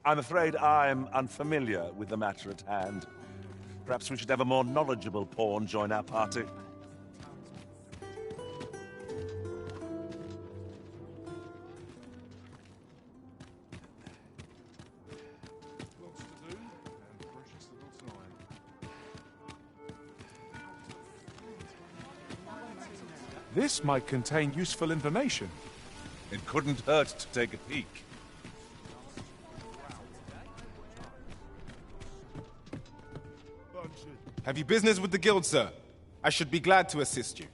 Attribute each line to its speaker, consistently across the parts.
Speaker 1: I'm afraid I'm unfamiliar with the matter at hand. Perhaps we should have a more knowledgeable pawn join our party.
Speaker 2: This might contain useful information.
Speaker 1: It couldn't hurt to take a peek.
Speaker 3: Have you business with the guild, sir? I should be glad to assist you.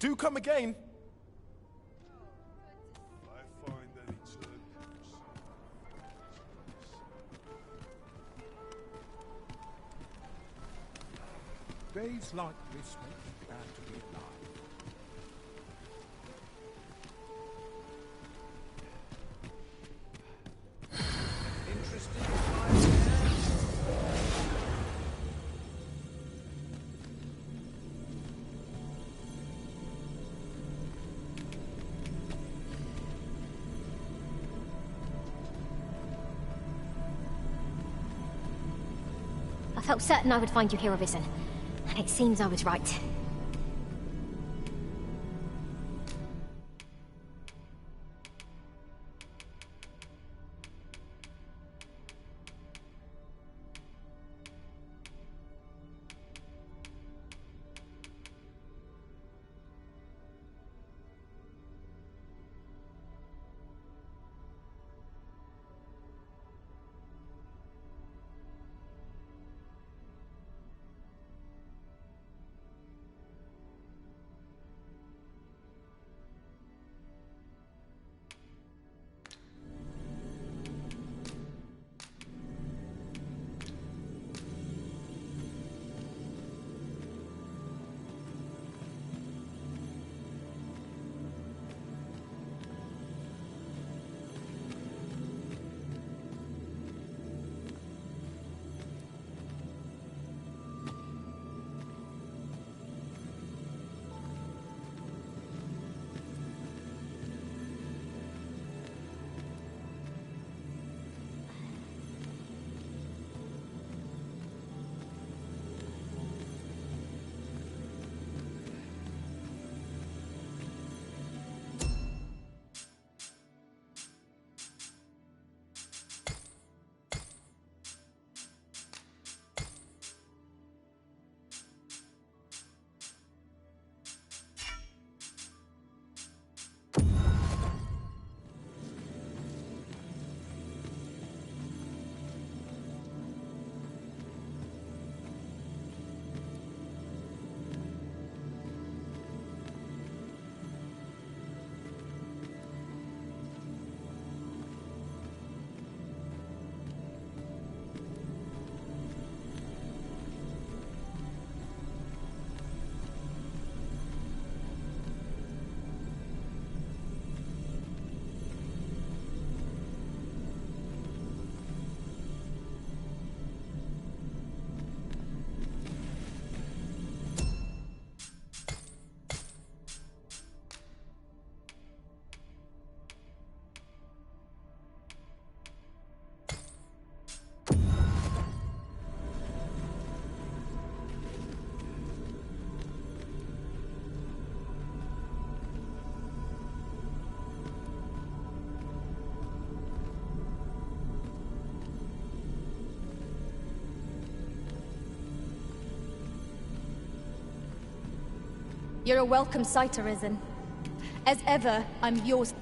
Speaker 3: Do come again.
Speaker 2: Days like this make me glad to be alive.
Speaker 4: felt certain I would find you here, Arisen. And it seems I was right.
Speaker 5: You're a welcome sight, Arisen. As ever, I'm yours.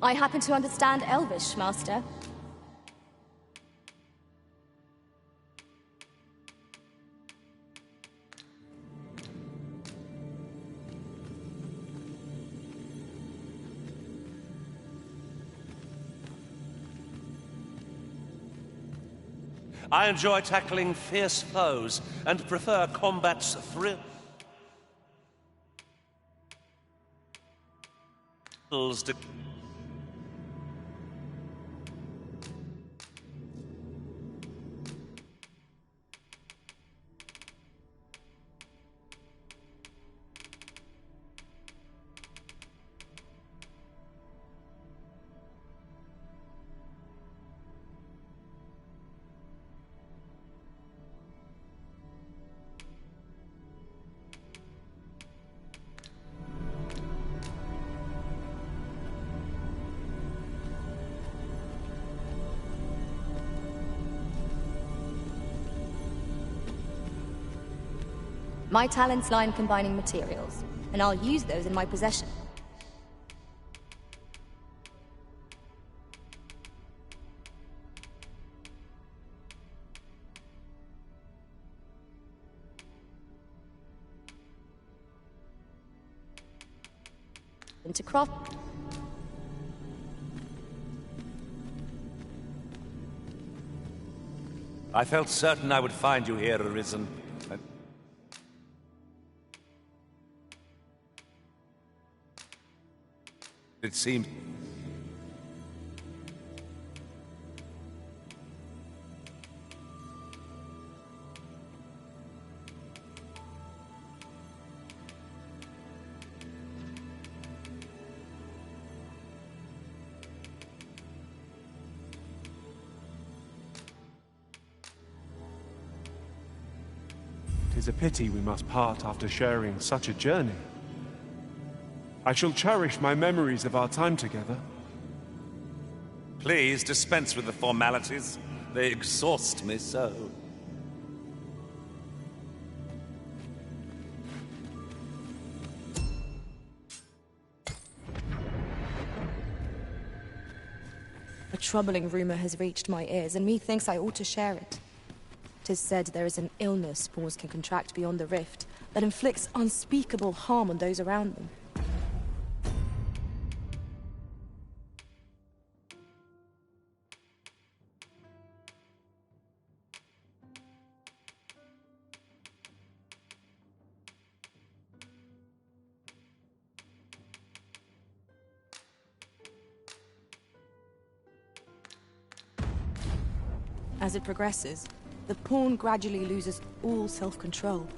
Speaker 5: I happen to understand Elvish, Master.
Speaker 1: I enjoy tackling fierce foes and prefer combat's thrills to...
Speaker 5: My talents lie in combining materials, and I'll use those in my possession. And to craft...
Speaker 1: I felt certain I would find you here, Arisen. It seemed...
Speaker 2: is a pity we must part after sharing such a journey. I shall cherish my memories of our time together.
Speaker 1: Please dispense with the formalities. They exhaust me so.
Speaker 5: A troubling rumor has reached my ears, and methinks I ought to share it. 'Tis said there is an illness spawns can contract beyond the rift that inflicts unspeakable harm on those around them. As it progresses, the pawn gradually loses all self-control,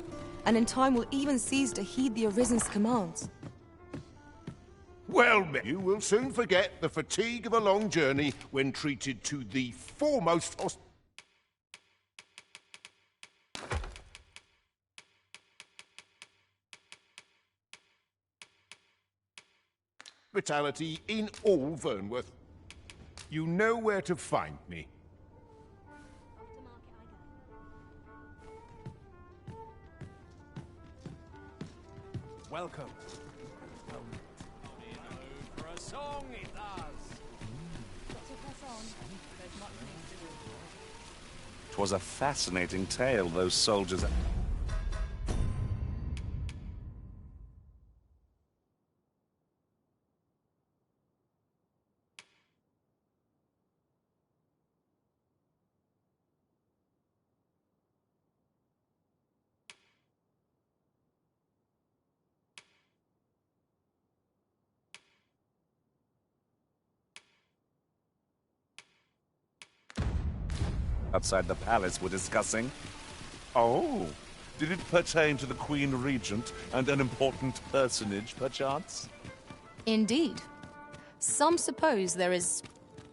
Speaker 5: and in time will even cease to heed the Arisen's commands.
Speaker 6: Well, you will soon forget the fatigue of a long journey when treated to the foremost hospitality in all Vernworth. You know where to find me.
Speaker 2: Welcome.
Speaker 7: For a song it does.
Speaker 1: 'Twas a fascinating tale, those soldiers. Outside the palace were discussing. Oh, did it pertain to the Queen Regent and an important personage, perchance?
Speaker 5: Indeed. Some suppose there is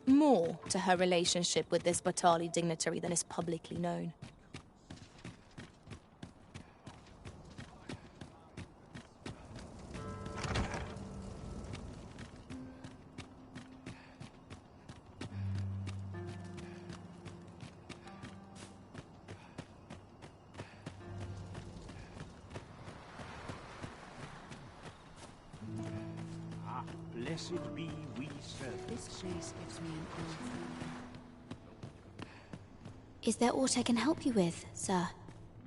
Speaker 5: more to her relationship with this Batali dignitary than is publicly known.
Speaker 7: Blessed be we serve. This place gives me an
Speaker 4: Is there aught I can help you with, sir?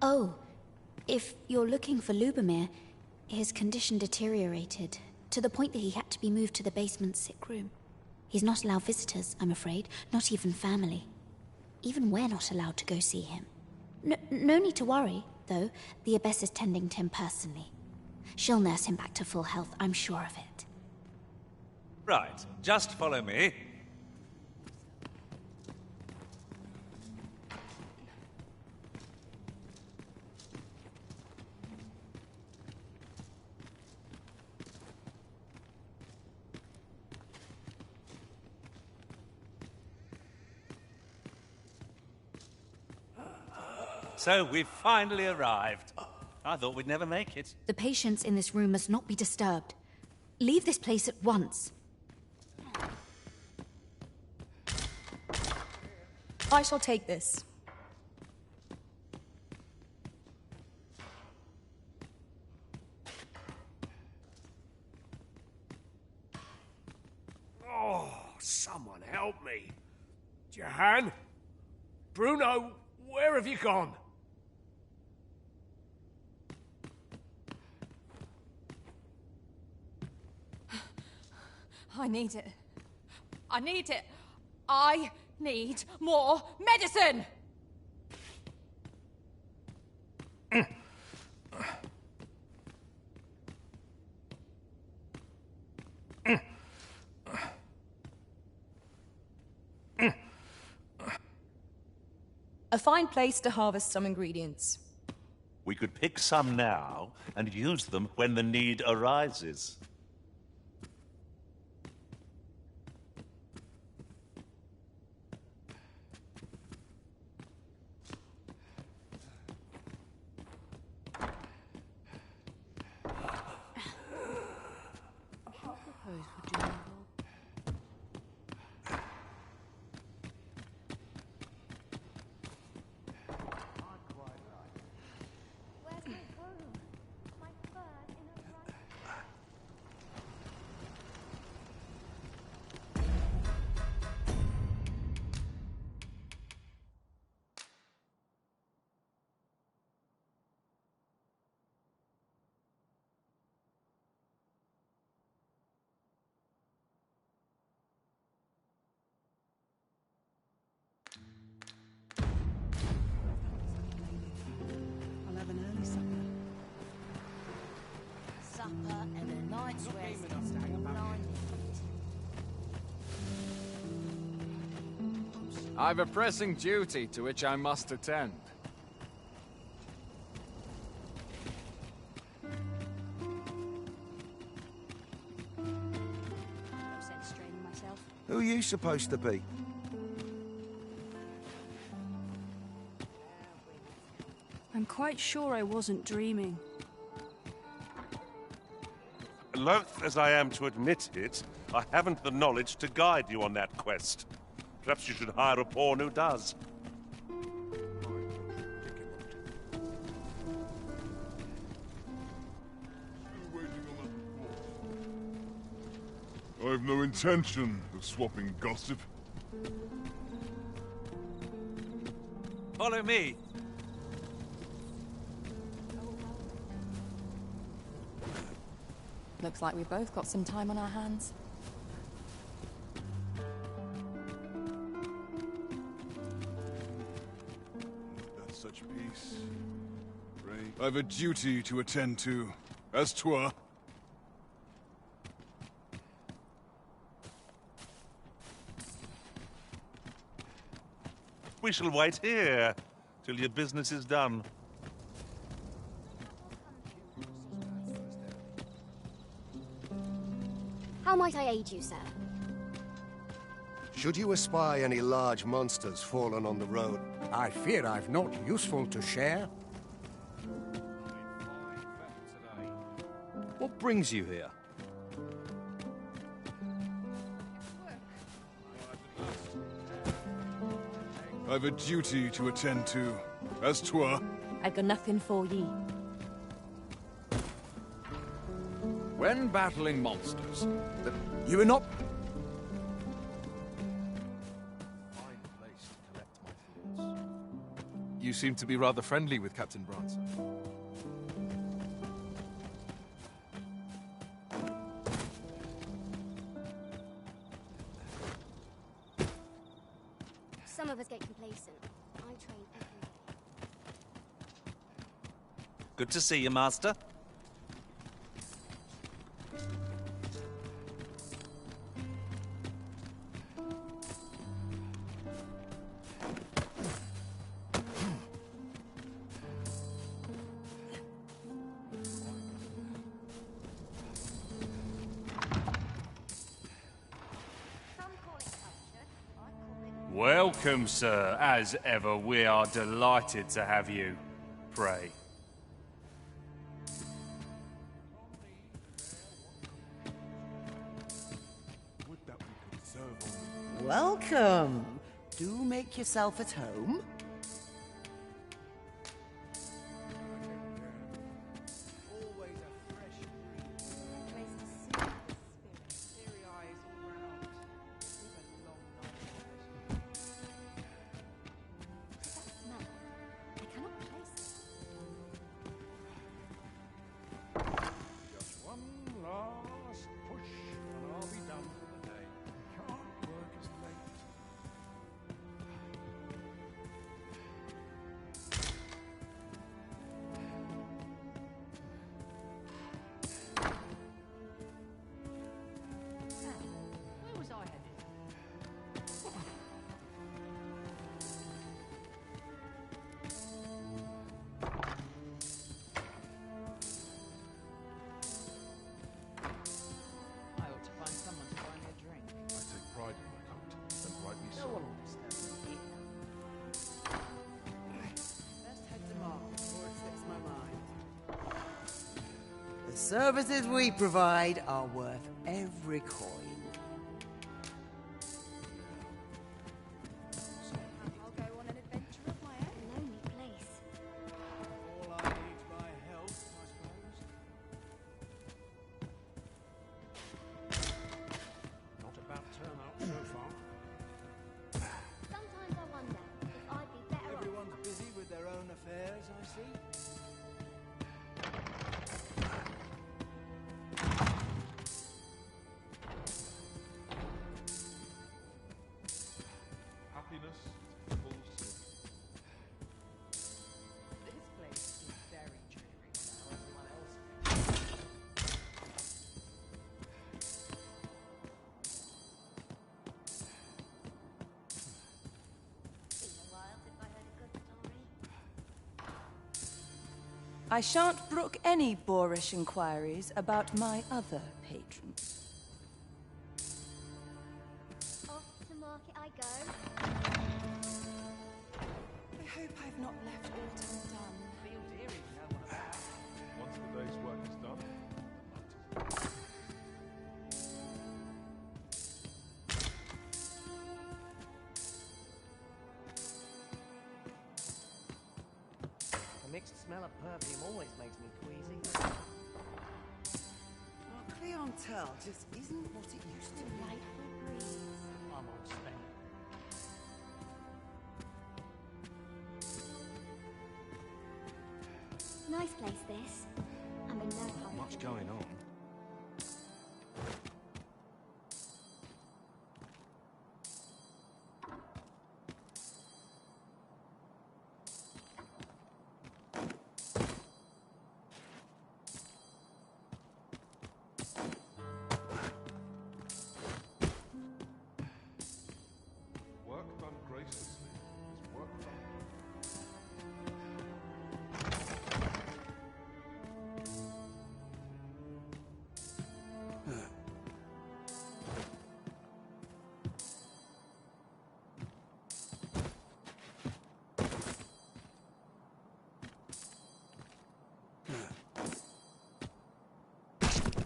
Speaker 4: Oh, if you're looking for Lubomir, his condition deteriorated to the point that he had to be moved to the basement sick room. He's not allowed visitors, I'm afraid, not even family. Even we're not allowed to go see him. No need to worry, though. The Abbess is tending to him personally. She'll nurse him back to full health, I'm sure of it.
Speaker 1: Right, just follow me. So we've finally arrived. I thought we'd never make it.
Speaker 4: The patients in this room must not be disturbed. Leave this place at once.
Speaker 5: I shall take this.
Speaker 7: Oh, someone help me. Jahan? Bruno, where have you gone?
Speaker 8: I need it. I need it. I need more medicine!
Speaker 5: A fine place to harvest some ingredients.
Speaker 1: We could pick some now and use them when the need arises.
Speaker 9: suppose we're doing I'll have an early supper.
Speaker 10: Supper and a night's rest.
Speaker 11: I've a pressing duty to which I must attend.
Speaker 10: No sense straining myself.
Speaker 12: Who are you supposed to be?
Speaker 9: I'm quite sure I wasn't dreaming.
Speaker 13: Loath as I am to admit it, I haven't the knowledge to guide you on that quest. Perhaps you should hire a pawn who does.
Speaker 14: I've no intention of swapping gossip.
Speaker 1: Follow me.
Speaker 5: Looks like we've both got some time on our hands.
Speaker 14: That's such peace. Pray. I've a duty to attend to, as 'twere.
Speaker 13: We shall wait here till your business is done.
Speaker 15: How might I aid you, sir?
Speaker 16: Should you espy any large monsters fallen on the road?
Speaker 17: I fear I've naught useful to share.
Speaker 12: What brings you here?
Speaker 14: I've a duty to attend to, as 'twere.
Speaker 5: I've got nothing for ye.
Speaker 11: When battling monsters,
Speaker 17: You are not...
Speaker 3: You seem to be rather friendly with Captain Branson.
Speaker 15: Some of us get complacent. I train every day.
Speaker 1: Good to see you, Master.
Speaker 18: Welcome, sir. As ever, we are delighted to have you. Pray.
Speaker 10: Welcome. Do make yourself at home. services we provide are worth every coin.
Speaker 9: I'll go on an adventure of my own.
Speaker 15: Lonely place.
Speaker 17: All I need's my help, I suppose. Not a bad turnout so far.
Speaker 15: Sometimes I wonder if I'd be better off.
Speaker 17: Everyone's busy with their own affairs, I see.
Speaker 14: Happiness is full sin.
Speaker 10: This place is very cheery now, everyone else.
Speaker 15: Been a while since I heard a good story.
Speaker 19: I shan't brook any boorish inquiries about my other patrons.
Speaker 15: Off to market I go.
Speaker 19: I hope I've not left autumn done.
Speaker 10: Fields here is no one about.
Speaker 14: Once the day's work is done,
Speaker 10: The mixed smell of perfume always makes me queasy. Our clientele just isn't what it used to be.
Speaker 15: Delightful breeze.
Speaker 10: I'm on Spain.
Speaker 15: Nice place this. I'm in no hurry.
Speaker 12: Much going on.
Speaker 14: work done graciously is work done.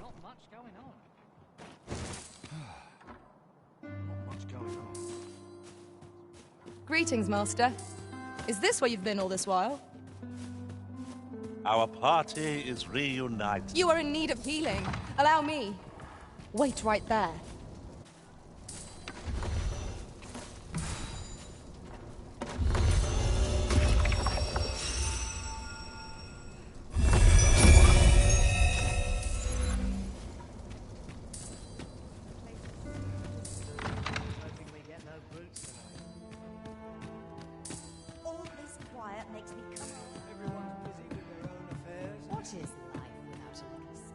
Speaker 10: Not much going on.
Speaker 12: Not much going on.
Speaker 5: Greetings, Master. Is this where you've been all this while?
Speaker 1: Our party is reunited.
Speaker 5: You are in need of healing. Allow me. Wait right there.
Speaker 10: Hoping we get no brutes tonight.
Speaker 20: All this quiet makes me come.
Speaker 17: Everyone's busy with their own affairs.
Speaker 20: What is life without a little sun?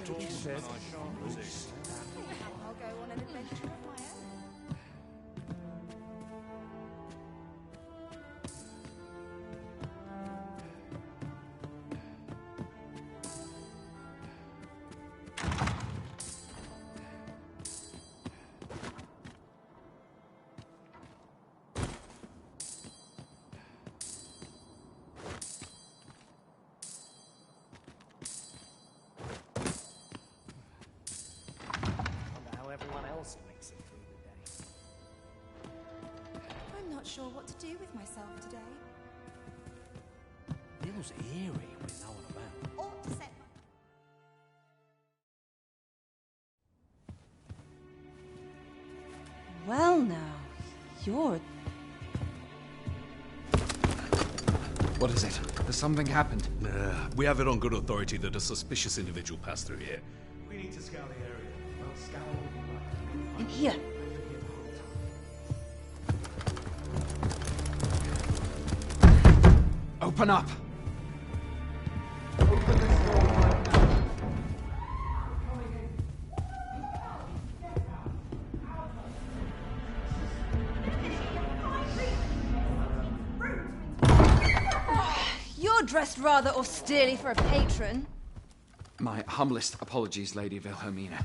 Speaker 20: I'll go on an adventure of my own.
Speaker 10: Everyone else makes it through the day.
Speaker 9: I'm not sure what to do with myself today.
Speaker 10: Feels eerie with no one about.
Speaker 20: Ought to set
Speaker 19: Well now, you're...
Speaker 21: What is it? Has something happened?
Speaker 22: We have it on good authority that a suspicious individual passed through here.
Speaker 10: We need to scour the area. Well, scour
Speaker 19: In here.
Speaker 21: Open up!
Speaker 19: You're dressed rather austerely for a patron.
Speaker 21: My humblest apologies, Lady Wilhelmina.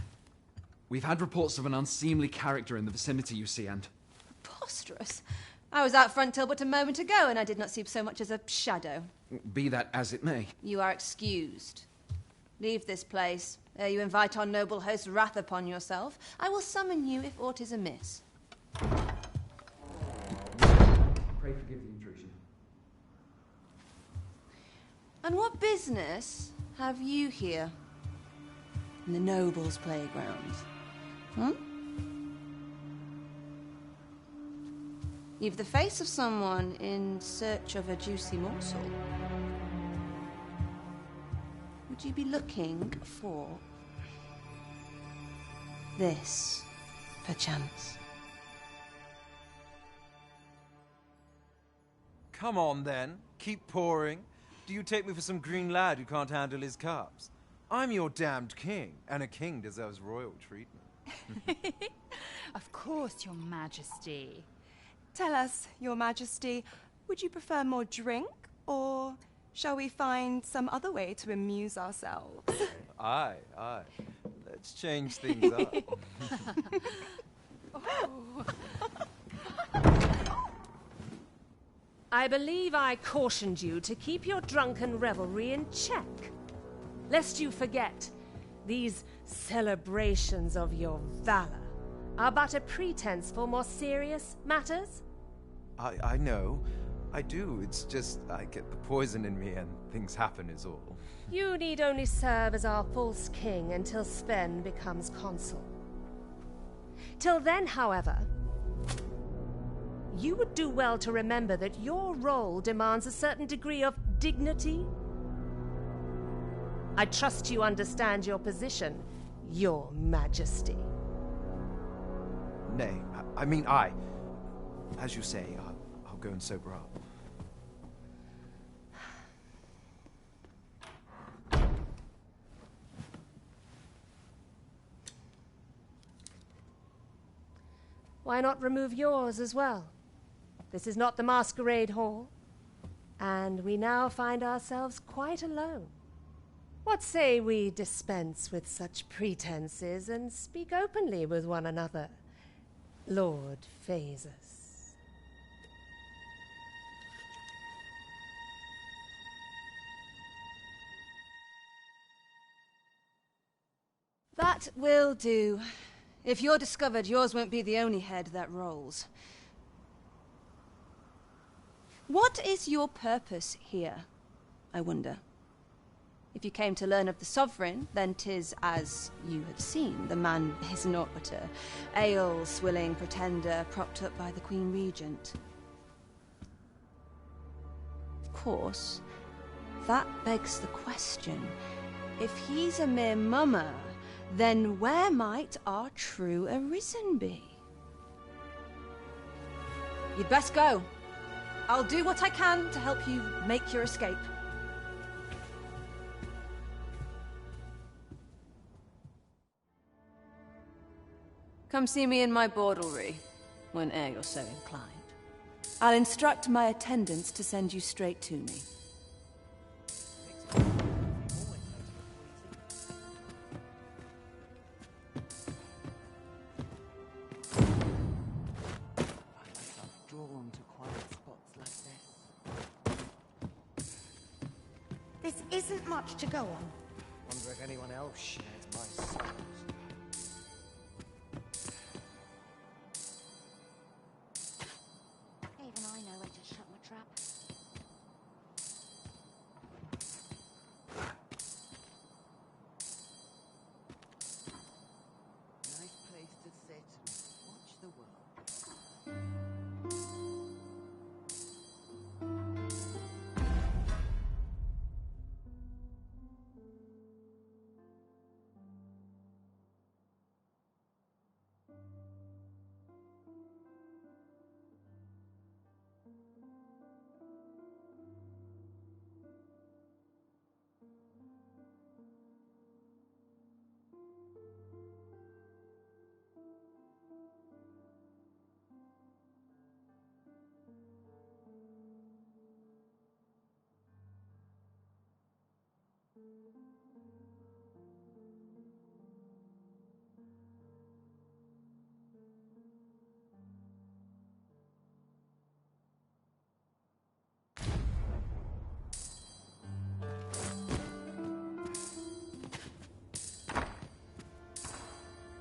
Speaker 21: We've had reports of an unseemly character in the vicinity, you see, and...
Speaker 19: Preposterous. I was out front till but a moment ago, and I did not see so much as a shadow.
Speaker 21: Be that as it may.
Speaker 19: You are excused. Leave this place, ere you invite our noble host's wrath upon yourself. I will summon you if aught is amiss.
Speaker 21: Pray forgive the intrusion.
Speaker 19: And what business have you here? In the nobles' playgrounds? Hmm? You've the face of someone in search of a juicy morsel. Would you be looking for this, perchance?
Speaker 23: Come on, then. Keep pouring. Do you take me for some green lad who can't handle his cups? I'm your damned king, and a king deserves royal treatment.
Speaker 24: Of course, Your Majesty.
Speaker 25: Tell us, Your Majesty, would you prefer more drink, or shall we find some other way to amuse ourselves?
Speaker 23: Aye. Let's change things up.
Speaker 26: I believe I cautioned you to keep your drunken revelry in check. Lest you forget, these celebrations of your valor are but a pretense for more serious matters.
Speaker 23: I know. I do. It's just I get the poison in me and things happen is all.
Speaker 26: You need only serve as our false king until Sven becomes consul. Till then, however, you would do well to remember that your role demands a certain degree of dignity. I trust you understand your position, Your Majesty.
Speaker 23: Nay, I mean I. As you say, I'll go and sober up.
Speaker 26: Why not remove yours as well? This is not the masquerade hall, and we now find ourselves quite alone. What say we dispense with such pretenses and speak openly with one another, Lord Phasus?
Speaker 19: That will do. If you're discovered, yours won't be the only head that rolls. What is your purpose here, I wonder? If you came to learn of the Sovereign, then 'tis as you have seen. The man is naught but a ale-swilling pretender propped up by the Queen Regent. Of course, that begs the question. If he's a mere mummer, then where might our true Arisen be? You'd best go. I'll do what I can to help you make your escape. Come see me in my bordlery, whene'er you're so inclined. I'll instruct my attendants to send you straight to me.
Speaker 10: Drawn to quiet spots like this.
Speaker 20: This isn't much to go on.
Speaker 10: Wonder if anyone else shares my sorrows.
Speaker 15: Even I know where to shut my trap.
Speaker 10: Nice place to sit and watch the world.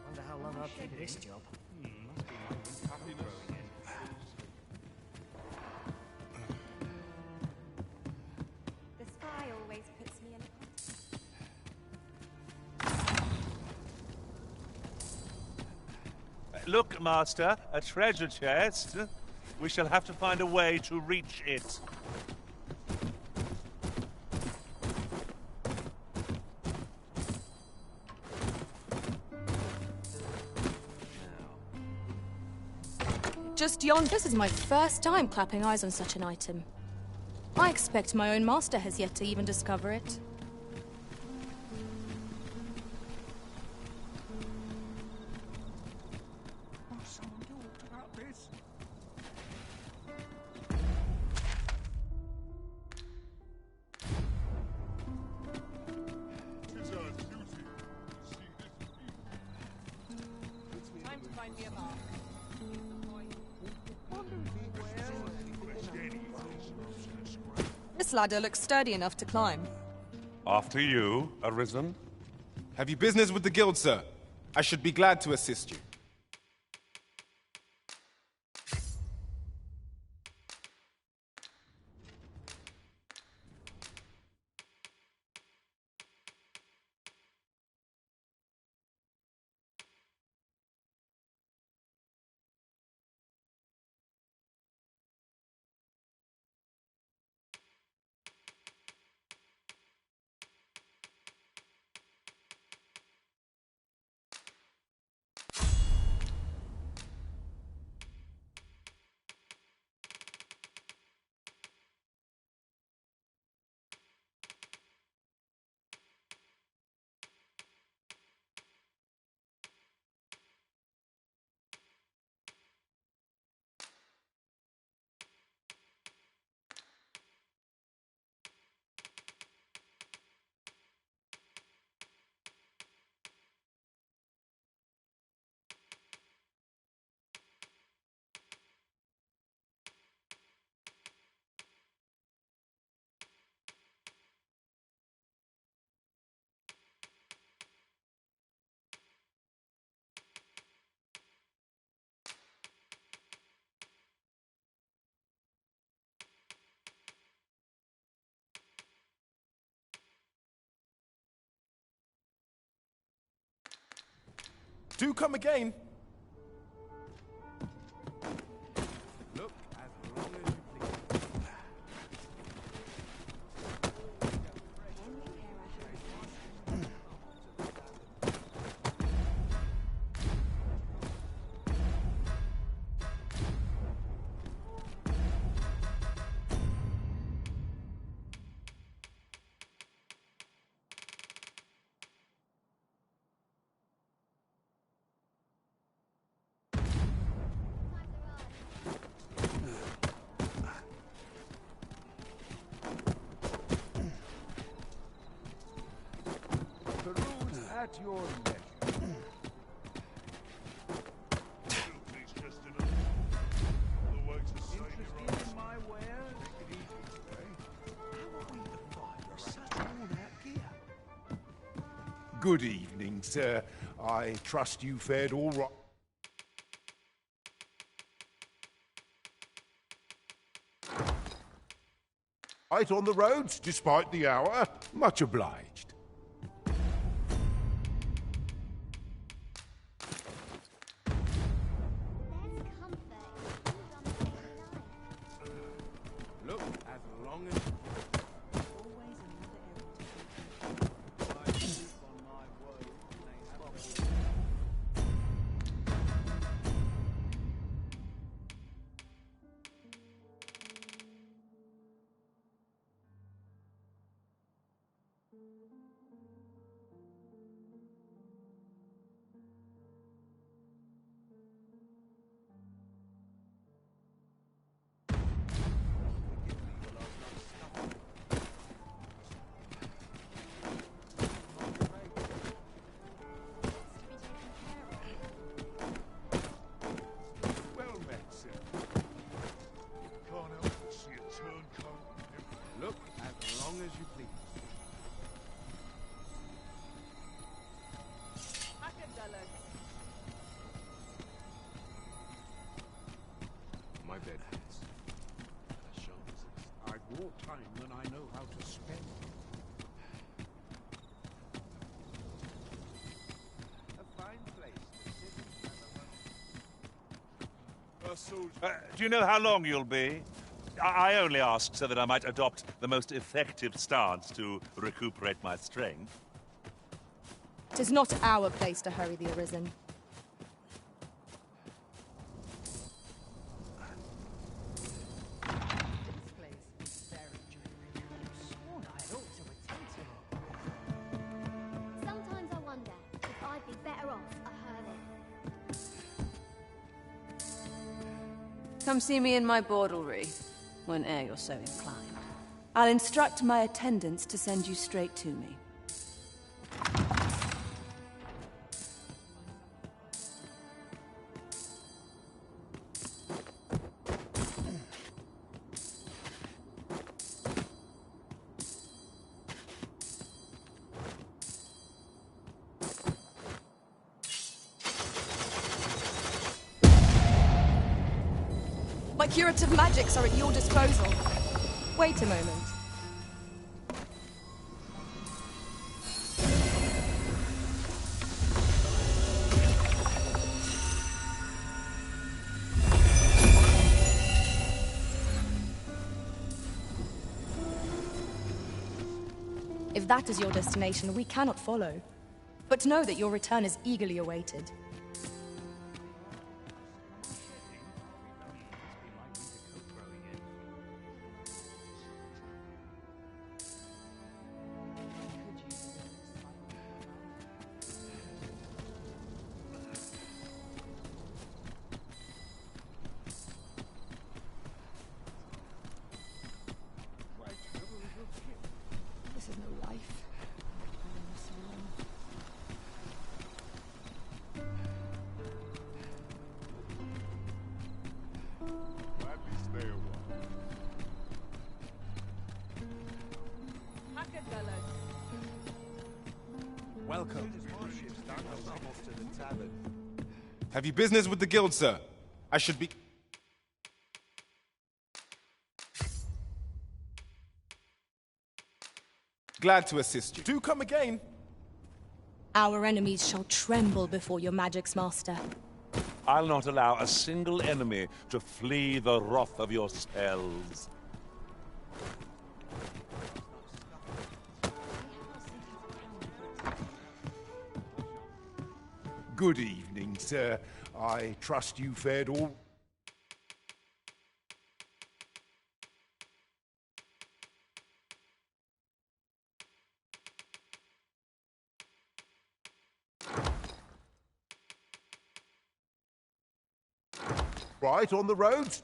Speaker 10: Wonder how long I'll keep this job.
Speaker 12: Must be my new cattle growing in.
Speaker 20: The sky always puts me in a
Speaker 1: Look, Master, a treasure chest. We shall have to find a way to reach it.
Speaker 5: Just yonder. This is my first time clapping eyes on such an item. I expect my own master has yet to even discover it.
Speaker 12: Someone talked about this.
Speaker 10: Time to find me a mark.
Speaker 25: This ladder looks sturdy enough to climb.
Speaker 1: After you, Arisen.
Speaker 3: Have you business with the guild, sir? I should be glad to assist you.
Speaker 23: Do come again. Look as long as you please.
Speaker 12: At your leisure. Interested in my wares? Take it easy, eh? How are we to find such worn-out gear?
Speaker 2: Good evening, sir. I trust you fared all right. Right on the roads, despite the hour. Much obliged.
Speaker 12: Look, as long as always another errand to I sleep on my woe, and they have
Speaker 2: Well met, sir. Can't help but see a turncoat.
Speaker 12: Look, as long as you please.
Speaker 2: My bed hits. As sharp as this. I've more time than I know how to spend.
Speaker 12: A fine place to sit and have a
Speaker 1: Do you know how long you'll be? I only ask so that I might adopt the most effective stance to recuperate my strength.
Speaker 5: 'Tis not our place to hurry the Arisen.
Speaker 15: Sometimes I wonder if I'd be better off a hermit.
Speaker 19: Come see me in my bordlery, whene'er you're so inclined. I'll instruct my attendants to send you straight to me.
Speaker 5: My curative magics are at your disposal. Wait a moment. If that is your destination, we cannot follow. But know that your return is eagerly awaited. This is no life.
Speaker 2: Gladly stay a while.
Speaker 23: Welcome.
Speaker 12: to the tavern.
Speaker 3: Have you business with the guild, sir? I should be... glad to assist you.
Speaker 23: Do come again.
Speaker 5: Our enemies shall tremble before your magic's master.
Speaker 1: I'll not allow a single enemy to flee the wrath of your spells.
Speaker 2: Good evening, sir. I trust you fared all... Right on the roads?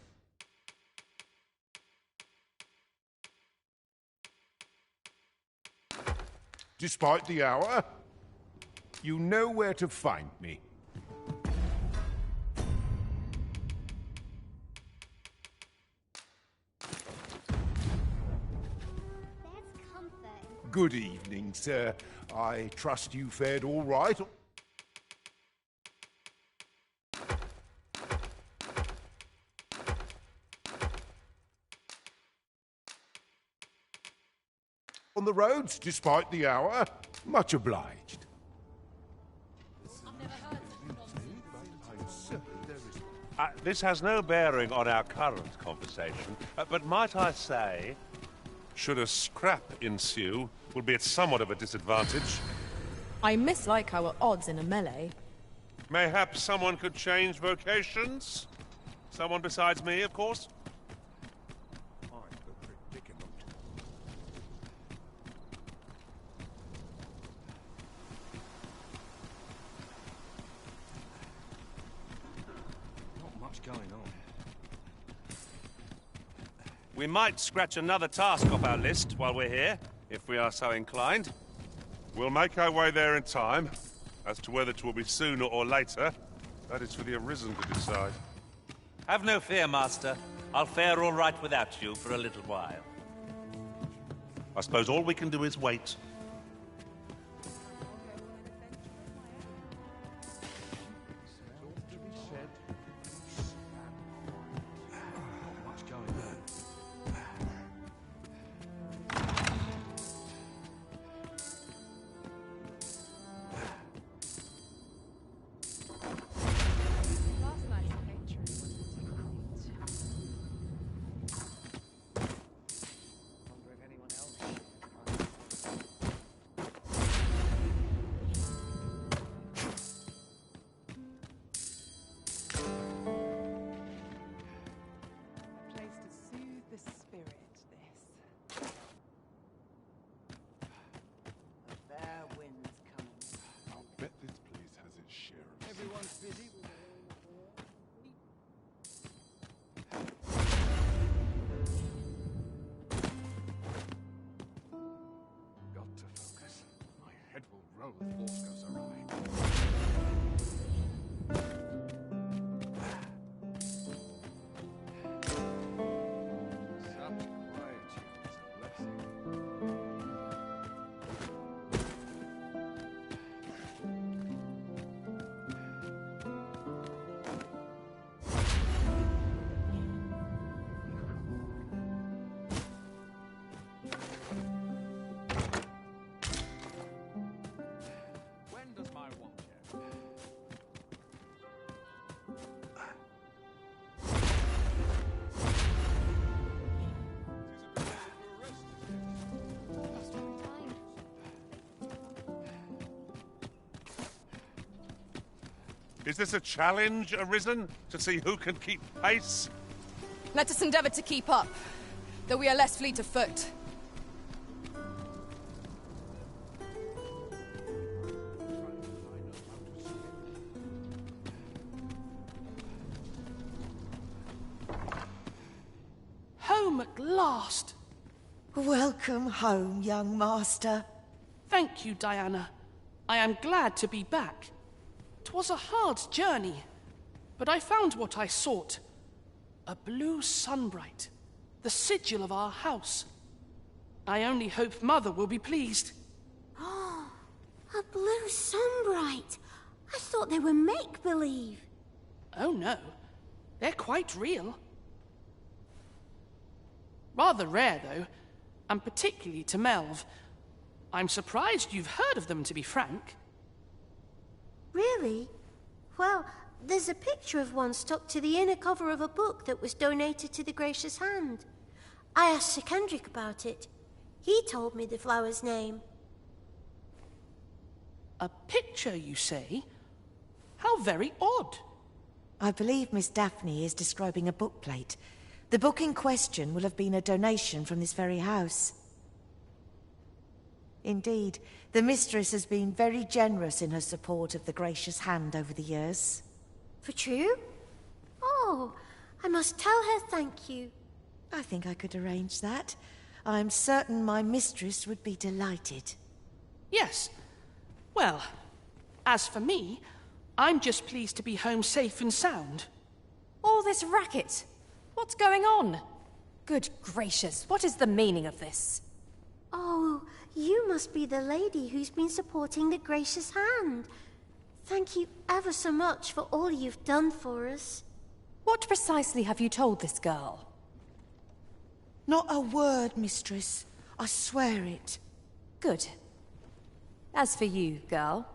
Speaker 2: Despite the hour? You know where to find me. Good evening, sir. I trust you fared all right. On the roads, despite the hour. Much obliged.
Speaker 4: This has no bearing on our current conversation, but might I say, should a scrap ensue, we'll be at somewhat of a disadvantage.
Speaker 5: I mislike our odds in a melee.
Speaker 4: Mayhaps someone could change vocations? Someone besides me, of course?
Speaker 23: Not much going on.
Speaker 4: We might scratch another task off our list while we're here, if we are so inclined. We'll make our way there in time. As to whether it will be sooner or later, that is for the Arisen to decide.
Speaker 6: Have no fear, Master. I'll fare all right without you for a little while.
Speaker 4: I suppose all we can do is wait.
Speaker 2: The force goes awry.
Speaker 4: Is this a challenge, Arisen, to see who can keep pace?
Speaker 5: Let us endeavor to keep up, though we are less fleet of foot.
Speaker 7: Home at last!
Speaker 8: Welcome home, young master.
Speaker 7: Thank you, Diana. I am glad to be back. 'Twas a hard journey, but I found what I sought. A blue sunbright, the sigil of our house. I only hope Mother will be pleased.
Speaker 15: Oh, a blue sunbright. I thought they were make-believe.
Speaker 7: Oh no, they're quite real. Rather rare, though, and particularly to Melv. I'm surprised you've heard of them, to be frank.
Speaker 15: Really? Well, there's a picture of one stuck to the inner cover of a book that was donated to the Gracious Hand. I asked Sir Kendrick about it. He told me the flower's name.
Speaker 7: A picture, you say? How very odd.
Speaker 8: I believe Miss Daphne is describing a bookplate. The book in question will have been a donation from this very house. Indeed, the mistress has been very generous in her support of the Gracious Hand over the years.
Speaker 15: For true? Oh, I must tell her thank you.
Speaker 8: I think I could arrange that. I'm certain my mistress would be delighted.
Speaker 7: Yes. Well, As for me, I'm just pleased to be home safe and sound.
Speaker 5: All this racket. What's going on? Good gracious, what is the meaning of this?
Speaker 15: Oh, you must be the lady who's been supporting the Gracious Hand. Thank you ever so much for all you've done for us.
Speaker 5: What precisely have you told this girl?
Speaker 8: Not a word, mistress. I swear it.
Speaker 5: Good. As for you, girl,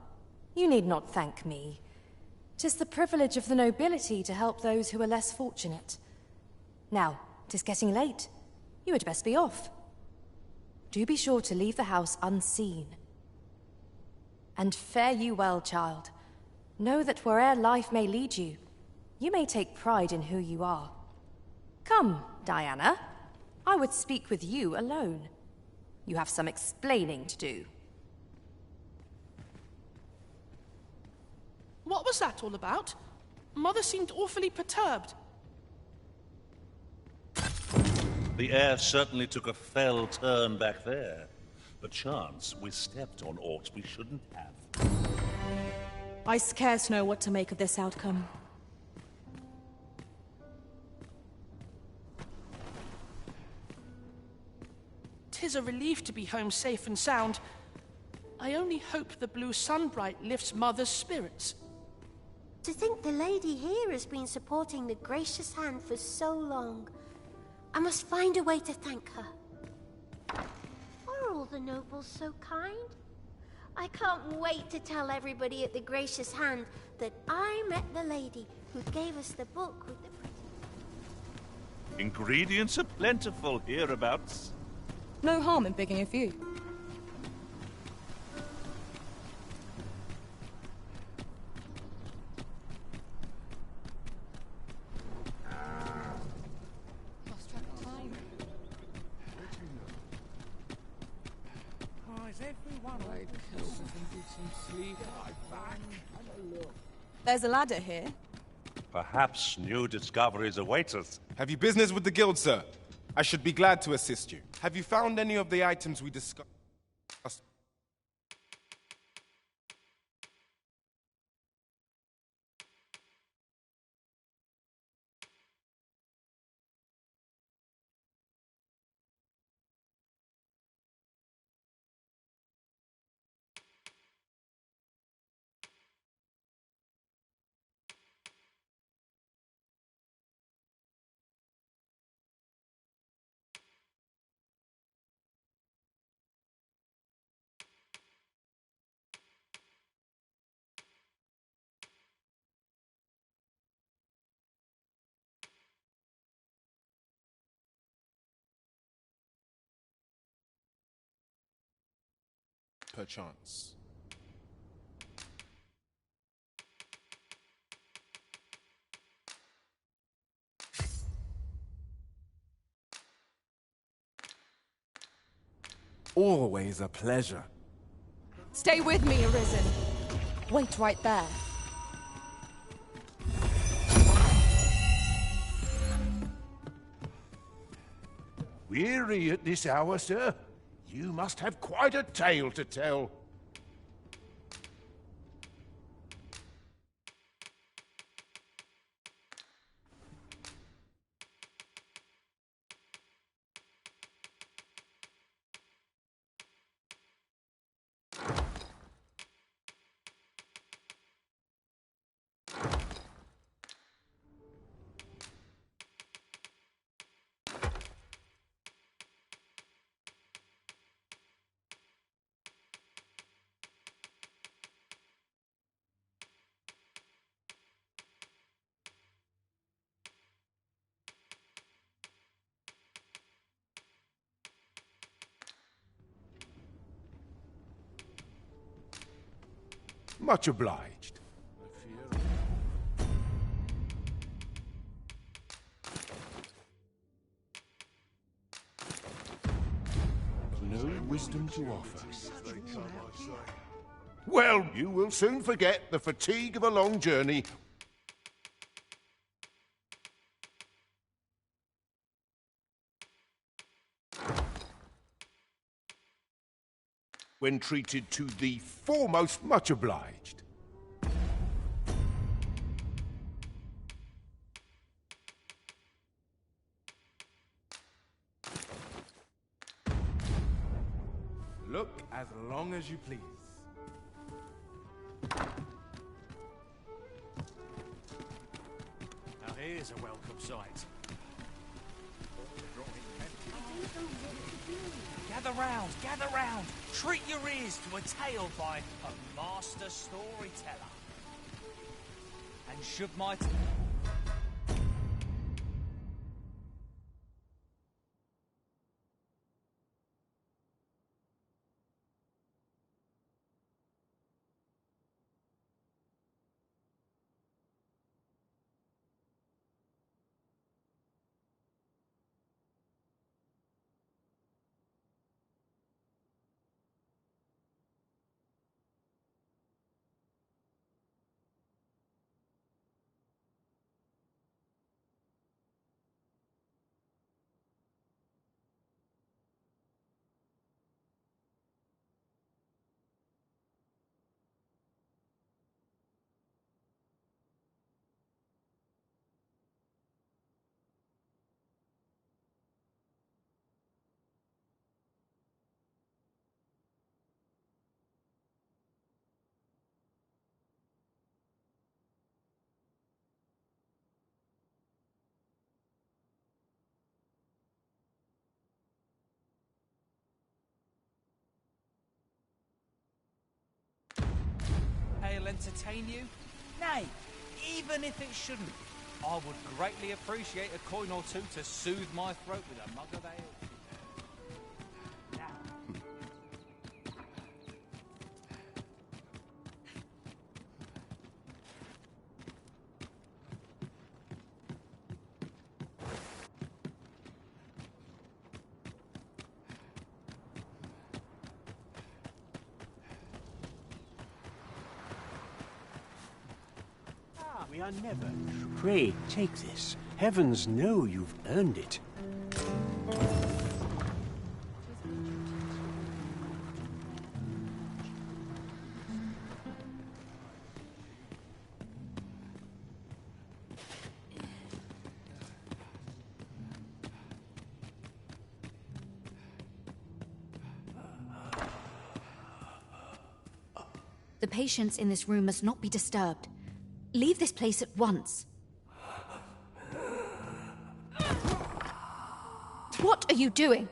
Speaker 5: you need not thank me. 'Tis the privilege of the nobility to help those who are less fortunate. Now, 'tis getting late. You had best be off. Do be sure to leave the house unseen. And fare you well, child. Know that where'er life may lead you, you may take pride in who you are. Come, Diana. I would speak with you alone. You have some explaining to do.
Speaker 7: What was that all about? Mother seemed awfully perturbed.
Speaker 1: The air certainly took a fell turn back there. Perchance we stepped on aught we shouldn't have.
Speaker 5: I scarce know what to make of this outcome.
Speaker 7: "'Tis a relief to be home safe and sound. I only hope the blue sunbright lifts Mother's spirits."
Speaker 15: To think the lady here has been supporting the Gracious Hand for so long. I must find a way to thank her. Are all the nobles so kind? I can't wait to tell everybody at the Gracious Hand that I met the lady who gave us the book with the pretty...
Speaker 1: Ingredients are plentiful hereabouts.
Speaker 5: No harm in picking a few.
Speaker 10: Lost track of time.
Speaker 12: Oh, is everyone right? Some sleep.
Speaker 25: There's a ladder here.
Speaker 4: Perhaps new discoveries await us.
Speaker 3: Have you business with the guild, sir? I should be glad to assist you. Have you found any of the items we discussed? Perchance.
Speaker 12: Always a pleasure.
Speaker 5: Stay with me, Arisen. Wait right there.
Speaker 2: Weary at this hour, sir? You must have quite a tale to tell. Much obliged. No wisdom to offer. Well, you will soon forget the fatigue of a long journey when treated to the foremost. Much obliged.
Speaker 23: Look as long as you please.
Speaker 11: Now here's a welcome sight. Gather round, gather round. Treat your ears to a tale by a master storyteller. And should my... I'll entertain you? Nay, even if it shouldn't, I would greatly appreciate a coin or two to soothe my throat with a mug of ale.
Speaker 2: We are never. Pray, take this. Heavens know you've earned it.
Speaker 13: The patients in this room must not be disturbed. Leave this place at once. What are you doing?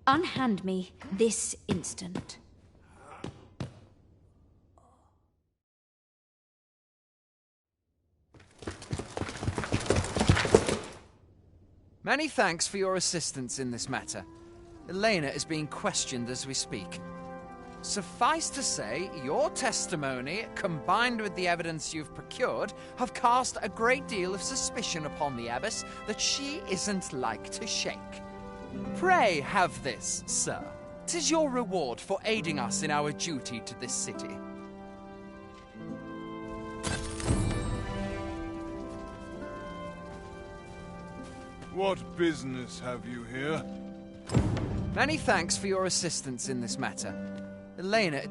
Speaker 13: Unhand me this instant.
Speaker 21: Many thanks for your assistance in this matter. Elena is being questioned as we speak. Suffice to say, your testimony, combined with the evidence you've procured, have cast a great deal of suspicion upon the abbess that she isn't like to shake. Pray have this, sir. 'Tis your reward for aiding us in our duty to this city.
Speaker 14: What business have you here?
Speaker 21: Many thanks for your assistance in this matter. Elena...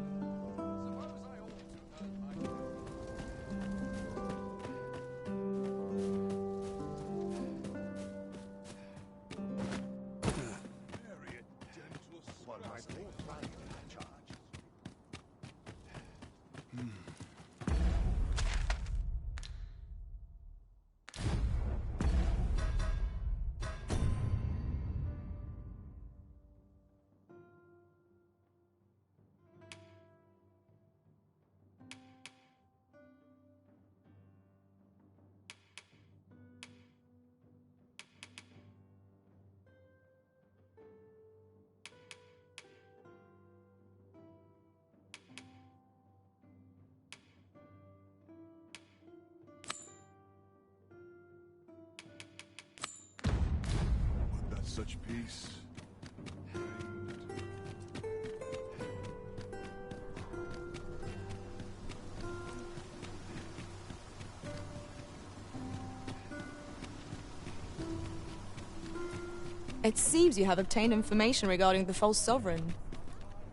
Speaker 14: Such peace.
Speaker 5: It seems you have obtained information regarding the false sovereign.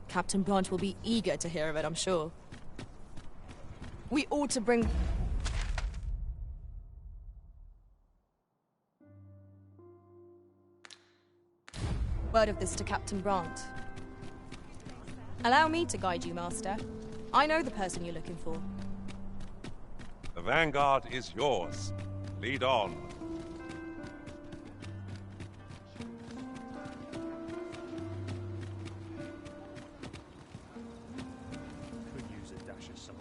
Speaker 5: Captain Blunt will be eager to hear of it, I'm sure. We ought to bring... Word of this to Captain Brandt. Allow me to guide you, Master. I know the person you're looking for.
Speaker 4: The vanguard is yours. Lead on.
Speaker 11: Could use a dash of salt.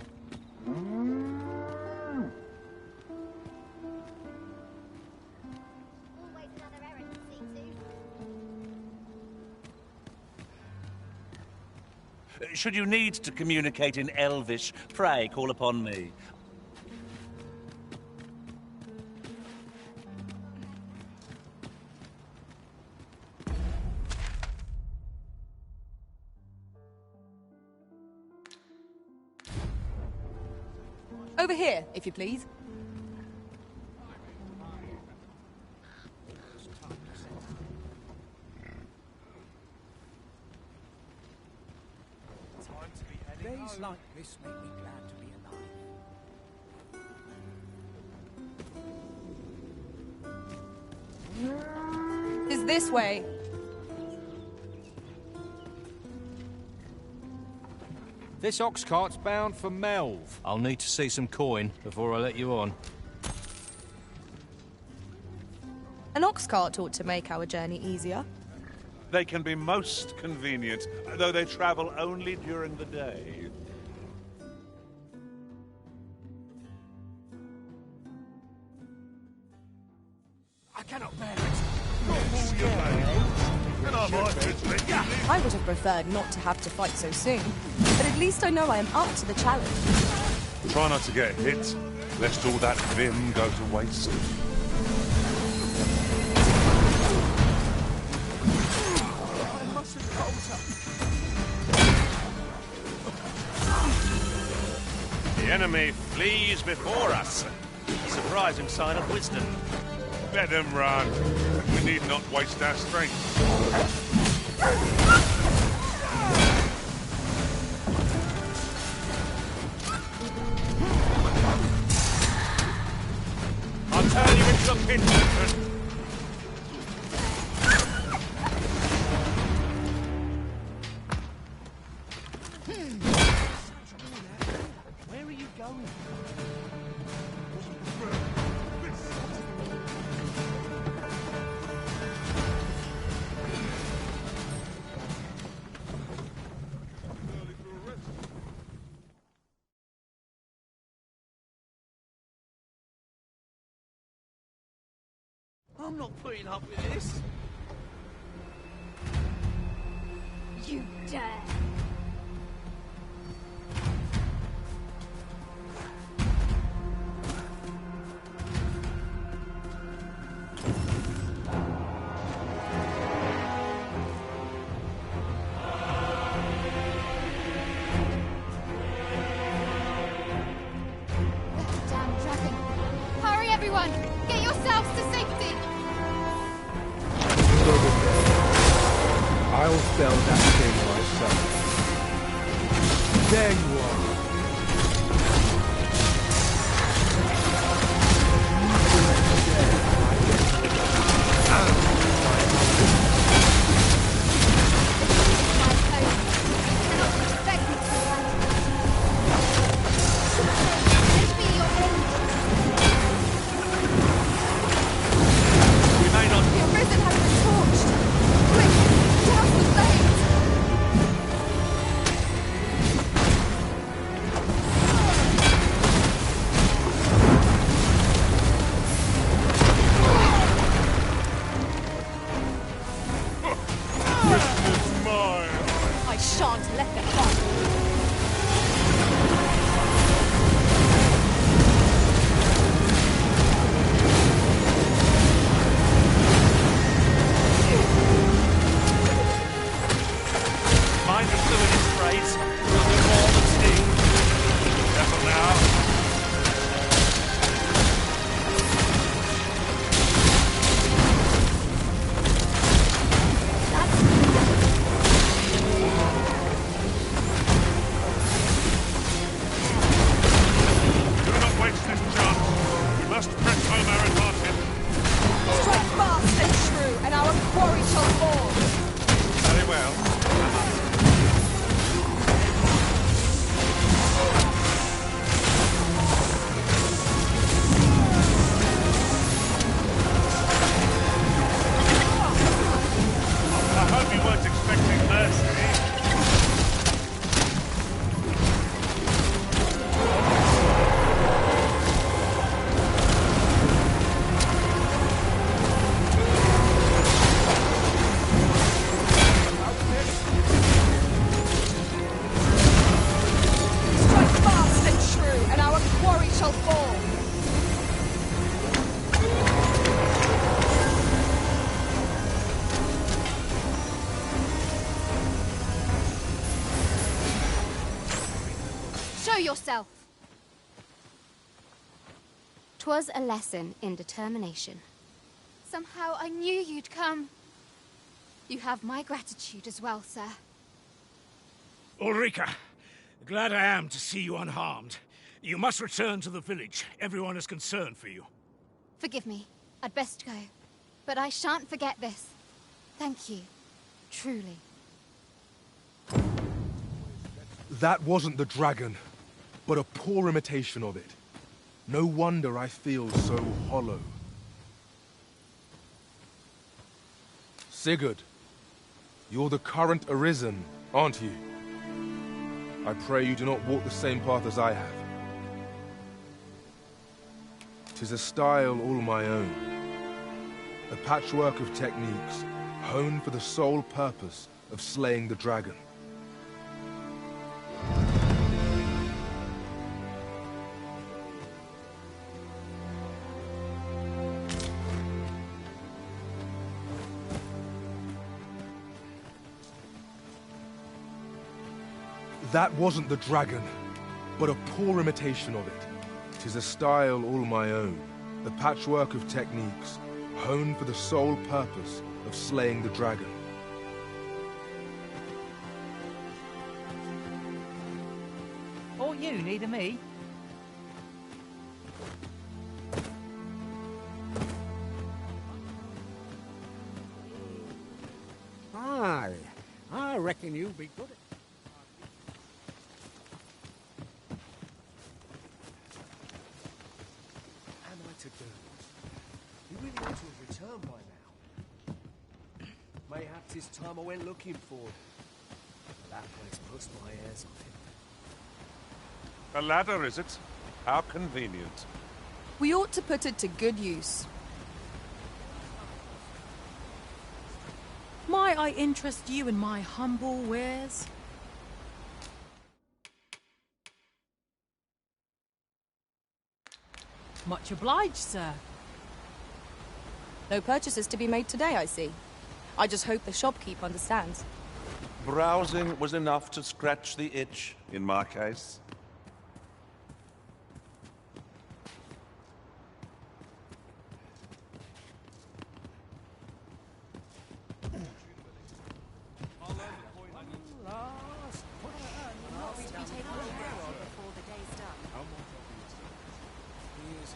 Speaker 9: Always another errand to see to.
Speaker 6: Should you need to communicate in Elvish, pray call upon me.
Speaker 5: Over here, if you please.
Speaker 11: Days like this make me glad to be alive.
Speaker 5: Is this way?
Speaker 11: This ox cart's bound for Melv. I'll need to see some coin before I let you on.
Speaker 5: An ox cart ought to make our journey easier.
Speaker 1: They can be most convenient, though they travel only during the day.
Speaker 11: I cannot bear
Speaker 5: I would have preferred not to have to fight so soon, but at least I know I am up to the challenge.
Speaker 4: Try not to get hit, lest all that vim go to waste. The enemy flees before us.
Speaker 6: Surprising sign of wisdom.
Speaker 4: Let them run. We need not waste our strength.
Speaker 6: I'll turn you into a pin.
Speaker 11: Where are you going? I'm not putting up with this.
Speaker 9: You dare! Damn dragon! Hurry, everyone! Get yourselves to safety!
Speaker 2: I'll spell that thing myself. There you are.
Speaker 9: shall fall. Show yourself! 'Twas a lesson in determination. Somehow I knew you'd come. You have my gratitude as well, sir.
Speaker 2: Ulrika, glad I am to see you unharmed. You must return to the village. Everyone is concerned for you.
Speaker 9: Forgive me. I'd best go. But I shan't forget this. Thank you. Truly.
Speaker 3: That wasn't the dragon, but a poor imitation of it. No wonder I feel so hollow. Sigurd, you're the current Arisen, aren't you? I pray you do not walk the same path as I have. 'Tis a style all my own. A patchwork of techniques, honed for the sole purpose of slaying the dragon. That wasn't the dragon, but a poor imitation of it. 'Tis a style all my own, a patchwork of techniques, honed for the sole purpose of slaying the dragon.
Speaker 11: All you need of me?
Speaker 2: Aye, I reckon you'll be good at...
Speaker 16: Am I to do? You really ought to have returned by now. Mayhaps it's time I went looking for him. That place puts my ears off him.
Speaker 4: A ladder, is it? How convenient.
Speaker 25: We ought to put it to good use.
Speaker 17: Might I interest you in my humble wares? Much obliged, sir.
Speaker 5: No purchases to be made today, I see. I just hope the shopkeep understands.
Speaker 1: Browsing was enough to scratch the itch, in my case.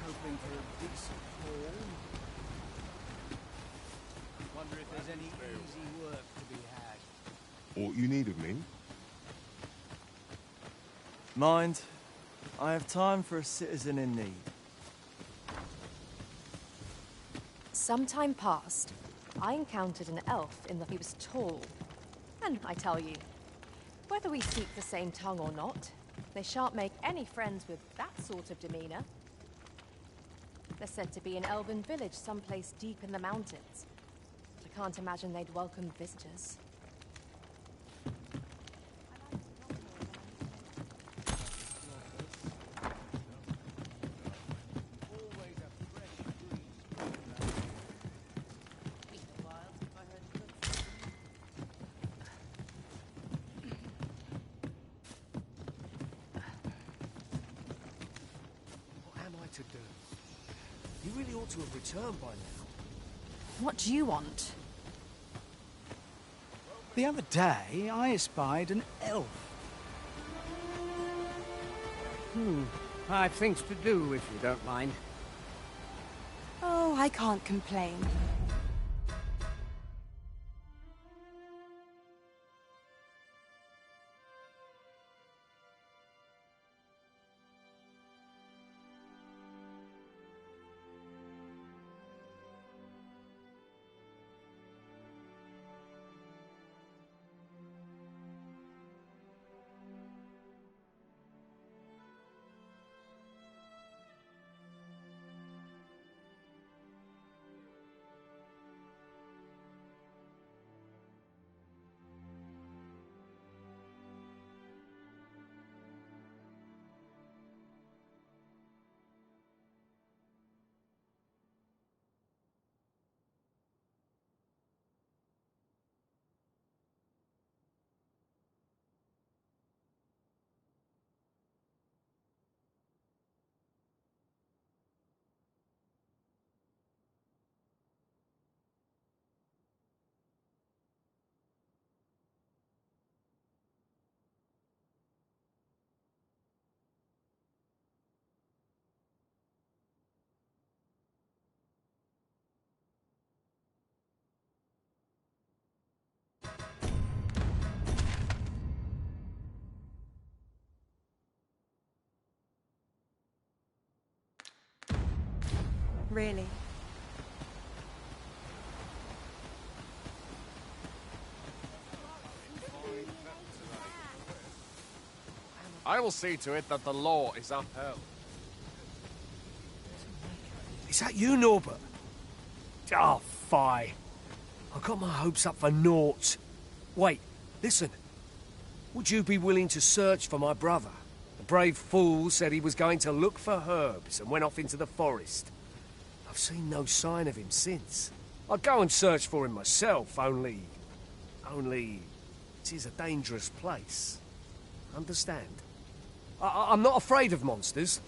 Speaker 16: Hoping for a decent haul. Wonder if there's any easy work to be had.
Speaker 14: What you need of me?
Speaker 18: Mind, I have time for a citizen in need.
Speaker 5: Some time past, I encountered an elf in the... He was tall. And I tell you, whether we speak the same tongue or not, they shan't make any friends with that sort of demeanor. They're said to be an elven village someplace deep in the mountains. But I can't imagine they'd welcome visitors.
Speaker 16: What am I to do? You really ought to have returned by now.
Speaker 25: What do you want?
Speaker 22: The other day, I espied an elf.
Speaker 2: I've things to do, if you don't mind.
Speaker 25: Oh, I can't complain. Really.
Speaker 7: I will see to it that the law is upheld.
Speaker 16: Is that you, Norbert? Oh, fie. I got my hopes up for naught. Wait, listen. Would you be willing to search for my brother? The brave fool said he was going to look for herbs and went off into the forest. I've seen no sign of him since. I'd go and search for him myself, only... it is a dangerous place. Understand? I'm not afraid of monsters,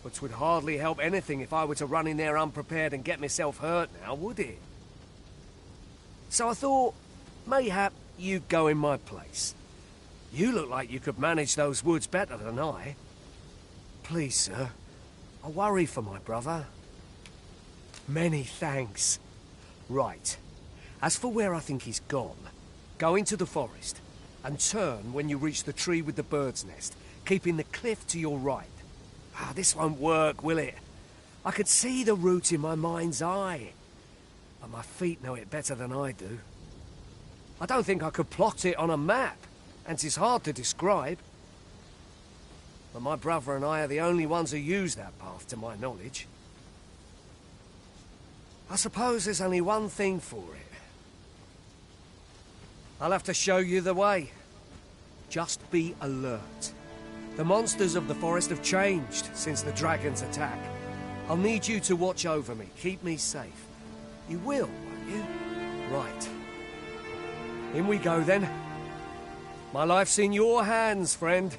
Speaker 16: but 'twould hardly help anything if I were to run in there unprepared and get myself hurt now, would it? So I thought, mayhap you'd go in my place. You look like you could manage those woods better than I. Please, sir, I worry for my brother. Many thanks. Right. As for where I think he's gone, go into the forest and turn when you reach the tree with the bird's nest, keeping the cliff to your right. Ah, this won't work, will it? I could see the route in my mind's eye, but my feet know it better than I do. I don't think I could plot it on a map, and 'tis hard to describe. But my brother and I are the only ones who use that path, to my knowledge. I suppose there's only one thing for it. I'll have to show you the way. Just be alert. The monsters of the forest have changed since the dragon's attack. I'll need you to watch over me, keep me safe. You will, won't you? Right. In we go, then. My life's in your hands, friend.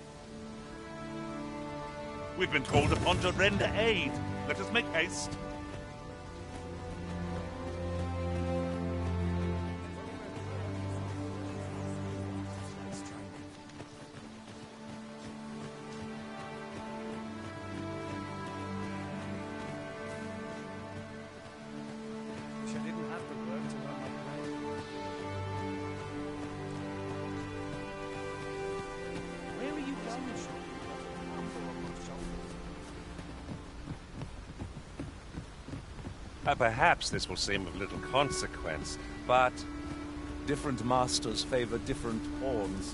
Speaker 1: We've been called upon to render aid. Let us make haste.
Speaker 4: Perhaps this will seem of little consequence, but
Speaker 1: different masters favor different pawns.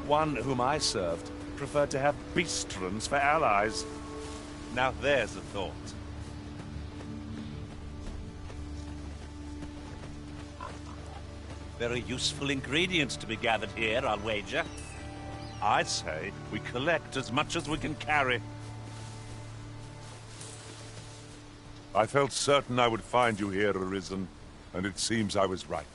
Speaker 1: One whom I served preferred to have beastrons for allies.
Speaker 4: Now there's a thought.
Speaker 6: Very useful ingredients to be gathered here, I'll wager.
Speaker 1: I say we collect as much as we can carry.
Speaker 4: I felt certain I would find you here, Arisen, and it seems I was right.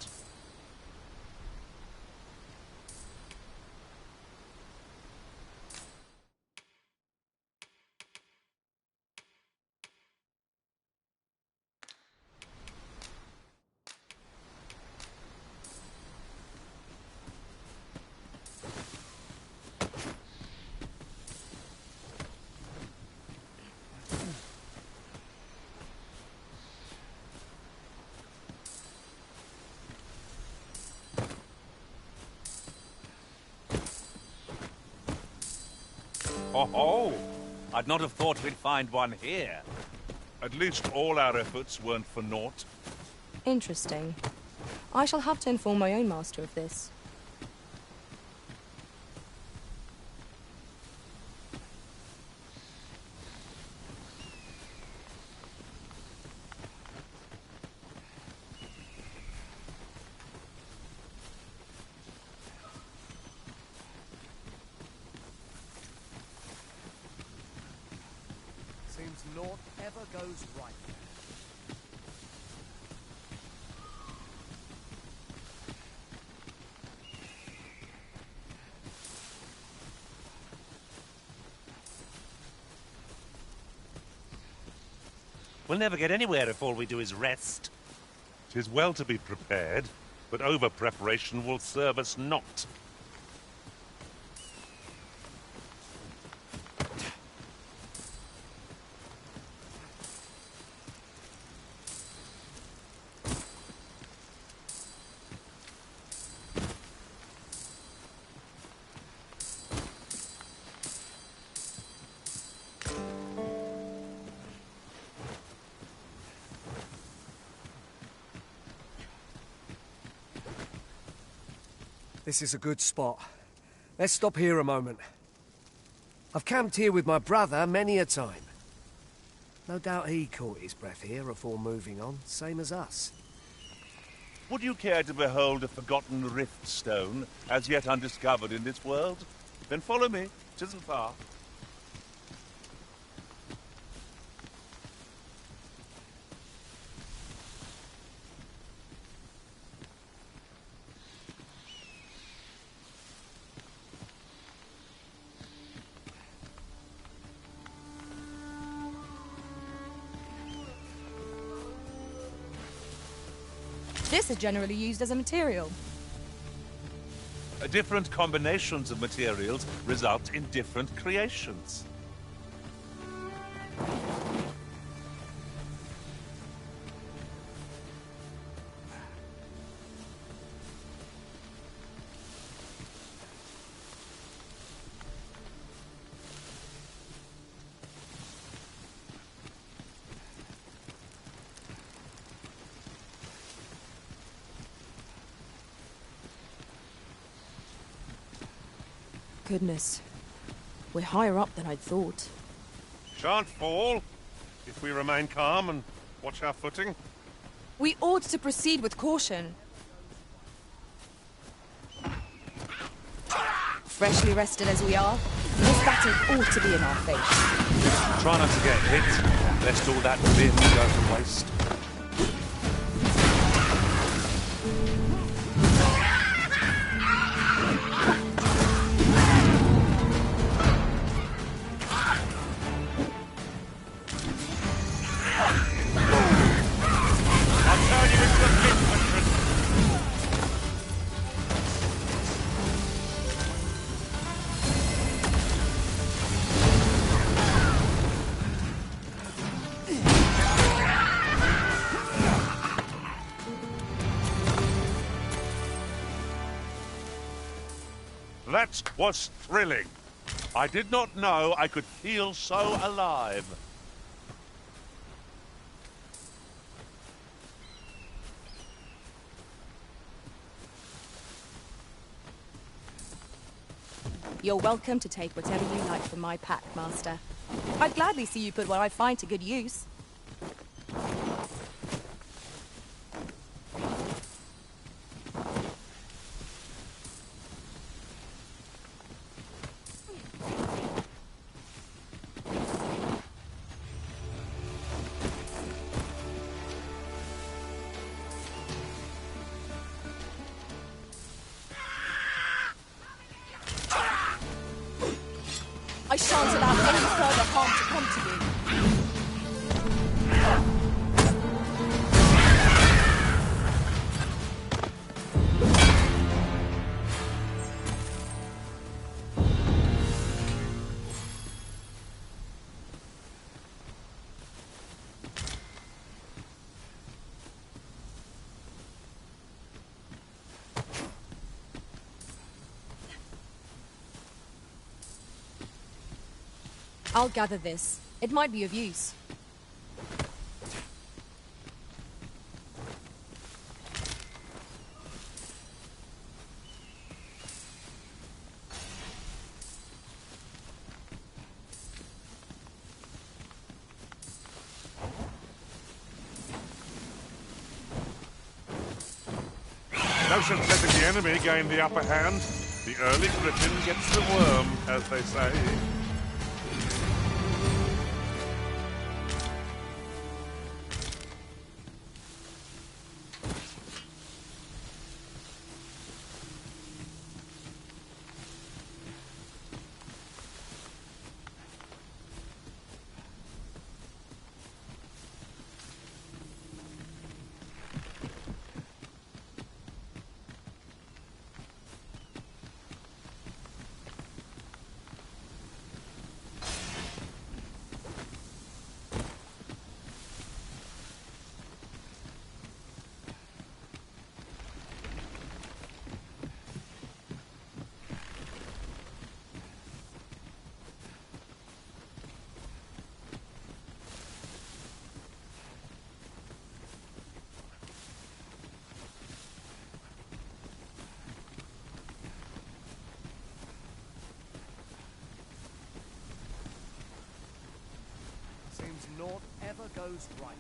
Speaker 6: Oh, I'd not have thought we'd find one here.
Speaker 1: At least all our efforts weren't for naught.
Speaker 5: Interesting. I shall have to inform my own master of this.
Speaker 16: Seems naught ever goes right there.
Speaker 6: We'll never get anywhere if all we do is rest.
Speaker 4: 'Tis well to be prepared, but over-preparation will serve us not.
Speaker 16: This is a good spot. Let's stop here a moment. I've camped here with my brother many a time. No doubt he caught his breath here afore moving on, same as us.
Speaker 1: Would you care to behold a forgotten rift stone, as yet undiscovered in this world? Then follow me. 'Tisn't far.
Speaker 5: This is generally used as a material.
Speaker 1: Different combinations of materials result in different creations.
Speaker 5: Goodness. We're higher up than I'd thought.
Speaker 4: Shan't fall if we remain calm and watch our footing.
Speaker 5: We ought to proceed with caution. Freshly rested as we are, this battle ought to be in our face.
Speaker 1: Try not to get hit, lest all that vim go to waste.
Speaker 4: That was thrilling. I did not know I could feel so alive.
Speaker 5: You're welcome to take whatever you like from my pack, Master. I'd gladly see you put what I find to good use. I shan't allow any further harm to come to you. I'll gather this. It might be of use.
Speaker 4: No sense letting the enemy gain the upper hand. The early griffin gets the worm, as they say.
Speaker 16: Seems naught ever goes right.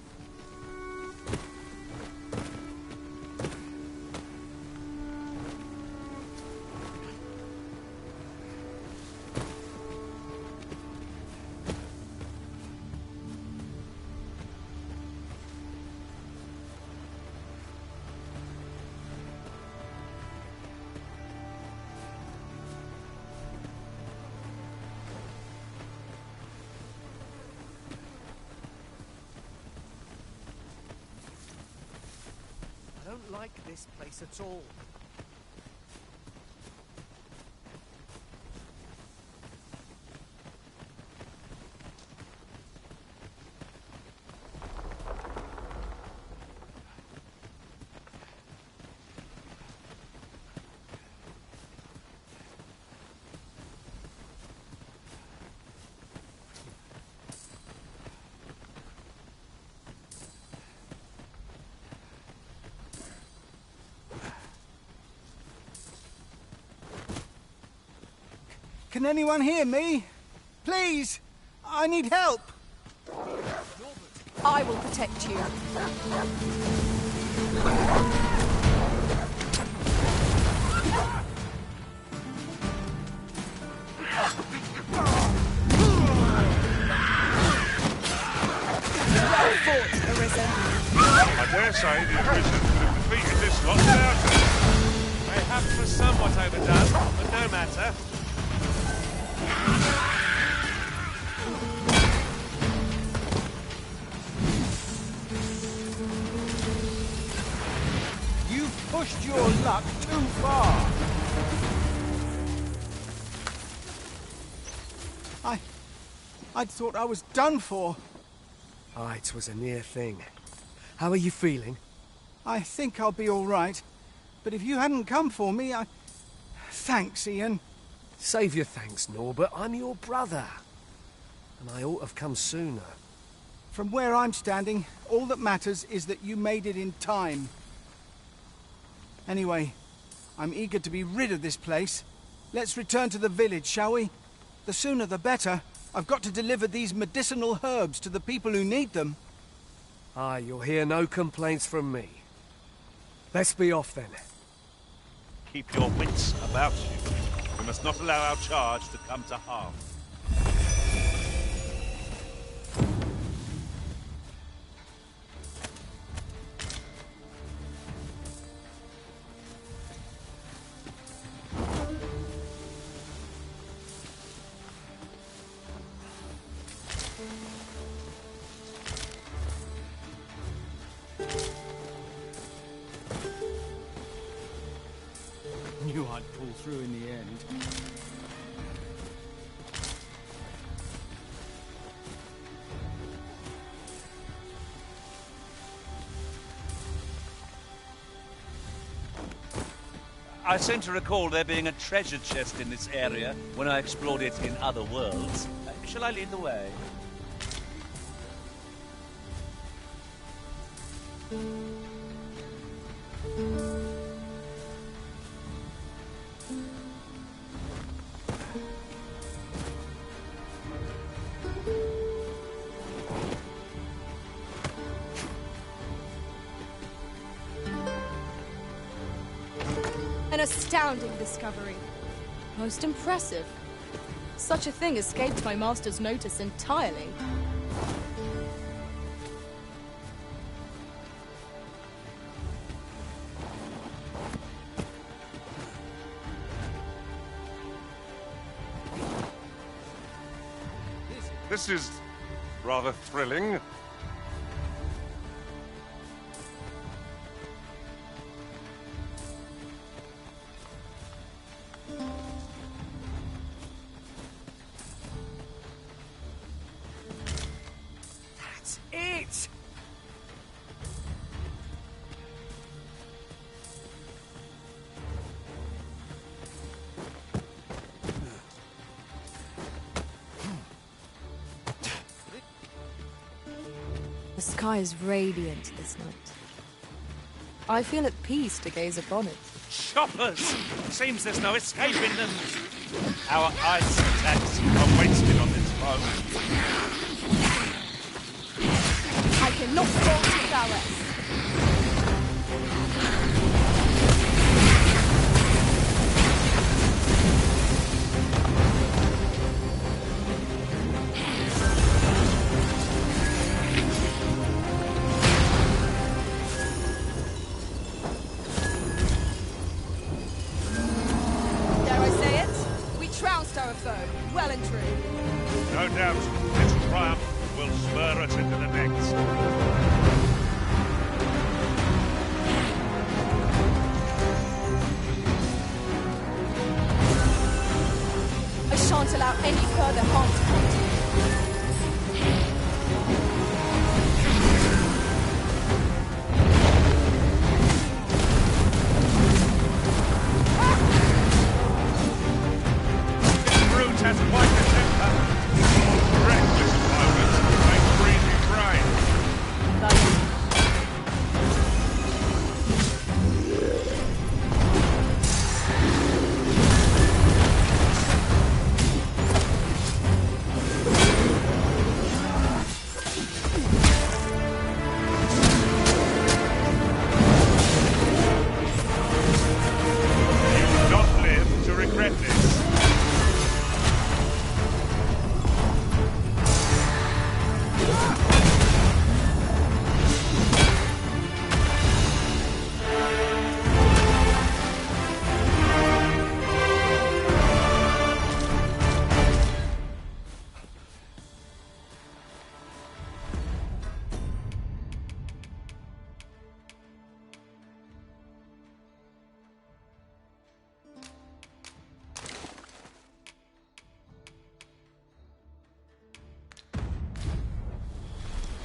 Speaker 16: I don't like this place at all.
Speaker 22: Can anyone hear me? Please! I need help!
Speaker 5: I will protect you. Well fought, Arisen.
Speaker 4: I dare say the Arisen could have defeated this lot without it. Perhaps was somewhat overdone, but no matter.
Speaker 22: You've pushed your luck too far. I'd thought I was done for.
Speaker 16: Ah, it was a near thing. How are you feeling?
Speaker 22: I think I'll be all right. But if you hadn't come for me, Thanks, Ian.
Speaker 16: Save your thanks, Norbert. I'm your brother. And I ought to have come sooner.
Speaker 22: From where I'm standing, all that matters is that you made it in time. Anyway, I'm eager to be rid of this place. Let's return to the village, shall we? The sooner the better. I've got to deliver these medicinal herbs to the people who need them.
Speaker 16: Ah, you'll hear no complaints from me. Let's be off then.
Speaker 1: Keep your wits about you. We must not allow our charge to come to harm.
Speaker 22: Knew I'd pull through in the end.
Speaker 6: I seem to recall there being a treasure chest in this area when I explored it in other worlds. Shall I lead the way?
Speaker 5: An astounding discovery. Most impressive. Such a thing escaped my master's notice entirely.
Speaker 4: This is rather thrilling.
Speaker 16: That's it!
Speaker 5: The sky is radiant this night. I feel at peace to gaze upon it.
Speaker 4: Choppers! Seems there's no escaping them. Our ice attacks are wasted on this foe.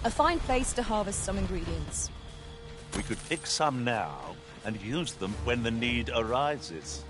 Speaker 5: A fine place to harvest some ingredients.
Speaker 6: We could pick some now and use them when the need arises.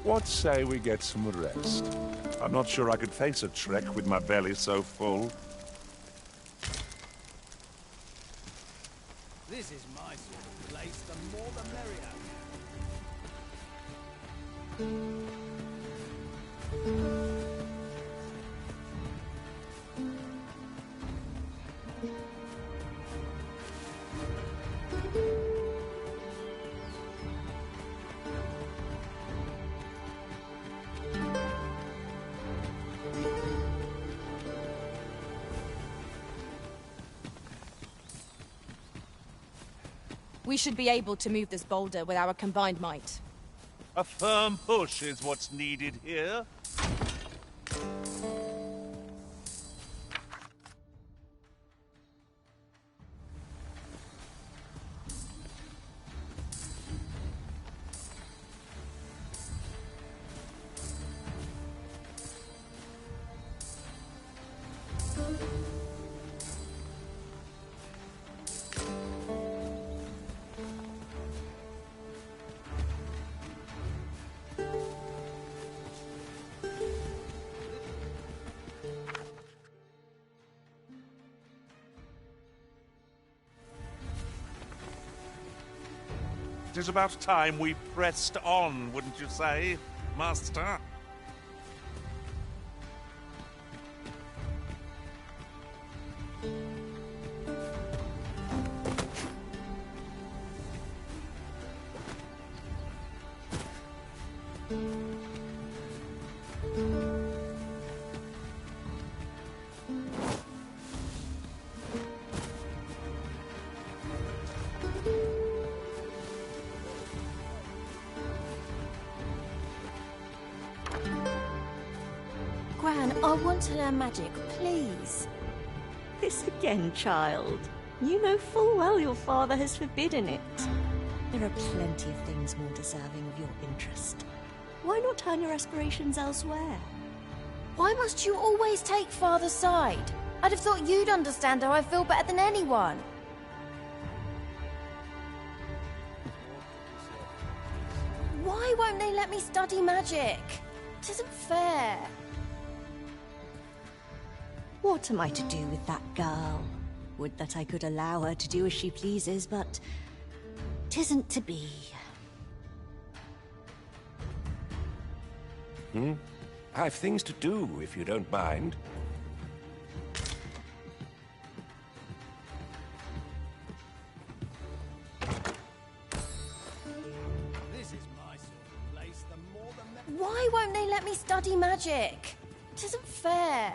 Speaker 1: What say we get some rest? I'm not sure I could face a trek with my belly so full.
Speaker 16: This is my sort of place, the more the merrier.
Speaker 5: We should be able to move this boulder with our combined might.
Speaker 6: A firm push is what's needed here.
Speaker 1: It is about time we pressed on, wouldn't you say, Master?
Speaker 8: Gran, I want to learn magic, please.
Speaker 15: This again, child. You know full well your father has forbidden it. There are plenty of things more deserving of your interest. Why not turn your aspirations elsewhere?
Speaker 8: Why must you always take Father's side? I'd have thought you'd understand how I feel better than anyone. Why won't they let me study magic? It isn't fair.
Speaker 15: What am I to do with that girl? Would that I could allow her to do as she pleases, but 'tisn't to be.
Speaker 19: I've things to do, if you don't mind.
Speaker 16: This is my sort of place, the more the merrier.
Speaker 8: Why won't they let me study magic? It isn't fair.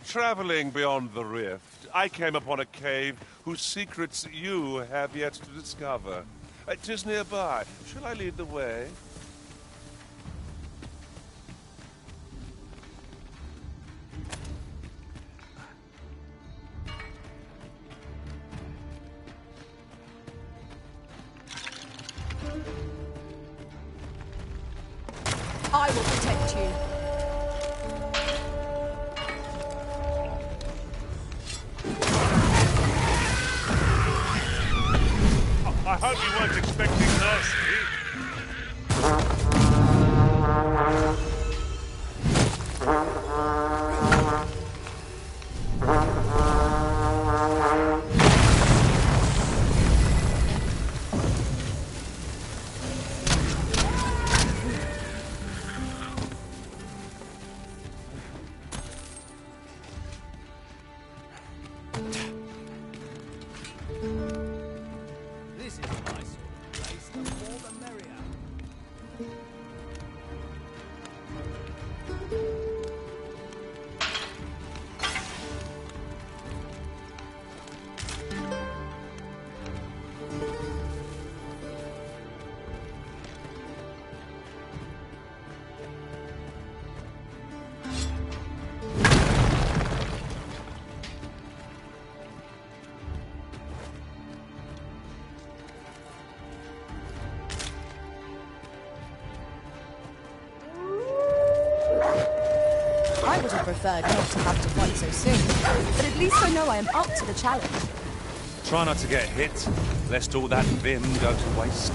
Speaker 1: Traveling beyond the rift, I came upon a cave whose secrets you have yet to discover. 'Tis nearby. Shall I lead the way?
Speaker 5: I will protect you.
Speaker 4: I hope you weren't expecting mercy.
Speaker 11: This is my sort of place, the more the merrier.
Speaker 5: I would have preferred not to have to fight so soon, but at least I know I am up to the challenge.
Speaker 6: Try not to get hit, lest all that vim go to waste.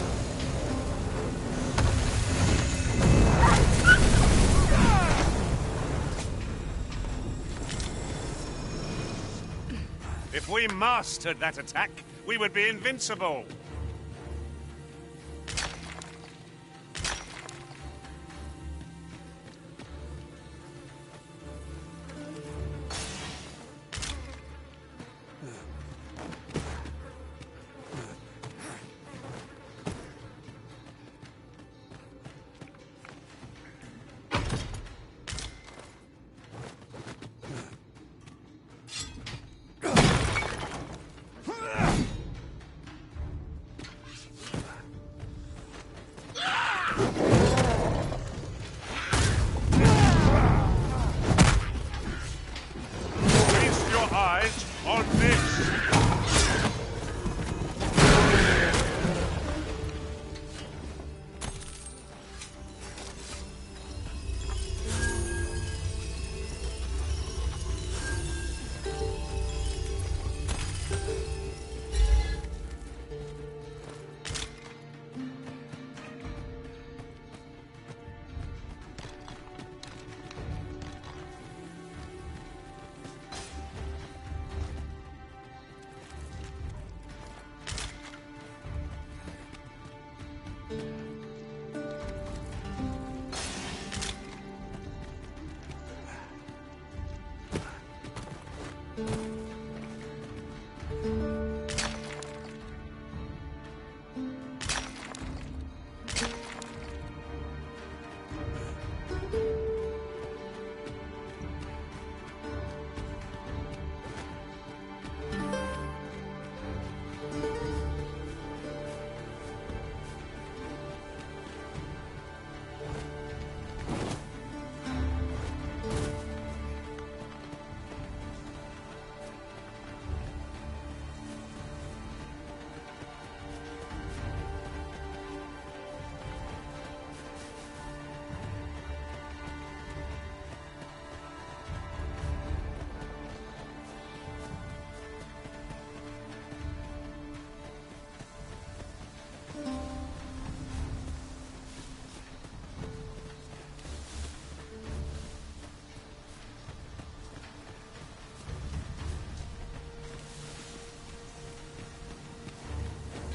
Speaker 4: If we mastered that attack, we would be invincible. Feast your eyes on this.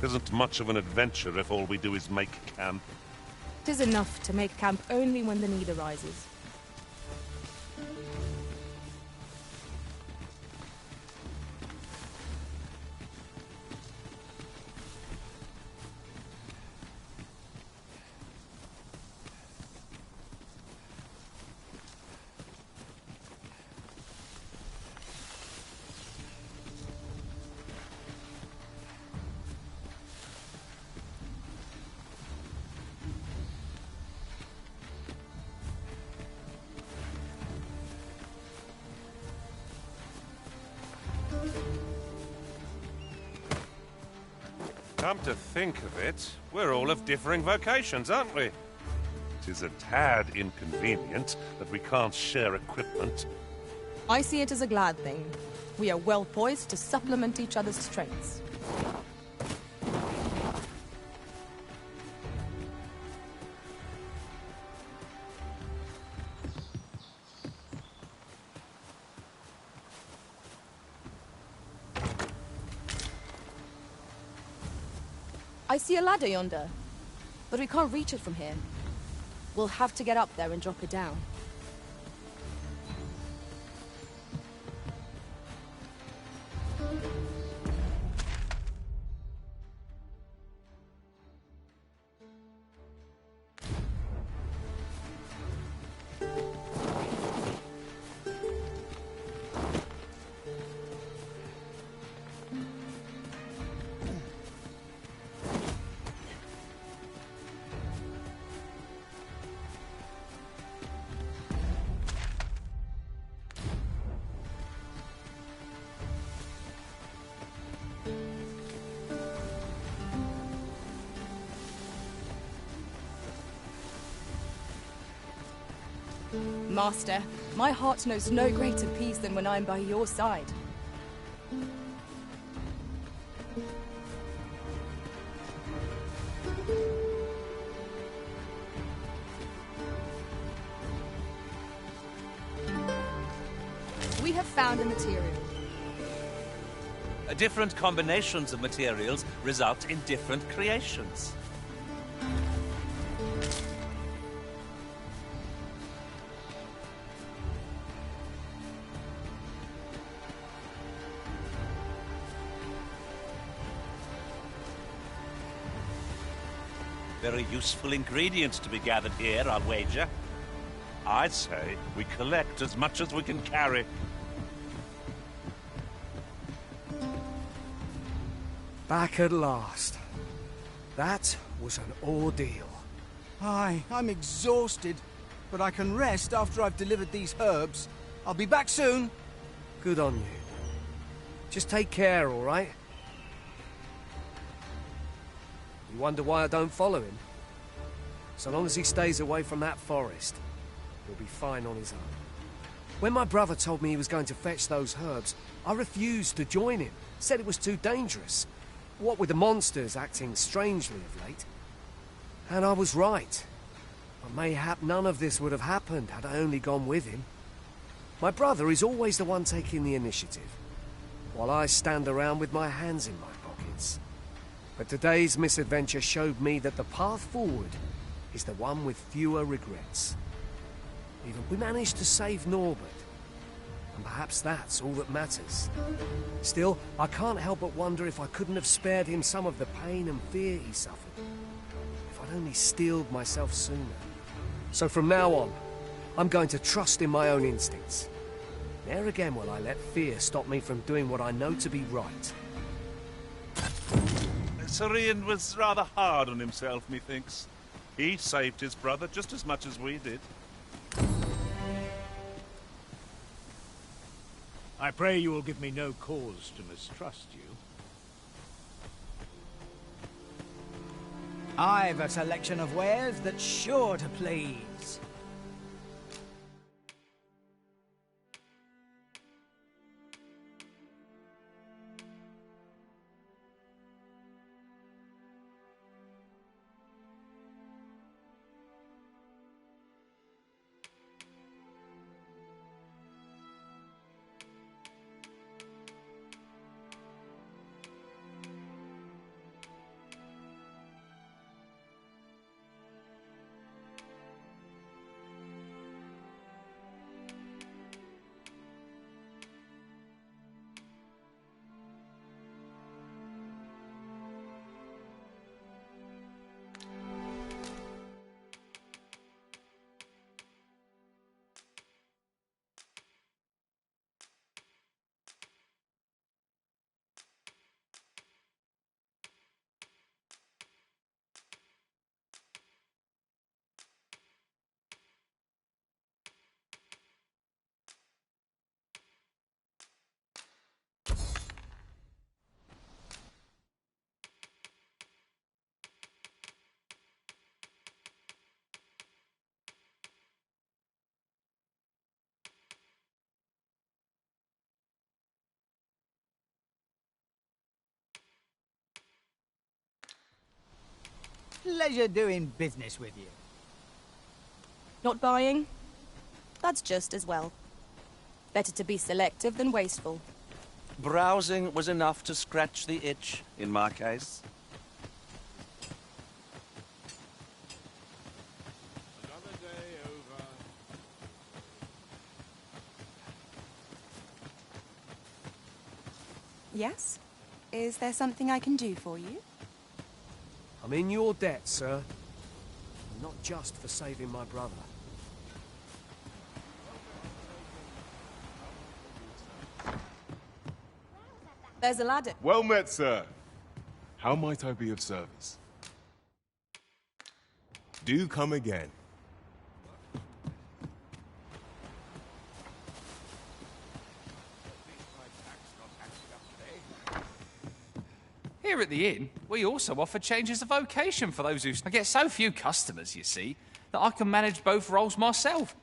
Speaker 4: Tisn't much of an adventure if all we do is make camp.
Speaker 5: 'Tis enough to make camp only when the need arises.
Speaker 4: Come to think of it, we're all of differing vocations, aren't we? 'Tis a tad inconvenient that we can't share equipment.
Speaker 5: I see it as a glad thing. We are well poised to supplement each other's strengths. I see a ladder yonder, but we can't reach it from here. We'll have to get up there and drop it down. Master, my heart knows no greater peace than when I am by your side. We have found a material.
Speaker 6: Different combinations of materials result in different creations. Very useful ingredients to be gathered here, I'll wager.
Speaker 4: I'd say we collect as much as we can carry.
Speaker 22: Back at last. That was an ordeal. Aye, I'm exhausted, but I can rest after I've delivered these herbs. I'll be back soon.
Speaker 16: Good on you. Just take care, all right? You wonder why I don't follow him? So long as he stays away from that forest, he'll be fine on his own. When my brother told me he was going to fetch those herbs, I refused to join him. Said it was too dangerous. What with the monsters acting strangely of late. And I was right. But mayhap none of this would have happened had I only gone with him. My brother is always the one taking the initiative, while I stand around with my hands in my pockets. But today's misadventure showed me that the path forward is the one with fewer regrets. Even we managed to save Norbert, and perhaps that's all that matters. Still, I can't help but wonder if I couldn't have spared him some of the pain and fear he suffered. If I'd only steeled myself sooner. So from now on, I'm going to trust in my own instincts. Ne'er again will I let fear stop me from doing what I know to be right.
Speaker 4: Sirian was rather hard on himself, methinks. He saved his brother just as much as we did.
Speaker 2: I pray you will give me no cause to mistrust you.
Speaker 22: I've a selection of wares that's sure to please.
Speaker 10: Pleasure doing business with you.
Speaker 5: Not buying? That's just as well. Better to be selective than wasteful.
Speaker 6: Browsing was enough to scratch the itch, in my case.
Speaker 2: Another day over.
Speaker 25: Yes? Is there something I can do for you?
Speaker 16: I'm in your debt, sir. And not just for saving my brother.
Speaker 25: There's a ladder.
Speaker 14: Well met, sir. How might I be of service? Do come again.
Speaker 11: Here at the inn, we also offer changes of vocation for those who... I get so few customers, you see, that I can manage both roles myself.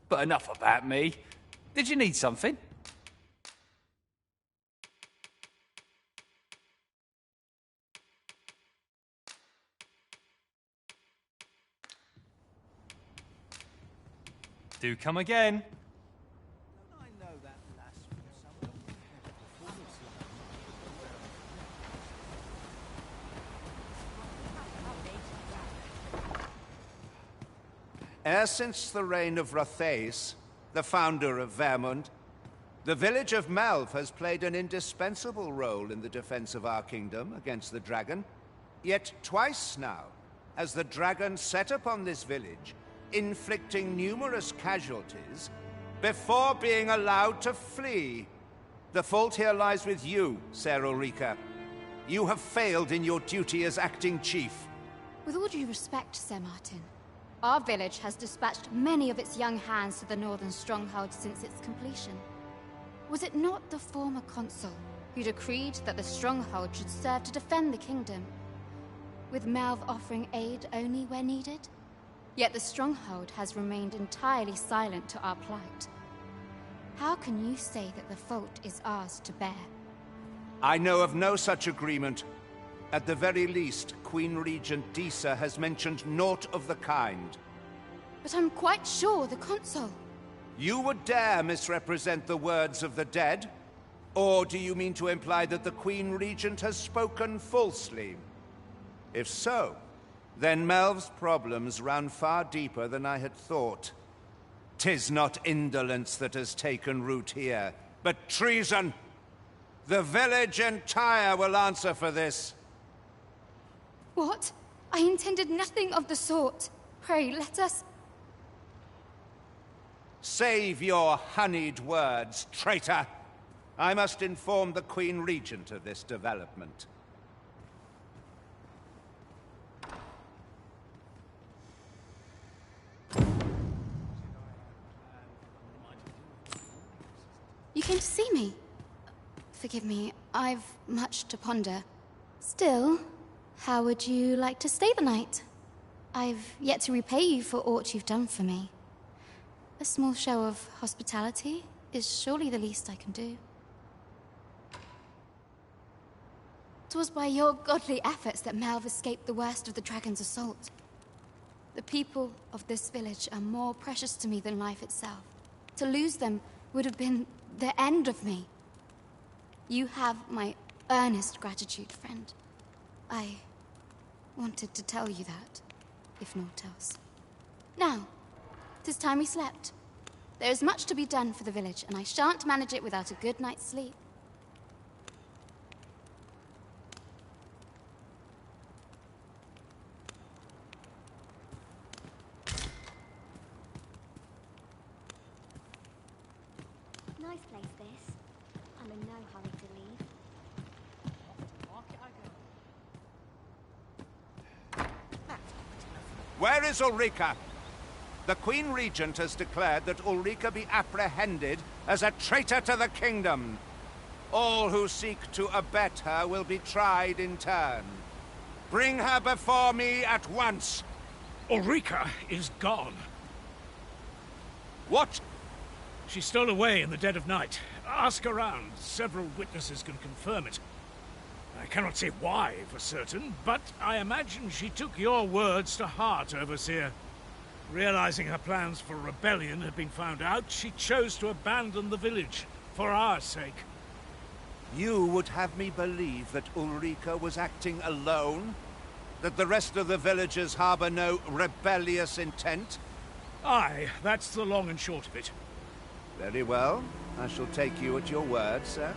Speaker 11: But enough about me. Did you need something? Do come again.
Speaker 10: I know that lass from somewhere. Performance
Speaker 12: E'er since the reign of Rothaeus, the founder of Vermund, the village of Melve has played an indispensable role in the defense of our kingdom against the dragon. Yet twice now has the dragon set upon this village, inflicting numerous casualties before being allowed to flee. The fault here lies with you, Ser Ulrika. You have failed in your duty as acting chief.
Speaker 9: With all due respect, Sir Martin, our village has dispatched many of its young hands to the northern stronghold since its completion. Was it not the former consul who decreed that the stronghold should serve to defend the kingdom, with Melve offering aid only where needed? Yet the stronghold has remained entirely silent to our plight. How can you say that the fault is ours to bear?
Speaker 12: I know of no such agreement. At the very least, Queen Regent Disa has mentioned naught of the kind.
Speaker 9: But I'm quite sure the consul...
Speaker 12: You would dare misrepresent the words of the dead? Or do you mean to imply that the Queen Regent has spoken falsely? If so, then Melve's problems run far deeper than I had thought. 'Tis not indolence that has taken root here, but treason. The village entire will answer for this.
Speaker 9: What? I intended nothing of the sort. Pray, let us...
Speaker 12: Save your honeyed words, traitor! I must inform the Queen Regent of this development.
Speaker 9: You came to see me? Forgive me, I've much to ponder. Still, how would you like to stay the night? I've yet to repay you for aught you've done for me. A small show of hospitality is surely the least I can do. 'Twas by your godly efforts that Melve escaped the worst of the dragon's assault. The people of this village are more precious to me than life itself. To lose them would have been the end of me. You have my earnest gratitude, friend. I wanted to tell you that, if naught else. Now, 'tis time we slept. There is much to be done for the village, and I shan't manage it without a good night's sleep.
Speaker 13: Nice place, this. I'm in no hurry to leave.
Speaker 12: Where is Ulrika? The Queen Regent has declared that Ulrika be apprehended as a traitor to the kingdom. All who seek to abet her will be tried in turn. Bring her before me at once.
Speaker 2: Ulrika is gone.
Speaker 12: What?
Speaker 2: She stole away in the dead of night. Ask around. Several witnesses can confirm it. I cannot say why for certain, but I imagine she took your words to heart, Overseer. Realizing her plans for rebellion had been found out, she chose to abandon the village, for our sake.
Speaker 12: You would have me believe that Ulrika was acting alone? That the rest of the villagers harbor no rebellious intent?
Speaker 2: Aye, that's the long and short of it.
Speaker 12: Very well. I shall take you at your word, sir.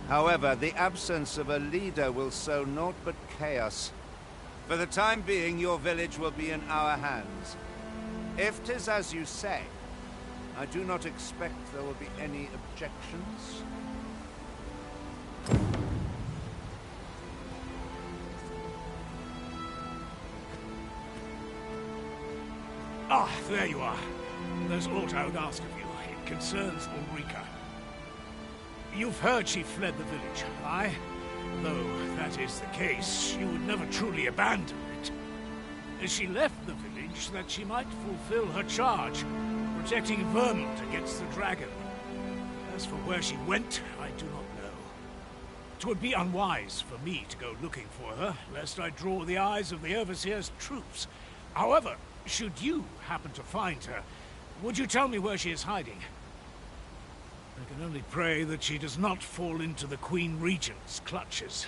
Speaker 12: However, the absence of a leader will sow naught but chaos. For the time being, your village will be in our hands. If 'tis as you say, I do not expect there will be any objections.
Speaker 2: Ah, there you are. There's aught I would ask of you. It concerns Ulrika. You've heard she fled the village, aye? Though that is the case, you would never truly abandon it. She left the village that she might fulfill her charge, protecting Vermund against the dragon. As for where she went, I do not know. 'Twould be unwise for me to go looking for her, lest I draw the eyes of the Overseer's troops. However, should you happen to find her, would you tell me where she is hiding? I can only pray that she does not fall into the Queen Regent's clutches.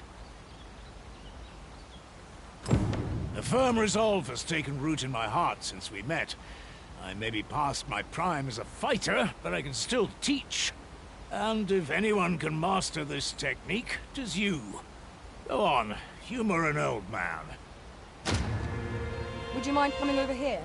Speaker 2: A firm resolve has taken root in my heart since we met. I may be past my prime as a fighter, but I can still teach. And if anyone can master this technique, 'tis you. Go on, humor an old man.
Speaker 5: Would you mind coming over here?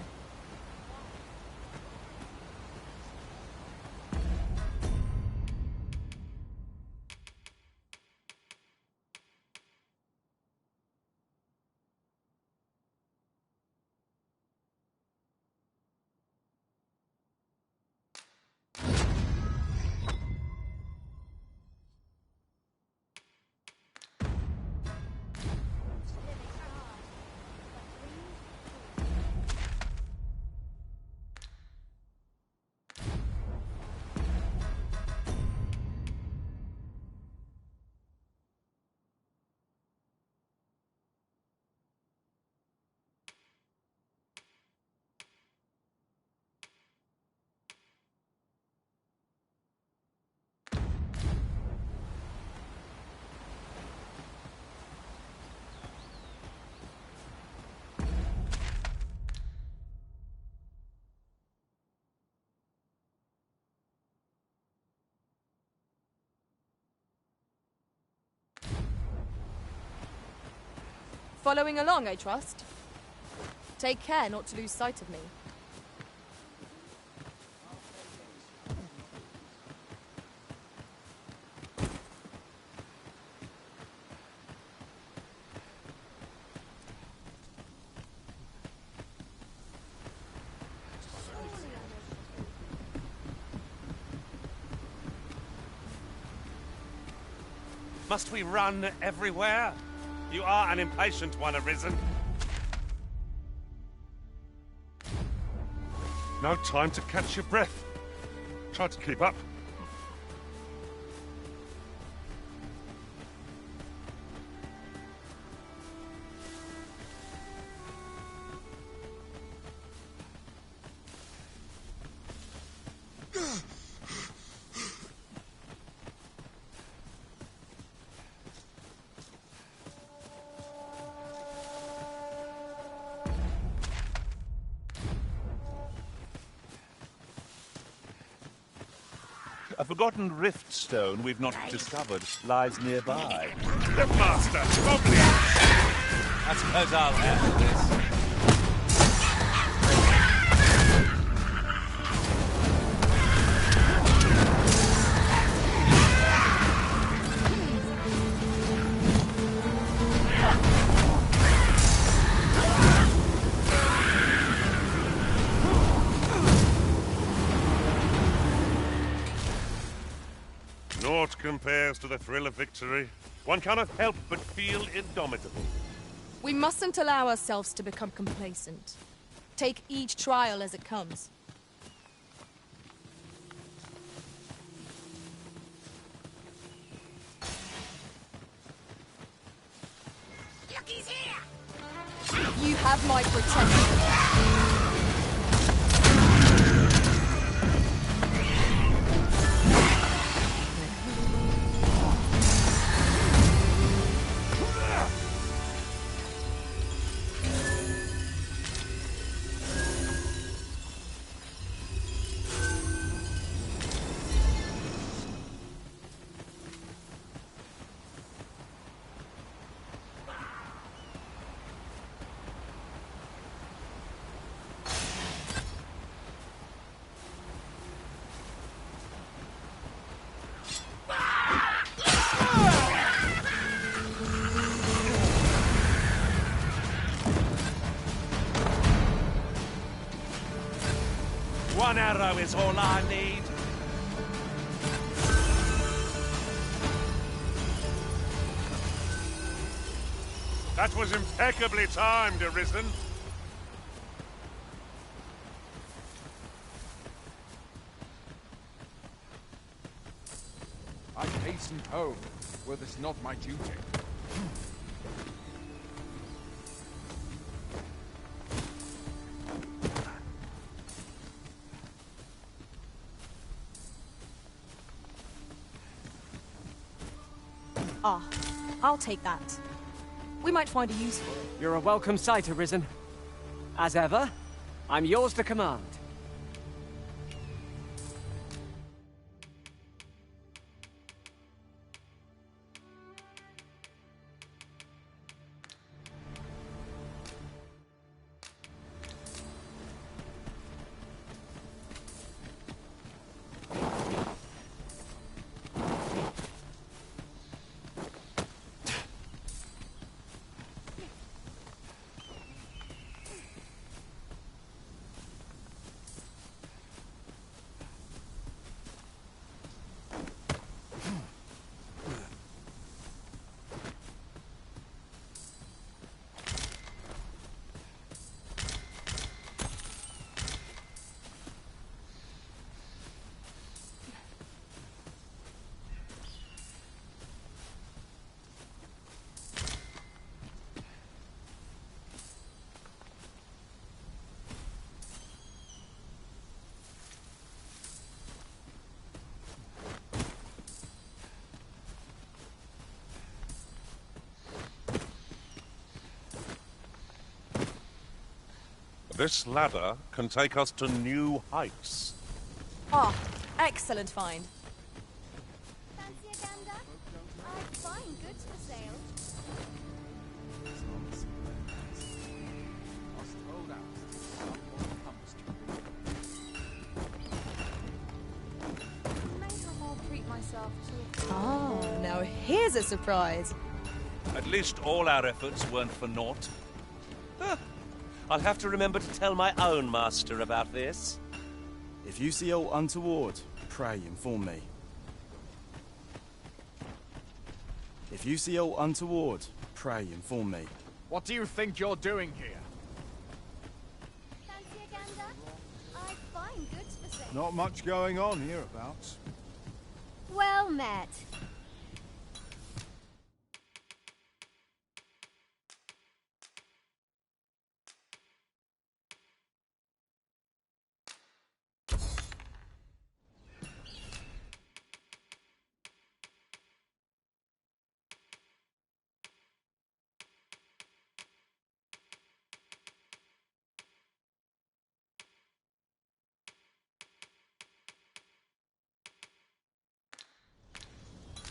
Speaker 5: Following along, I trust. Take care not to lose sight of me.
Speaker 4: Must we run everywhere? You are an impatient one, Arisen. No time to catch your breath. Try to keep up.
Speaker 1: A forgotten rift stone we've not discovered lies nearby.
Speaker 4: The master!
Speaker 6: I suppose I'll handle this.
Speaker 4: Naught compares to the thrill of victory. One cannot help but feel indomitable.
Speaker 5: We mustn't allow ourselves to become complacent. Take each trial as it comes.
Speaker 11: Look, he's here!
Speaker 5: You have my protection.
Speaker 6: One arrow is all I need.
Speaker 4: That was impeccably timed, Arisen.
Speaker 7: I hasten home, were this not my duty.
Speaker 5: Ah, I'll take that. We might find a use for it.
Speaker 3: You're a welcome sight, Arisen. As ever, I'm yours to command.
Speaker 4: This ladder can take us to new heights.
Speaker 5: Ah, excellent find.
Speaker 13: Fancy a gander? I've fine goods for sale.
Speaker 25: Maybe I'll treat myself to
Speaker 5: Ah, now here's a surprise.
Speaker 6: At least all our efforts weren't for naught. Huh. I'll have to remember to tell my own master about this.
Speaker 18: If you see aught untoward, pray inform me. If you see aught untoward, pray inform me.
Speaker 7: What do you think you're doing here?
Speaker 13: Fancy a gander? I've fine goods for sale.
Speaker 14: Not much going on hereabouts.
Speaker 13: Well met.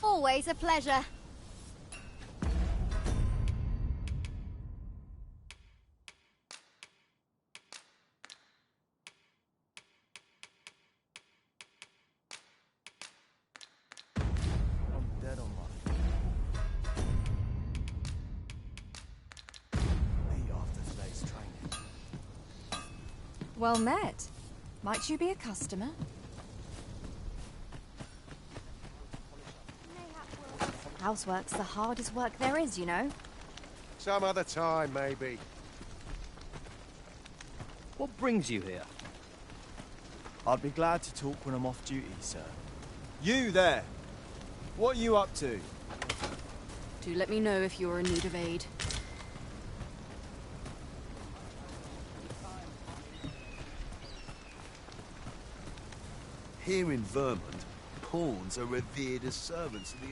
Speaker 13: Always a pleasure.
Speaker 18: I'm dead on my feet after today's training.
Speaker 25: Well met. Might you be a customer?
Speaker 8: Housework's the hardest work there is, you know.
Speaker 7: Some other time, maybe.
Speaker 3: What brings you here?
Speaker 18: I'd be glad to talk when I'm off duty, sir. You there! What are you up to?
Speaker 5: Do let me know if you're in need of aid.
Speaker 20: Here in Vermont, pawns are revered as servants of the...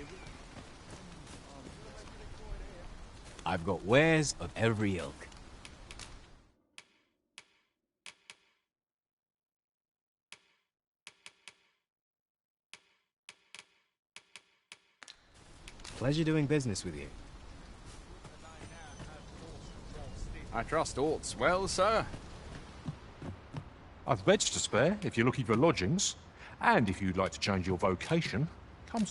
Speaker 3: I've got wares of every ilk. Pleasure doing business with you.
Speaker 7: I trust aught's well, sir.
Speaker 21: I've beds to spare if you're looking for lodgings. And if you'd like to change your vocation, come...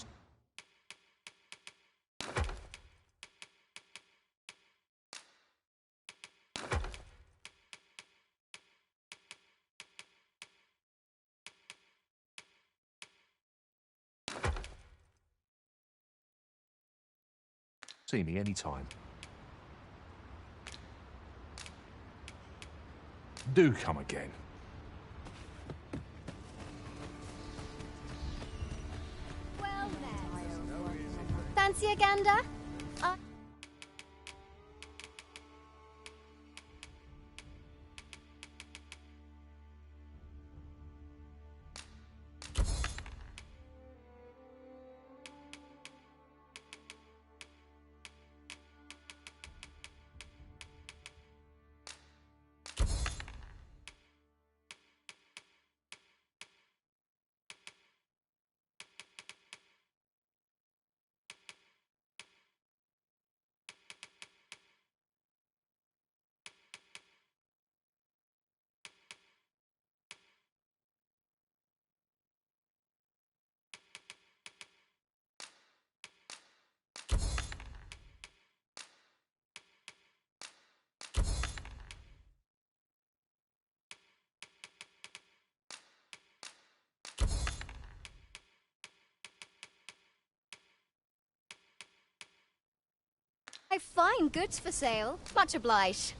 Speaker 21: See me anytime. Do come again.
Speaker 13: Well met. Fancy a gander? I've fine goods for sale. Much obliged.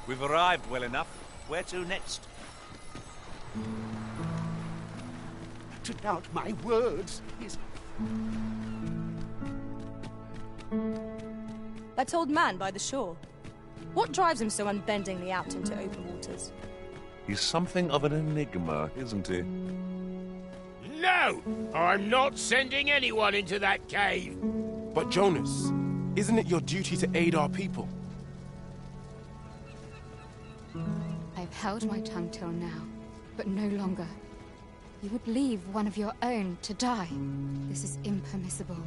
Speaker 6: We've arrived well enough. Where to next?
Speaker 2: to doubt my words.
Speaker 5: That old man by the shore. What drives him so unbendingly out into open waters?
Speaker 1: He's something of an enigma, isn't he?
Speaker 15: No! I'm not sending anyone into that cave!
Speaker 17: But Jonas, isn't it your duty to aid our people?
Speaker 9: I've held my tongue till now, but no longer. You would leave one of your own to die. This is impermissible.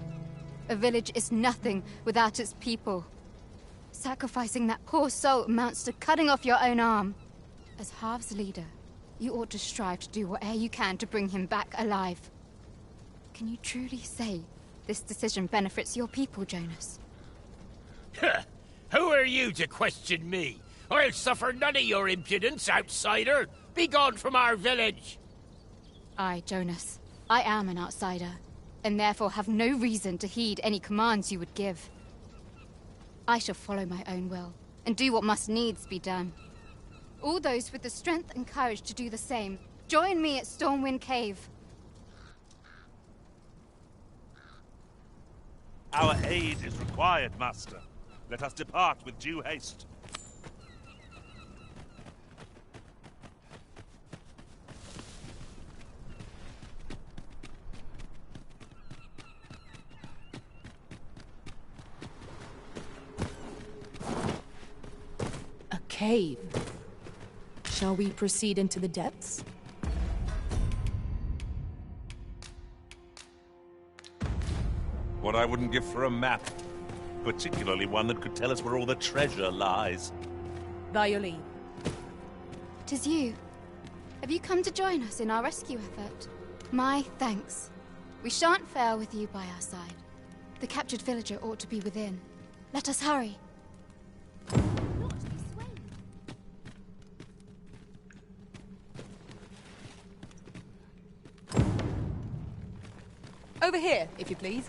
Speaker 9: A village is nothing without its people. Sacrificing that poor soul amounts to cutting off your own arm. As Half's leader, you ought to strive to do whatever you can to bring him back alive. Can you truly say this decision benefits your people, Jonas?
Speaker 15: Who are you to question me? I'll suffer none of your impudence, outsider! Be gone from our village!
Speaker 9: I, Jonas, I am an outsider, and therefore have no reason to heed any commands you would give. I shall follow my own will, and do what must needs be done. All those with the strength and courage to do the same, join me at Stormwind Cave.
Speaker 4: Our aid is required, Master. Let us depart with due haste.
Speaker 5: A cave. Shall we proceed into the depths?
Speaker 1: What I wouldn't give for a map. Particularly one that could tell us where all the treasure lies.
Speaker 5: By your leave.
Speaker 9: 'Tis you. Have you come to join us in our rescue effort? My thanks. We shan't fail with you by our side. The captured villager ought to be within. Let us hurry.
Speaker 5: Over here, if you please.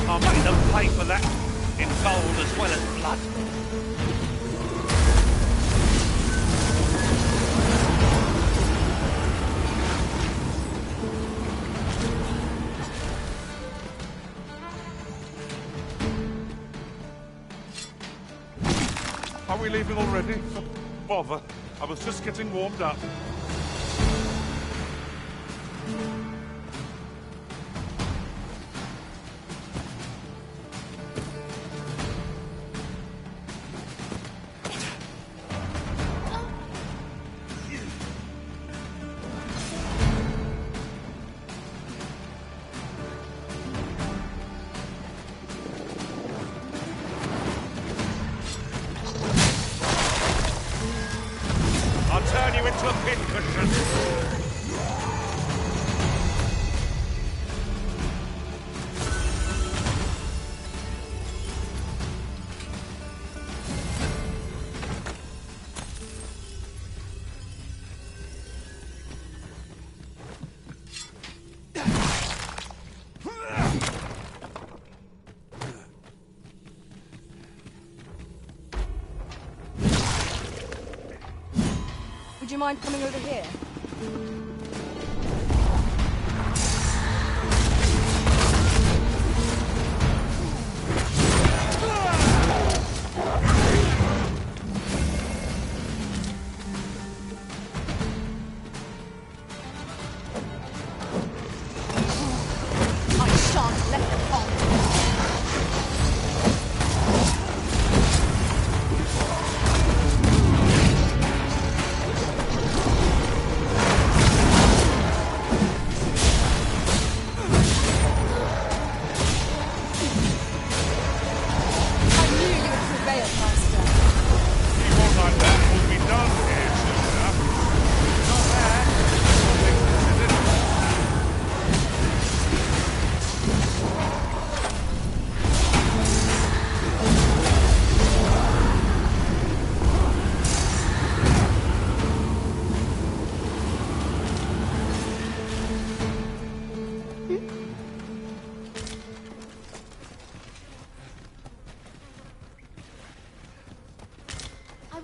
Speaker 4: I'll make them pay for that in gold as well as blood.
Speaker 1: Are we leaving already? Bother. I was just getting warmed up.
Speaker 4: I'll turn you into a pincushion.
Speaker 5: Would you mind coming over here?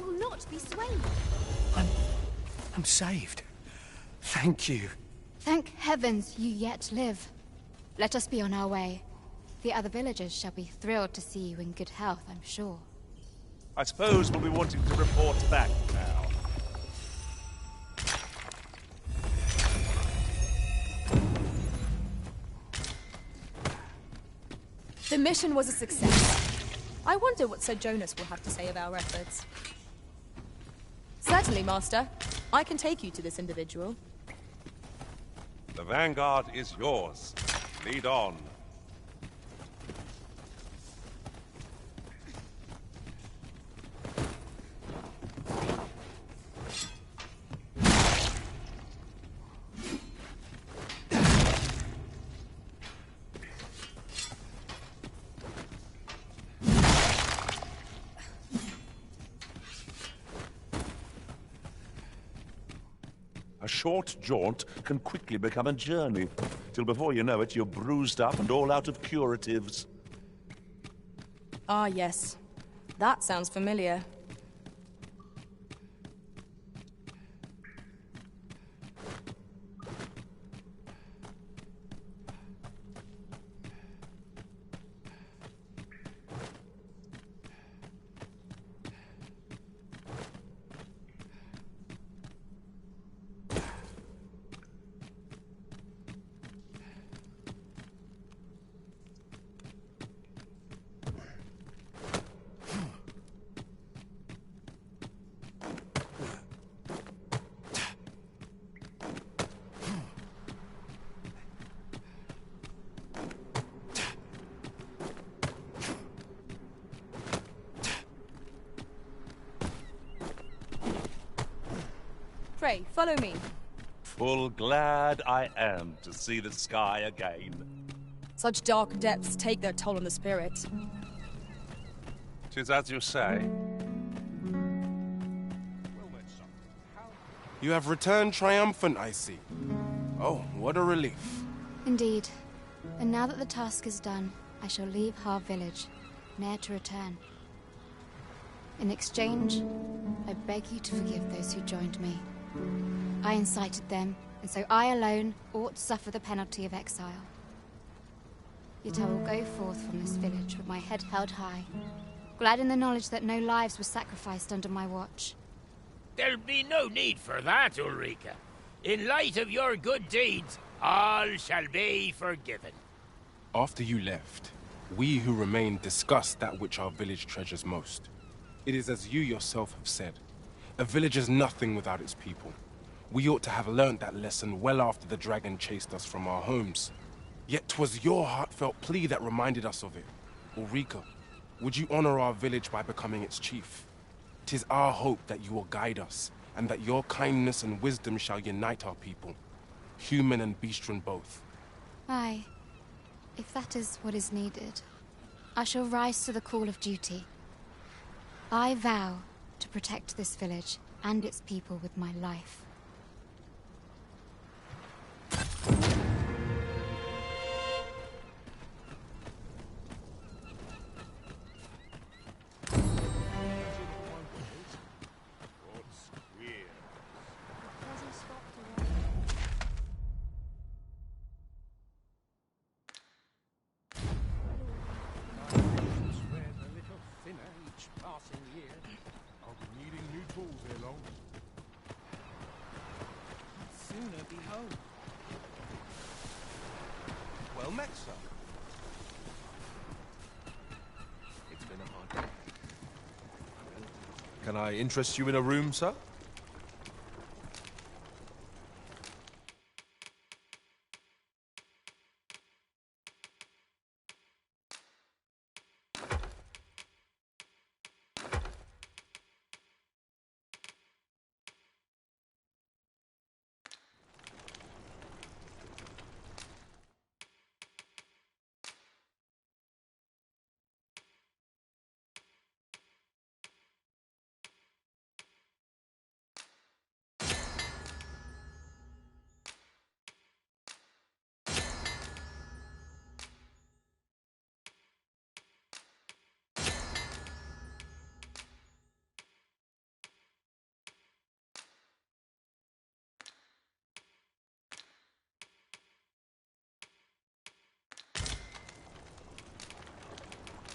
Speaker 13: will not be swayed.
Speaker 16: I'm saved. Thank you.
Speaker 9: Thank heavens you yet live. Let us be on our way. The other villagers shall be thrilled to see you in good health, I'm sure.
Speaker 1: I suppose we'll be wanting to report back now.
Speaker 5: The mission was a success. I wonder what Sir Jonas will have to say of our efforts. Certainly, Master. I can take you to this individual.
Speaker 4: The vanguard is yours. Lead on.
Speaker 1: A short jaunt can quickly become a journey, till before you know it, you're bruised up and all out of curatives.
Speaker 5: Ah, yes. That sounds familiar. Pray, follow me.
Speaker 1: Full glad I am to see the sky again.
Speaker 5: Such dark depths take their toll on the spirit.
Speaker 4: 'Tis as you say.
Speaker 17: You have returned triumphant, I see. Oh, what a relief.
Speaker 9: Indeed. And now that the task is done, I shall leave Har village, ne'er to return. In exchange, I beg you to forgive those who joined me. I incited them, and so I alone ought to suffer the penalty of exile. Yet I will go forth from this village with my head held high, glad in the knowledge that no lives were sacrificed under my watch.
Speaker 15: There'll be no need for that, Ulrika. In light of your good deeds, all shall be forgiven.
Speaker 17: After you left, we who remained discussed that which our village treasures most. It is as you yourself have said, a village is nothing without its people. We ought to have learnt that lesson well after the dragon chased us from our homes. Yet 'twas your heartfelt plea that reminded us of it. Ulrika, would you honor our village by becoming its chief? 'Tis our hope that you will guide us, and that your kindness and wisdom shall unite our people, human and bestial both.
Speaker 9: Aye, if that is what is needed, I shall rise to the call of duty. I vow to protect this village and its people with my life.
Speaker 11: Sooner be home.
Speaker 20: Well met, sir. It's been a hard day.
Speaker 19: Can I interest you in a room, sir?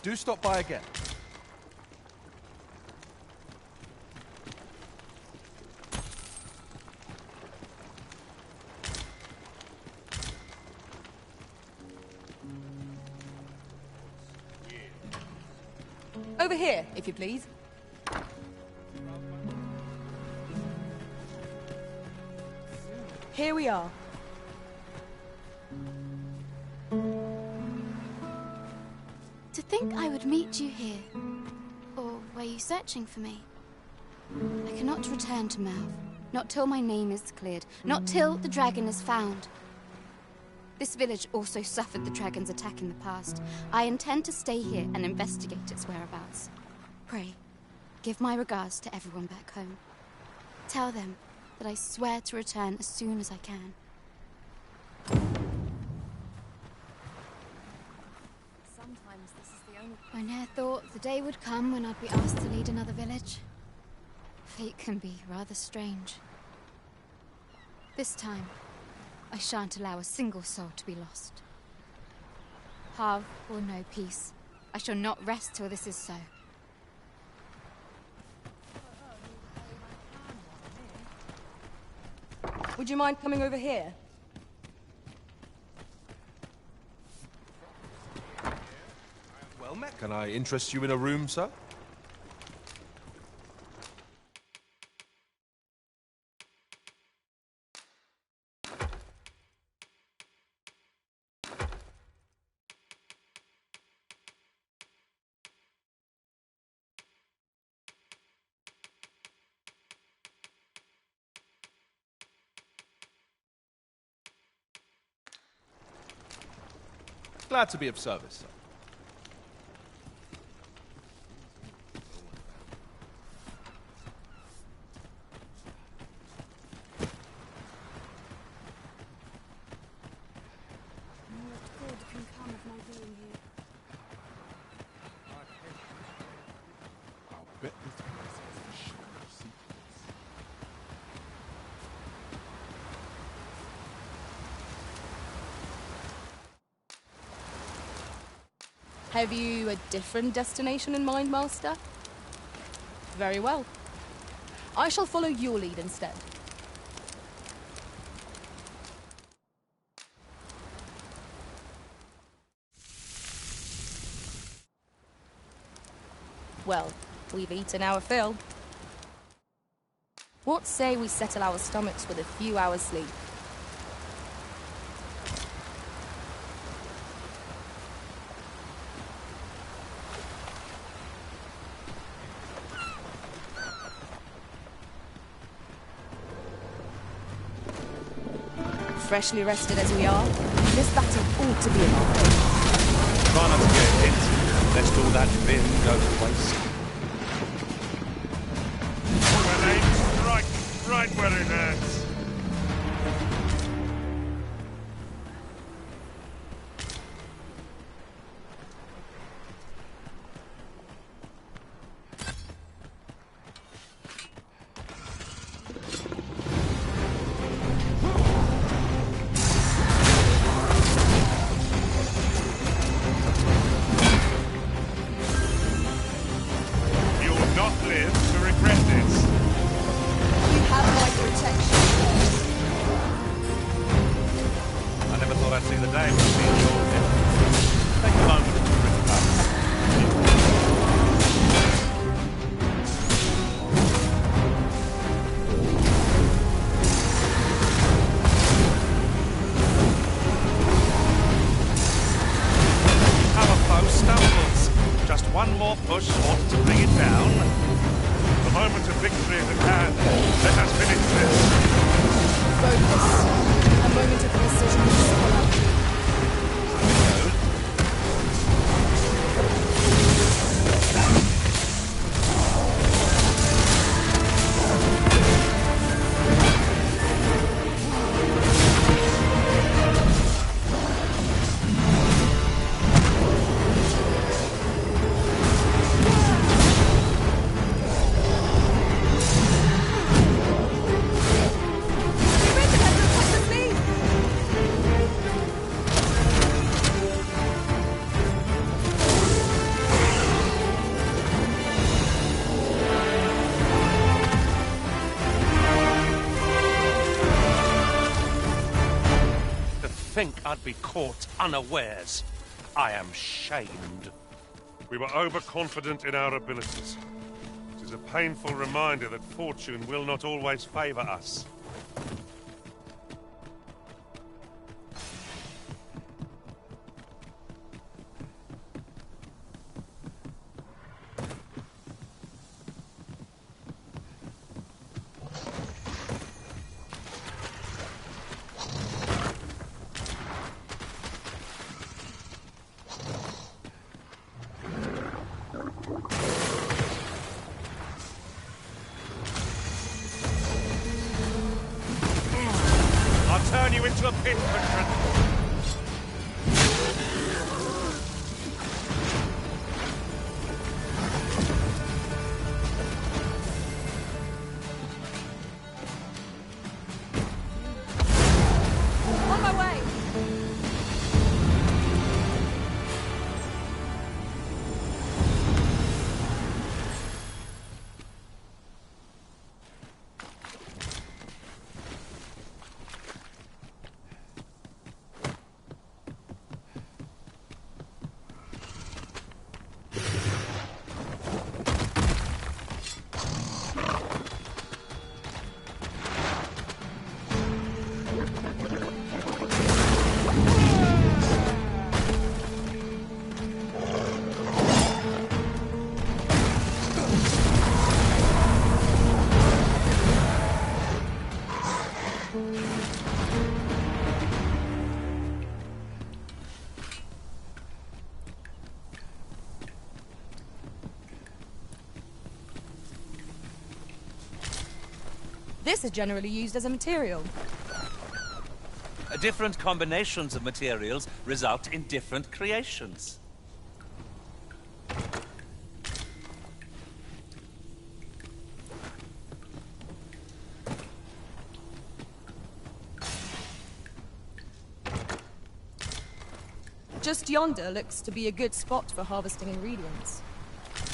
Speaker 19: Do stop by again.
Speaker 5: Over here, if you please. Here we are.
Speaker 9: To think I would meet you here. Or were you searching for me? I cannot return to Melv. Not till my name is cleared. Not till the dragon is found. This village also suffered the dragon's attack in the past. I intend to stay here and investigate its whereabouts. Pray, give my regards to everyone back home. Tell them that I swear to return as soon as I can.
Speaker 8: Sometimes this is the only...
Speaker 9: I ne'er thought the day would come when I'd be asked to lead another village. Fate can be rather strange. This time, I shan't allow a single soul to be lost. Have or no peace, I shall not rest till this is so.
Speaker 5: Would you mind coming over here?
Speaker 19: Well met. Can I interest you in a room, sir? Glad to be of service, sir.
Speaker 13: What good can come of my being here?
Speaker 17: I'll bet this place has a shit of secrets.
Speaker 5: Have you a different destination in mind, Master? Very well. I shall follow your lead instead. Well, we've eaten our fill. What say we settle our stomachs with a few hours' sleep? Freshly rested as we are, this battle ought to be in our favour.
Speaker 6: Try not to get hit, lest all that vim go to waste.
Speaker 4: Well aimed, strike right where it hurts. think I'd be caught unawares. I am shamed. We were overconfident in our abilities. It is a painful reminder that fortune will not always favor us. Turn you into a pit, Bertrand.
Speaker 5: On my way! This is generally used as a material.
Speaker 6: Different combinations of materials result in different creations.
Speaker 5: Just yonder looks to be a good spot for harvesting ingredients.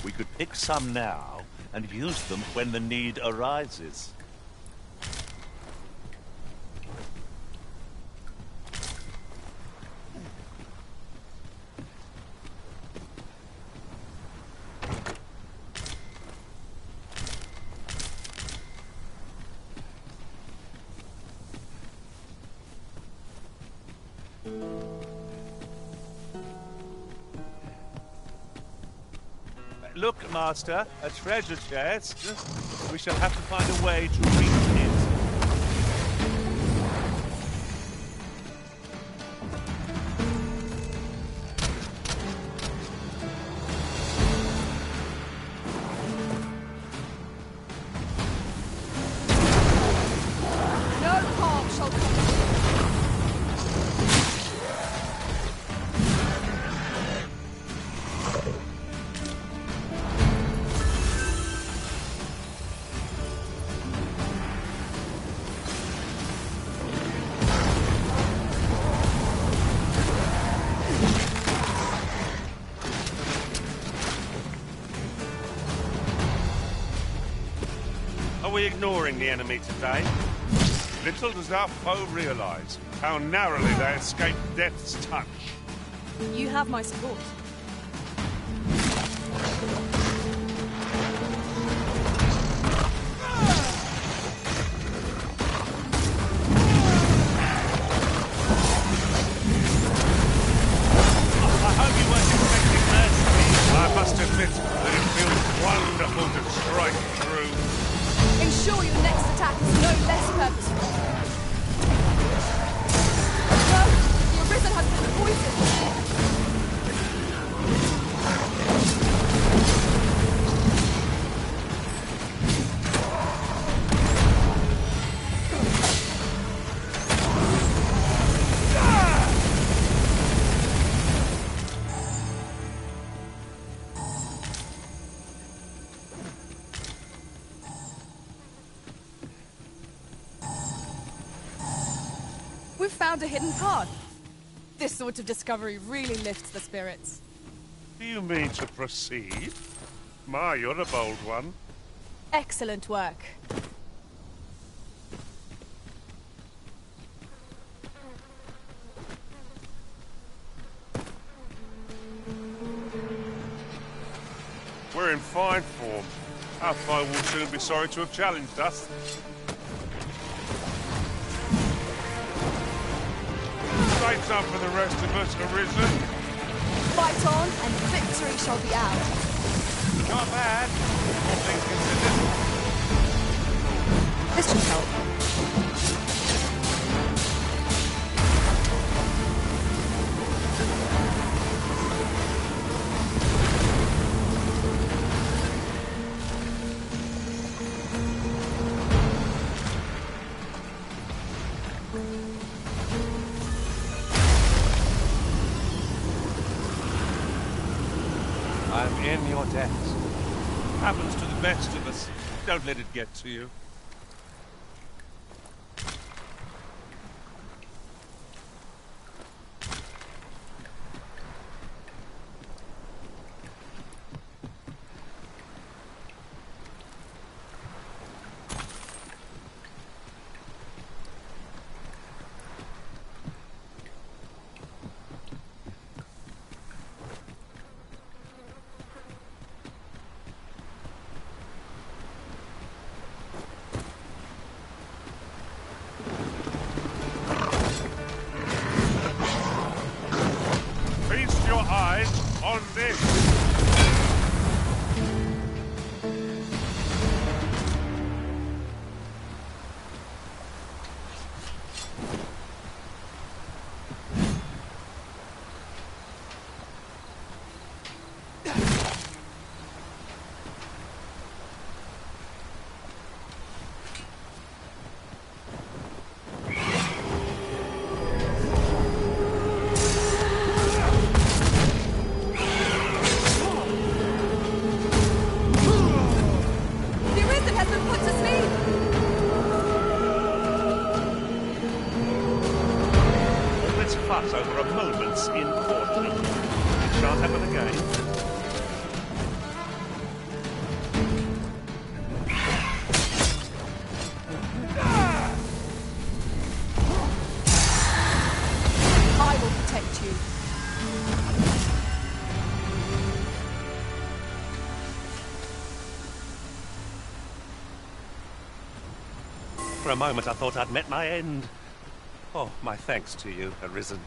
Speaker 6: We could pick some now and use them when the need arises. Look, Master, a treasure chest. We shall have to find a way to reach it.
Speaker 5: No harm shall come.
Speaker 4: Are we ignoring the enemy today? Little does our foe realize how narrowly they escaped death's touch.
Speaker 5: You have my support.
Speaker 4: I hope you weren't expecting mercy. I must admit that it feels wonderful to strike through.
Speaker 5: Ensure your next attack is no less purposeful. No! The Arisen has been poisoned! We've found a hidden path. This sort of discovery really lifts the spirits.
Speaker 4: Do you mean to proceed? My, you're a bold one.
Speaker 5: Excellent work.
Speaker 4: We're in fine form. Our foe will soon be sorry to have challenged us. Say something for the rest of us, Arisen.
Speaker 5: Fight on, and victory shall be ours.
Speaker 4: Not bad, all things considered.
Speaker 5: This should help.
Speaker 4: I'm in your debt. Happens to the best of us. Don't let it get to you. Feast your eyes on this. Over a moment's importance. It shan't happen again.
Speaker 5: I will protect you.
Speaker 6: For a moment I thought I'd met my end. Oh, my thanks to you, Arisen.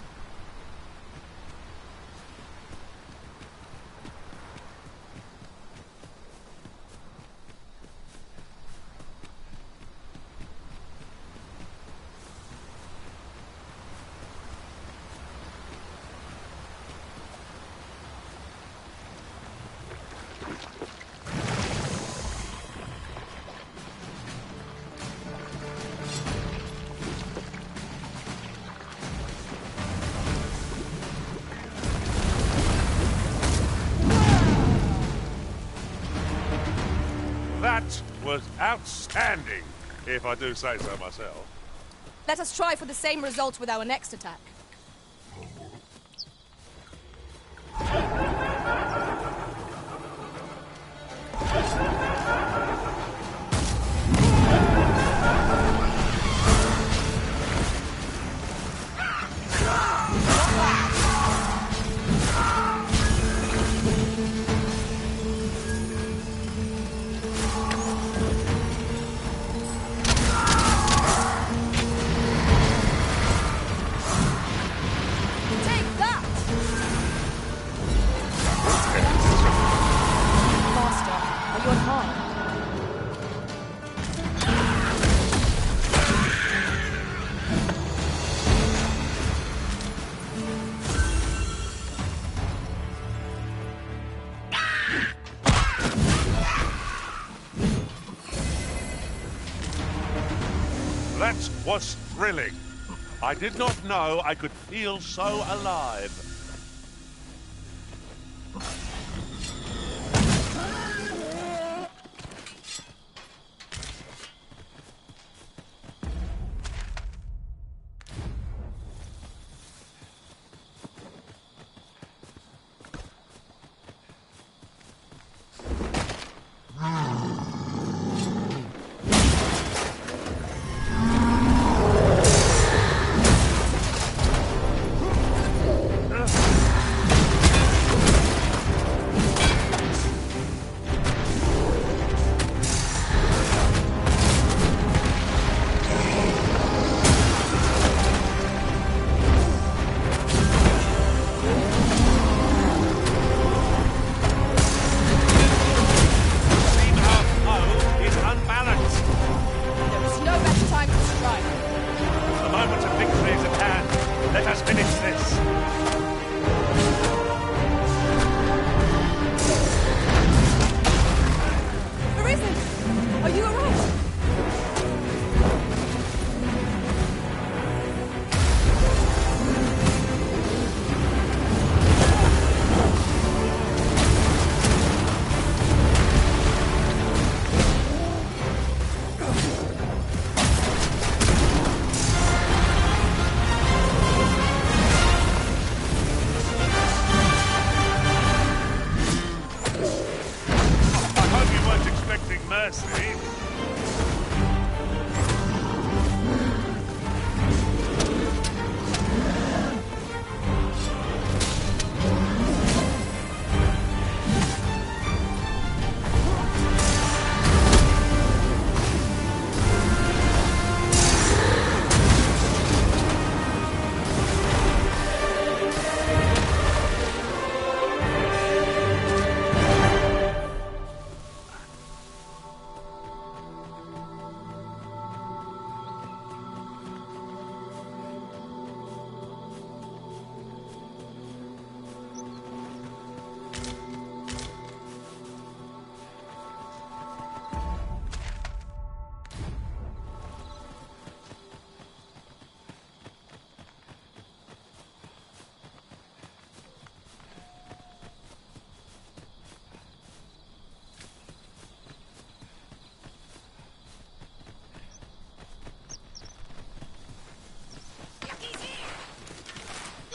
Speaker 4: That was outstanding, if I do say so myself.
Speaker 5: Let us try for the same result with our next attack.
Speaker 4: That was thrilling. I did not know I could feel so alive. mercy.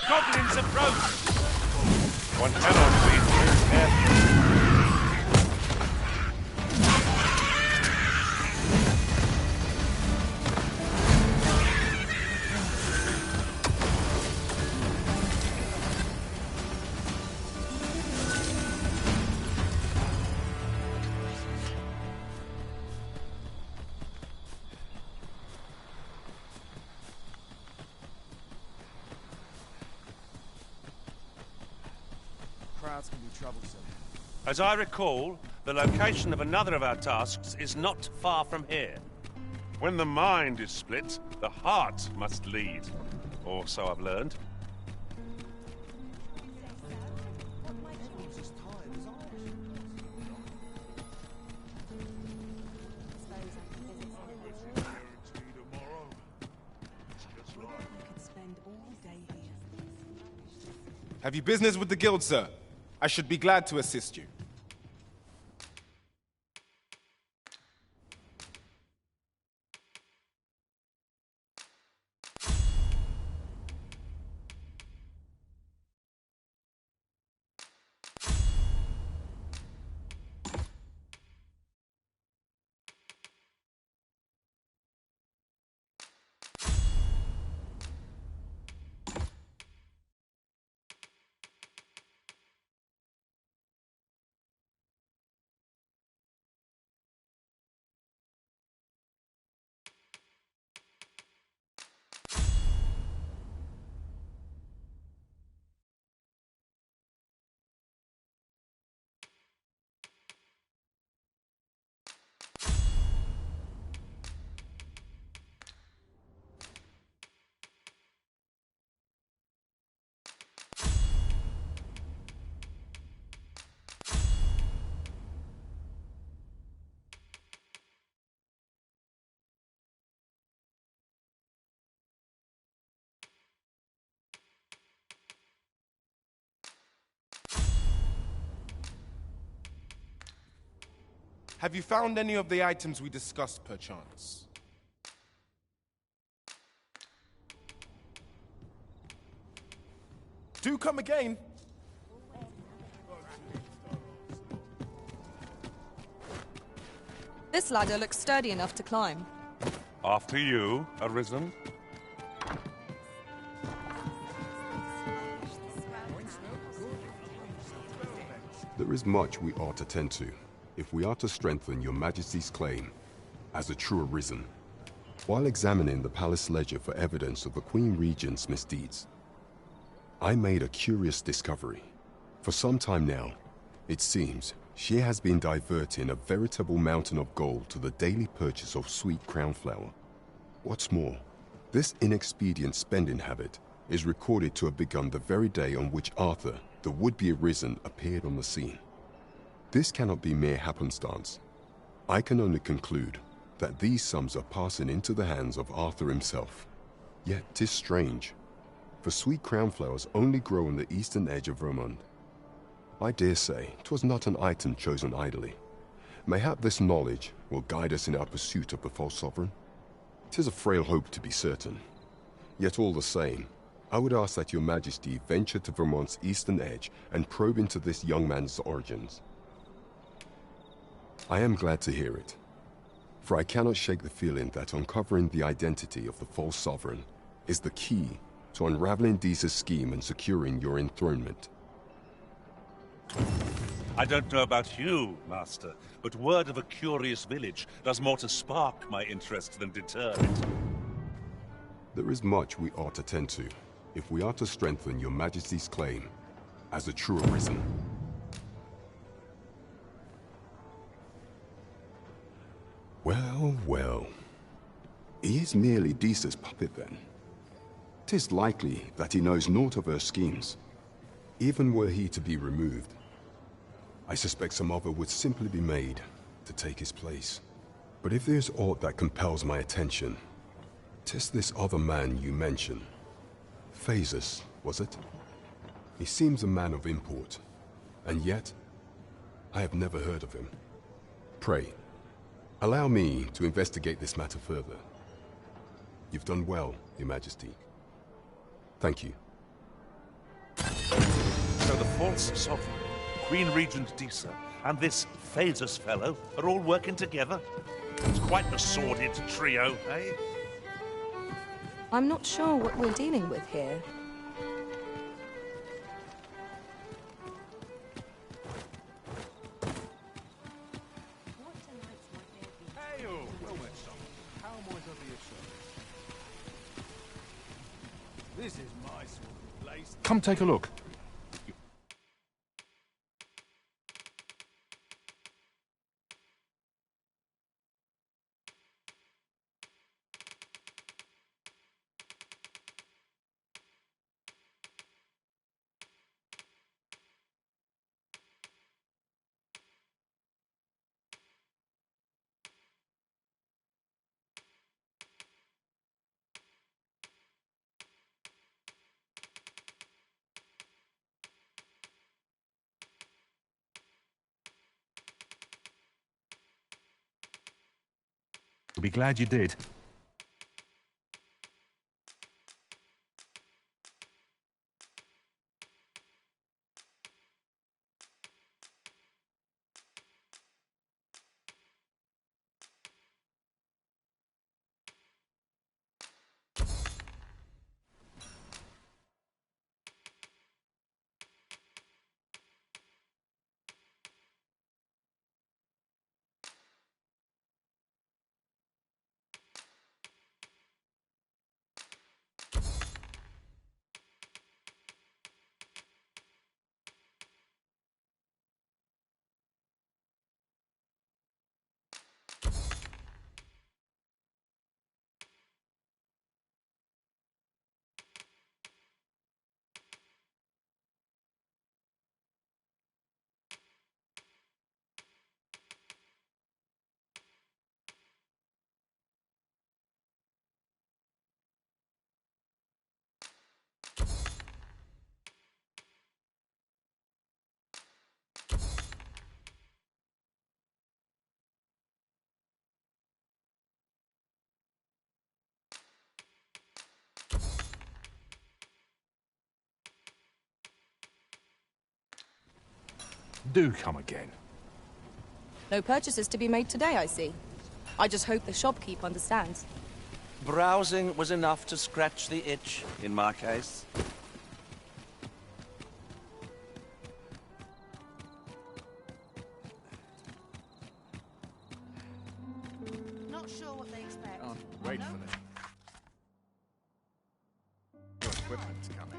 Speaker 4: Goblins approach! One cannot be too careful.
Speaker 18: Crowds can be troublesome.
Speaker 4: As I recall, the location of another of our tasks is not far from here. When the mind is split, the heart must lead. Or so I've learned.
Speaker 17: Have you business with the guild, sir? I should be glad to assist you. Have you found any of the items we discussed, perchance? Do come again.
Speaker 25: This ladder looks sturdy enough to climb.
Speaker 4: After you, Arisen.
Speaker 10: There is much we ought to tend to, if we are to strengthen your Majesty's claim as a true Arisen. While examining the palace ledger for evidence of the Queen Regent's misdeeds, I made a curious discovery. For some time now, it seems she has been diverting a veritable mountain of gold to the daily purchase of sweet crown flower. What's more, this inexpedient spending habit is recorded to have begun the very day on which Arthur, the would-be Arisen, appeared on the scene. This cannot be mere happenstance. I can only conclude that these sums are passing into the hands of Arthur himself. Yet 'tis strange, for sweet crown flowers only grow on the eastern edge of Vermund. I dare say 'twas not an item chosen idly. Mayhap this knowledge will guide us in our pursuit of the false sovereign. 'Tis a frail hope, to be certain. Yet all the same, I would ask that your Majesty venture to Vermund's eastern edge and probe into this young man's origins. I am glad to hear it, For I cannot shake the feeling that uncovering the identity of the false sovereign is the key to unraveling Deeza's scheme and securing your enthronement.
Speaker 1: I don't know about you, Master, but word of a curious village does more to spark my interest than deter it.
Speaker 10: There is much we ought to tend to, if we are to strengthen your Majesty's claim as a true arisen. Well, well. He is merely Deeza's puppet then. 'Tis likely that he knows naught of her schemes. Even were he to be removed, I suspect some other would simply be made to take his place. But if there's aught that compels my attention, 'tis this other man you mention. Phasus, was it? He seems a man of import, and yet I have never heard of him. Pray, allow me to investigate this matter further. You've done well, Your Majesty. Thank you.
Speaker 1: So the false sovereign, Queen Regent Deeza, and this Phasus fellow are all working together? It's quite the sordid trio, eh?
Speaker 5: I'm not sure what we're dealing with here.
Speaker 2: This is my sort of place.
Speaker 21: Come take a look. You'll be glad you did. Do come again.
Speaker 5: No purchases to be made today, I see. I just hope the shopkeep understands.
Speaker 6: Browsing was enough to scratch the itch, in my case.
Speaker 11: Not sure what they expect.
Speaker 7: Wait for them. Your equipment's coming.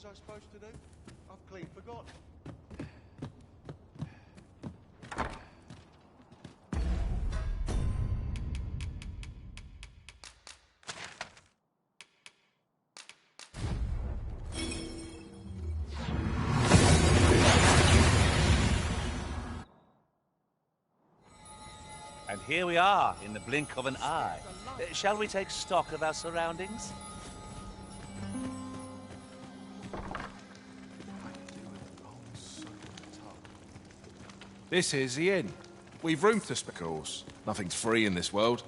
Speaker 20: was I supposed to do? I've clean forgotten.
Speaker 6: And here we are, in the blink of an eye. Shall we take stock of our surroundings?
Speaker 19: This is the inn. We've room to spare, of course. Nothing's free in this world.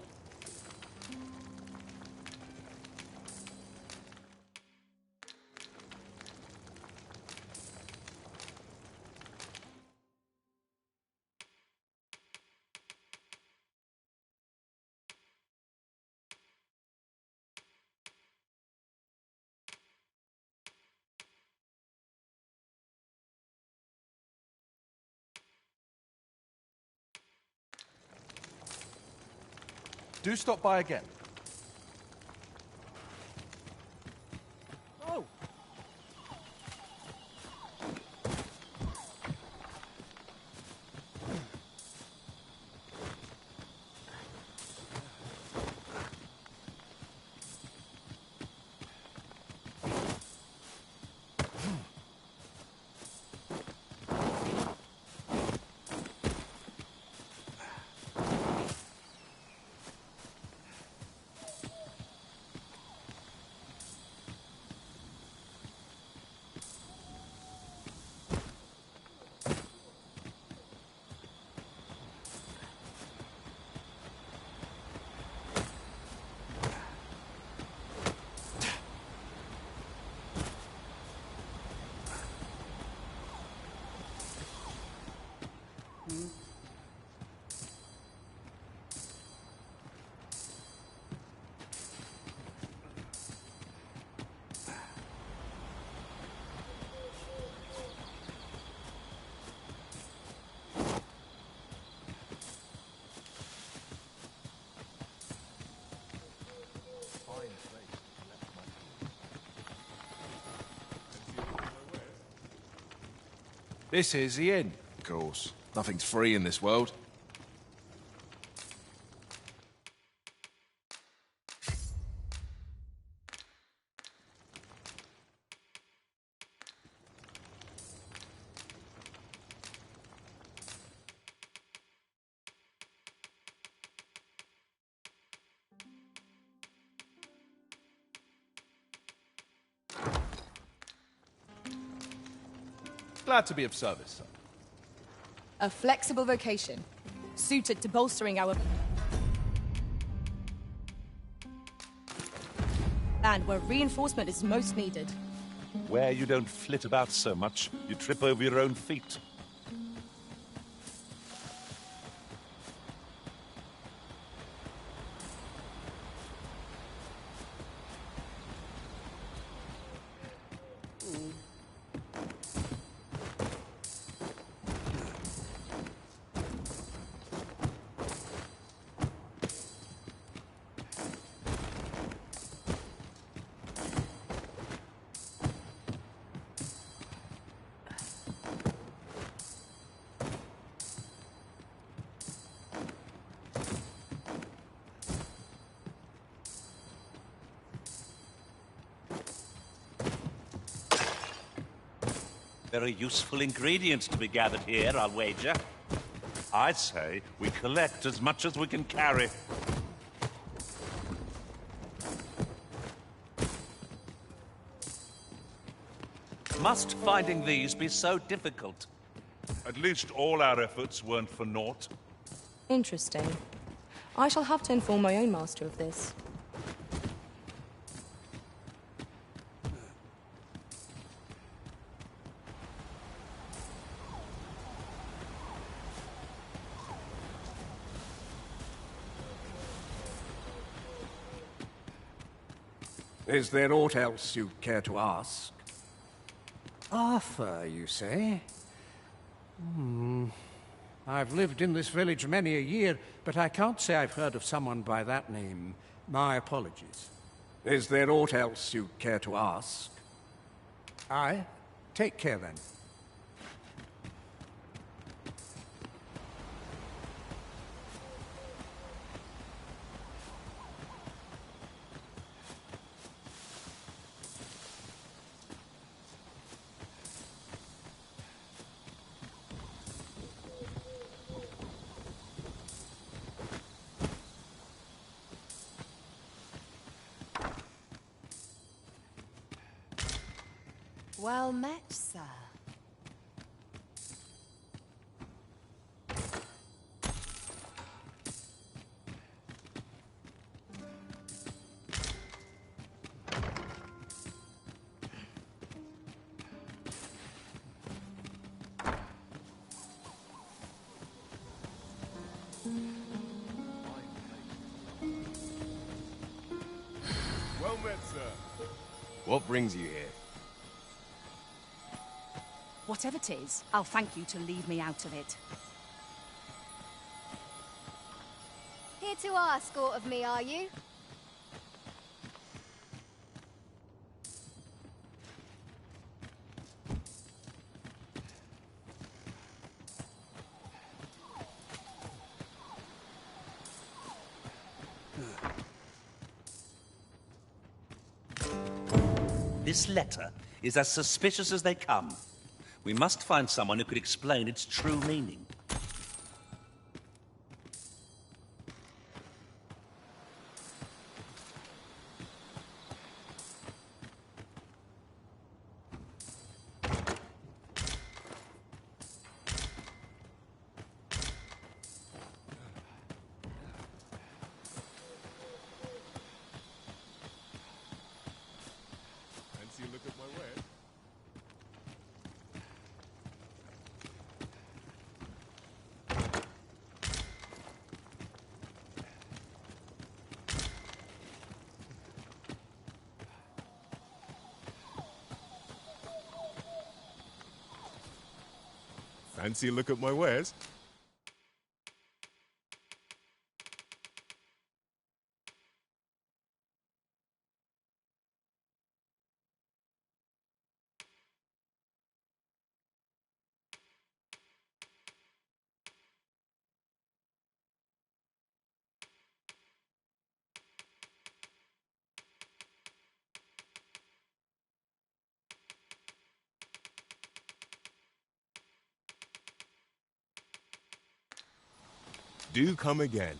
Speaker 19: Do stop by again.
Speaker 6: Oh!
Speaker 19: This is the inn, of course. Nothing's free in this world. Glad to be of service, sir.
Speaker 5: A flexible vocation, suited to bolstering our land where reinforcement is most needed.
Speaker 1: Where you don't flit about so much, you trip over your own feet.
Speaker 6: Very useful ingredients to be gathered here, I'll wager.
Speaker 1: I say we collect as much as we can carry.
Speaker 6: Must finding these be so difficult?
Speaker 1: At least all our efforts weren't for naught.
Speaker 5: Interesting. I shall have to inform my own master of this.
Speaker 2: Is there aught else you care to ask? Arthur, you say? I've lived in this village many a year, but I can't say I've heard of someone by that name. My apologies. Is there aught else you care to ask? Aye. Take care then.
Speaker 25: Well met, sir.
Speaker 7: Well met, sir.
Speaker 12: What brings you here?
Speaker 14: Whatever 'tis, I'll thank you to leave me out of it.
Speaker 8: Here to ask aught of me, are you?
Speaker 6: This letter is as suspicious as they come. We must find someone who could explain its true meaning.
Speaker 7: Fancy a look at my wares? Fancy a look at my wares? Do come again.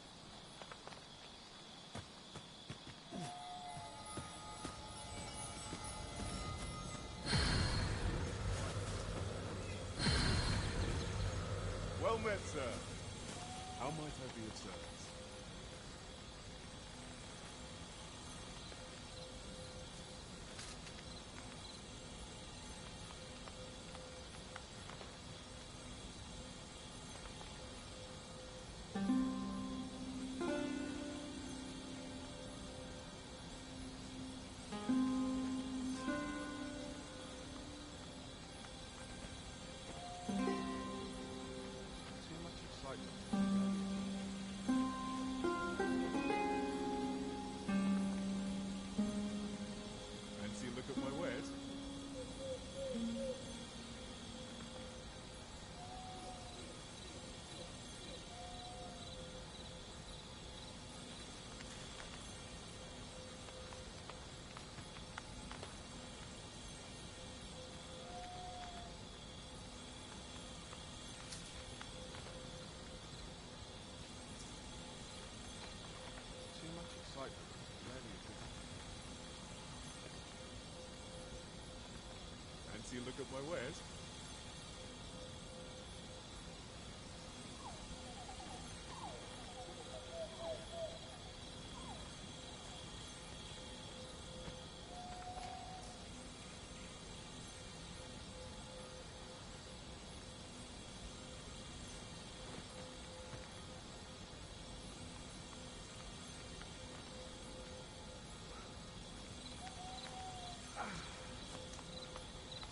Speaker 7: Well met, sir. How might I be of service? Fancy a look at my wares? Too much excitement. Rarely a good thing. Fancy a look at my wares?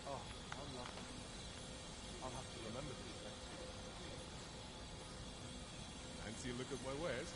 Speaker 7: Oh, how lovely. I'll have to remember these next few. Fancy a look at my wares?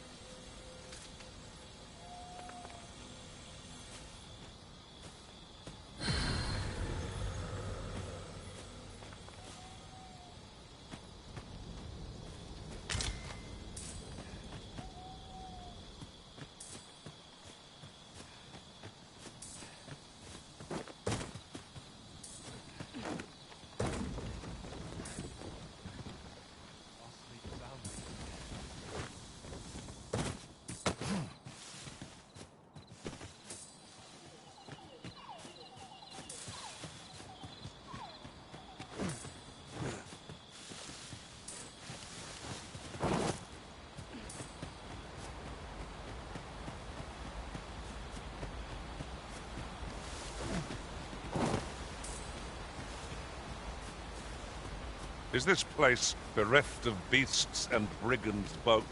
Speaker 4: Is this place bereft of beasts and brigands both?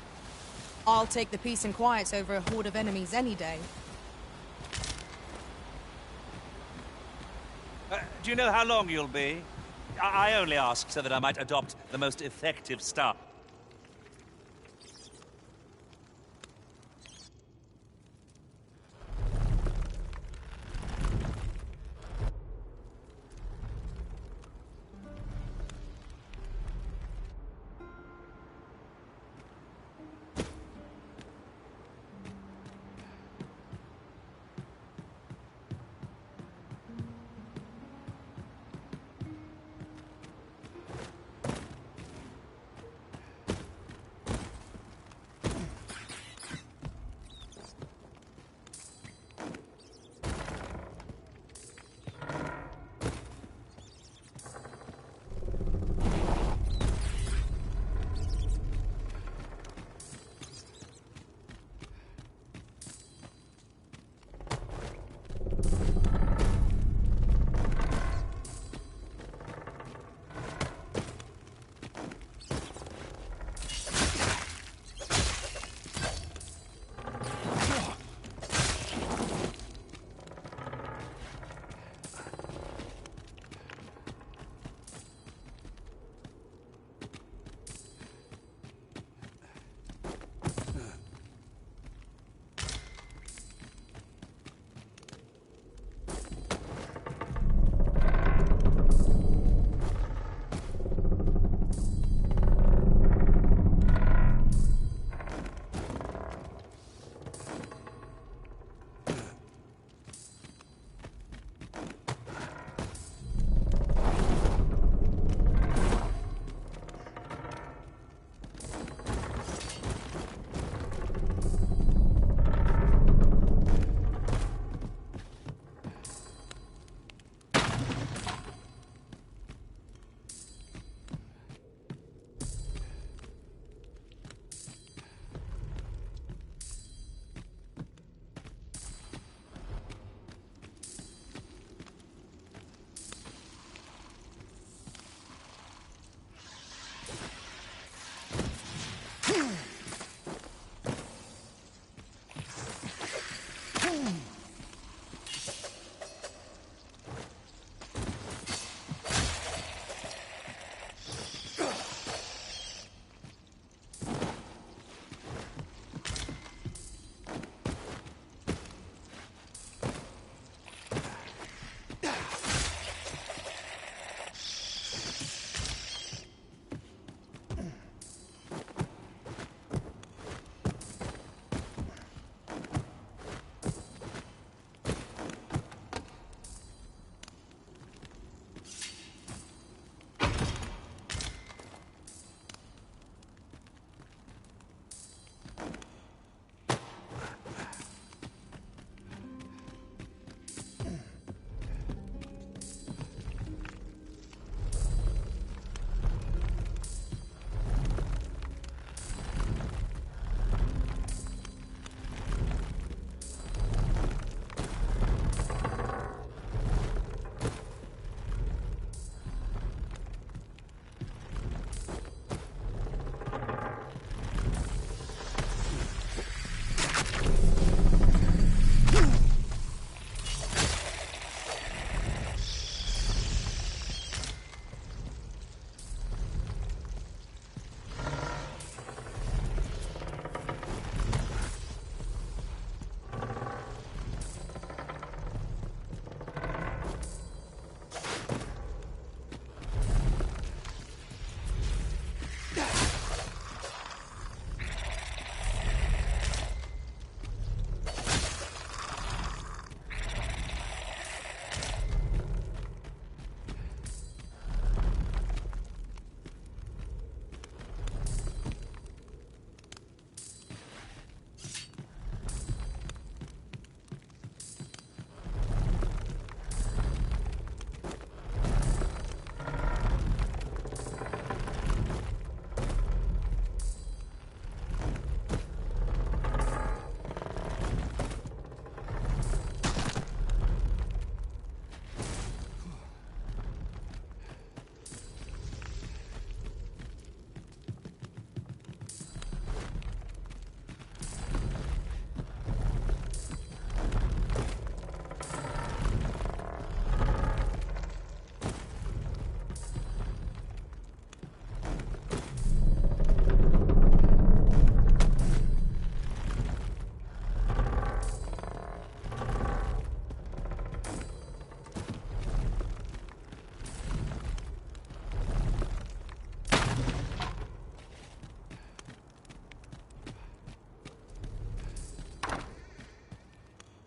Speaker 5: I'll take the peace and quiet over a horde of enemies any day.
Speaker 6: Do you know how long you'll be? I only ask so that I might adopt the most effective style.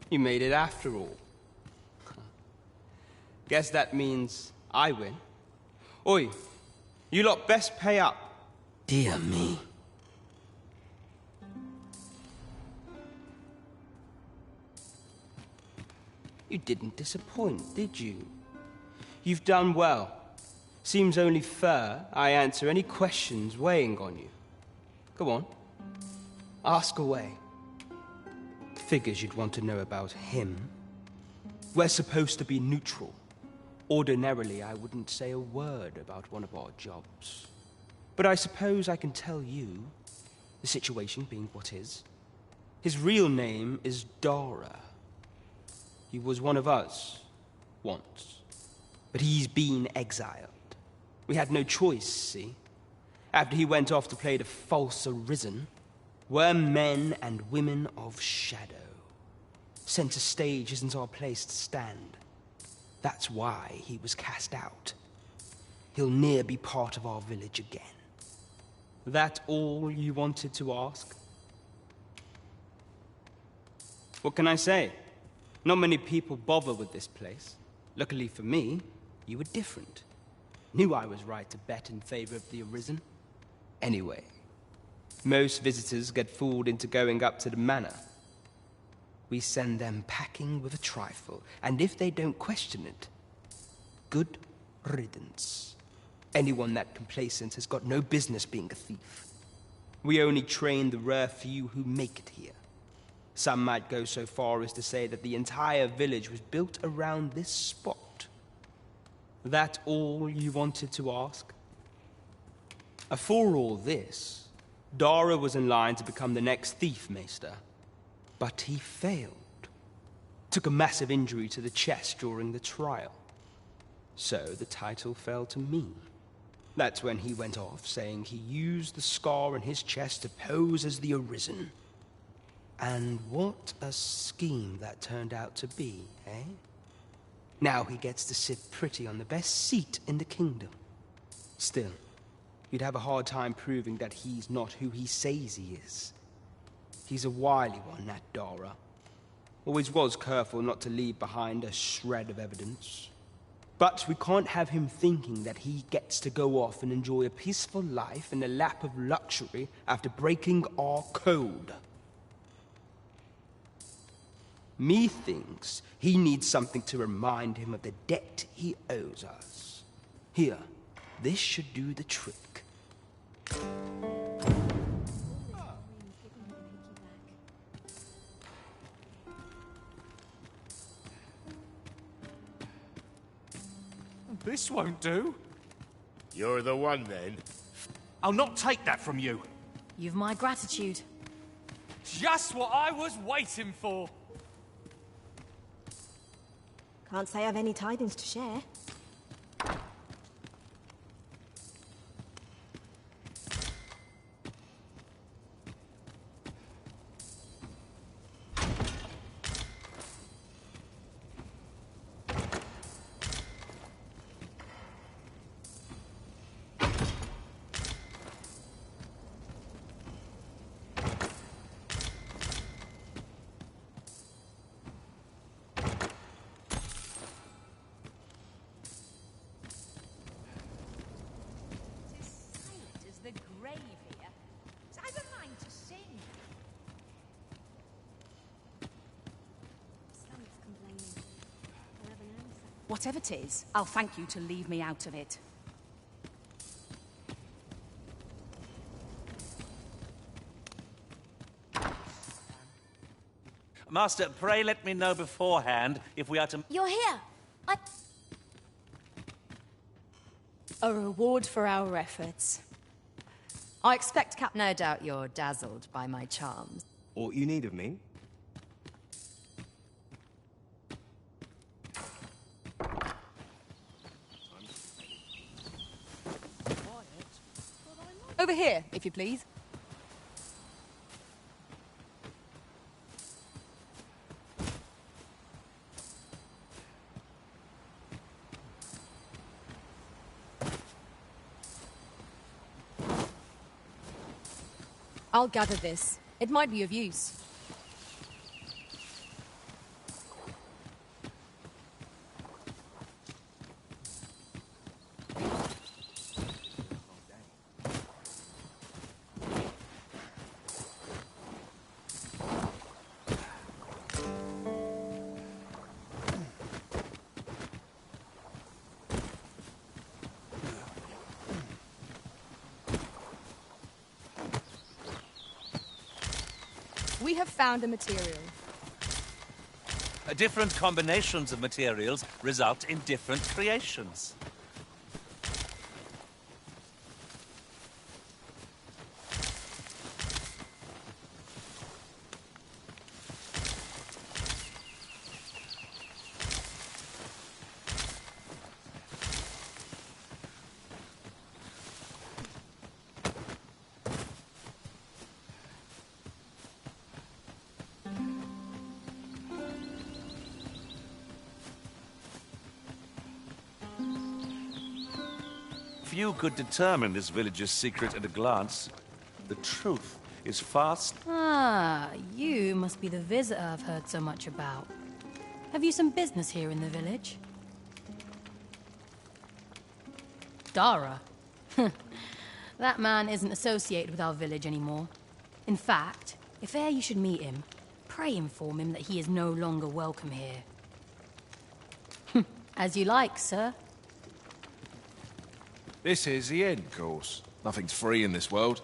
Speaker 3: You made it after all. Guess that means I win. Oi, you lot best pay up.
Speaker 16: Dear me.
Speaker 3: You didn't disappoint, did you? You've done well. Seems only fair I answer any questions weighing on you. Go on. Ask away. Figures you'd want to know about him. We're supposed to be neutral. Ordinarily, I wouldn't say a word about one of our jobs. But I suppose I can tell you, the situation being what is. His real name is Dara. He was one of us, once. But he's been exiled. We had no choice, see? After he went off to play the false arisen, we're men and women of shadow. Center stage isn't our place to stand. That's why he was cast out. He'll ne'er be part of our village again. That all you wanted to ask? What can I say? Not many people bother with this place. Luckily for me, you were different. Knew I was right to bet in favor of the Arisen. Anyway, most visitors get fooled into going up to the manor. We send them packing with a trifle, and if they don't question it, good riddance. Anyone that complacent has got no business being a thief. We only train the rare few who make it here. Some might go so far as to say that the entire village was built around this spot. That all you wanted to ask? For all this, Dara was in line to become the next thief maester. But he failed. Took a massive injury to the chest during the trial. So the title fell to me. That's when he went off, saying he used the scar on his chest to pose as the Arisen. And what a scheme that turned out to be, eh? Now he gets to sit pretty on the best seat in the kingdom. Still, you'd have a hard time proving that he's not who he says he is. He's a wily one, that Dara. Always was careful not to leave behind a shred of evidence. But we can't have him thinking that he gets to go off and enjoy a peaceful life in a lap of luxury after breaking our code. Methinks he needs something to remind him of the debt he owes us. Here, this should do the trick.
Speaker 21: This won't do.
Speaker 15: You're the one, then.
Speaker 21: I'll not take that from you.
Speaker 14: You've my gratitude.
Speaker 11: Just what I was waiting for.
Speaker 5: Can't say I've any tidings to share.
Speaker 14: Whatever it is, I'll thank you to leave me out of it.
Speaker 6: Master, pray let me know beforehand if we are to...
Speaker 8: You're here.
Speaker 5: A reward for our efforts.
Speaker 22: I expect, Cap, no doubt you're dazzled by my charms.
Speaker 12: Aught you need of me?
Speaker 22: Over here, if you please.
Speaker 5: I'll gather this. It might be of use. We have found a material.
Speaker 6: Different combinations of materials result in different creations.
Speaker 1: Few could determine this village's secret at a glance. The truth is fast.
Speaker 22: Ah, you must be the visitor I've heard so much about. Have you some business here in the village? Dara? That man isn't associated with our village anymore. In fact, if e'er you should meet him, pray inform him that he is no longer welcome here. As you like, sir.
Speaker 19: This is the end course. Nothing's free in this world.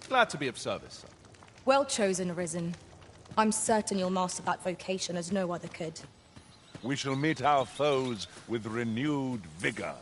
Speaker 19: Glad to be of service, sir.
Speaker 5: Well chosen, Arisen. I'm certain you'll master that vocation as no other could.
Speaker 1: We shall meet our foes with renewed vigor.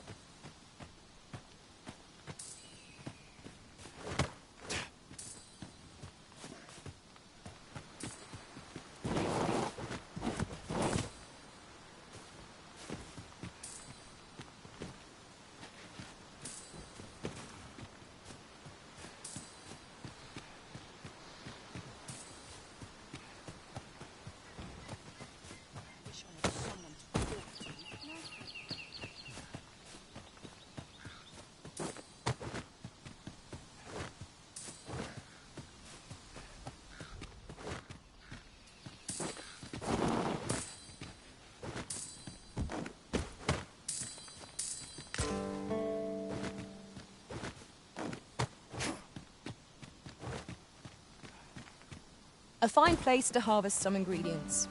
Speaker 5: A fine place to harvest some ingredients.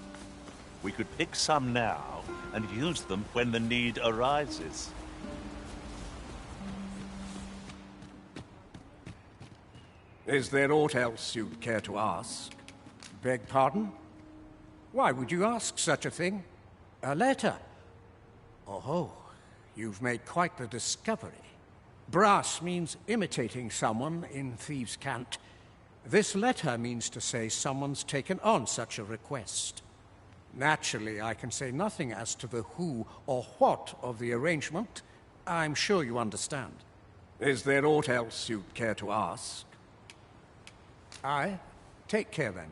Speaker 6: We could pick some now and use them when the need arises.
Speaker 2: Is there aught else you'd care to ask? Beg pardon? Why would you ask such a thing? A letter? Oh, you've made quite the discovery. Brass means imitating someone in thieves' cant. This letter means to say someone's taken on such a request. Naturally, I can say nothing as to the who or what of the arrangement. I'm sure you understand. Is there aught else you'd care to ask? Aye. Take care, then.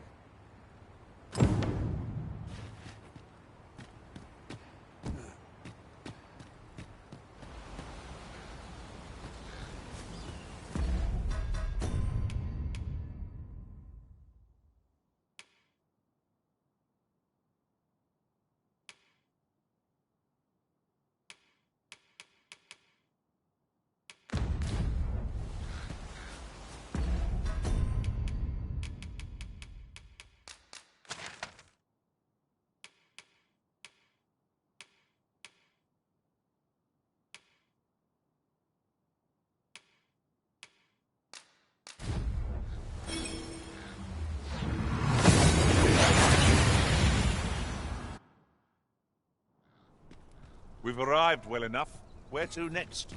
Speaker 1: We've arrived well enough. Where to next?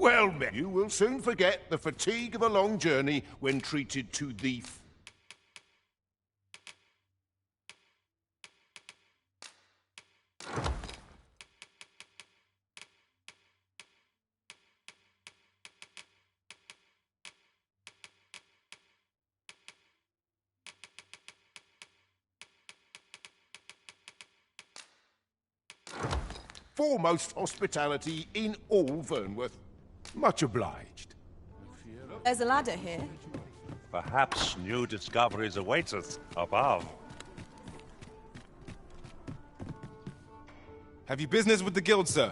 Speaker 9: Well met. You will soon forget the fatigue of a long journey when treated to the... foremost hospitality in all Vernworth. Much obliged.
Speaker 5: There's a ladder here.
Speaker 4: Perhaps new discoveries await us above.
Speaker 17: Have you business with the guild, sir?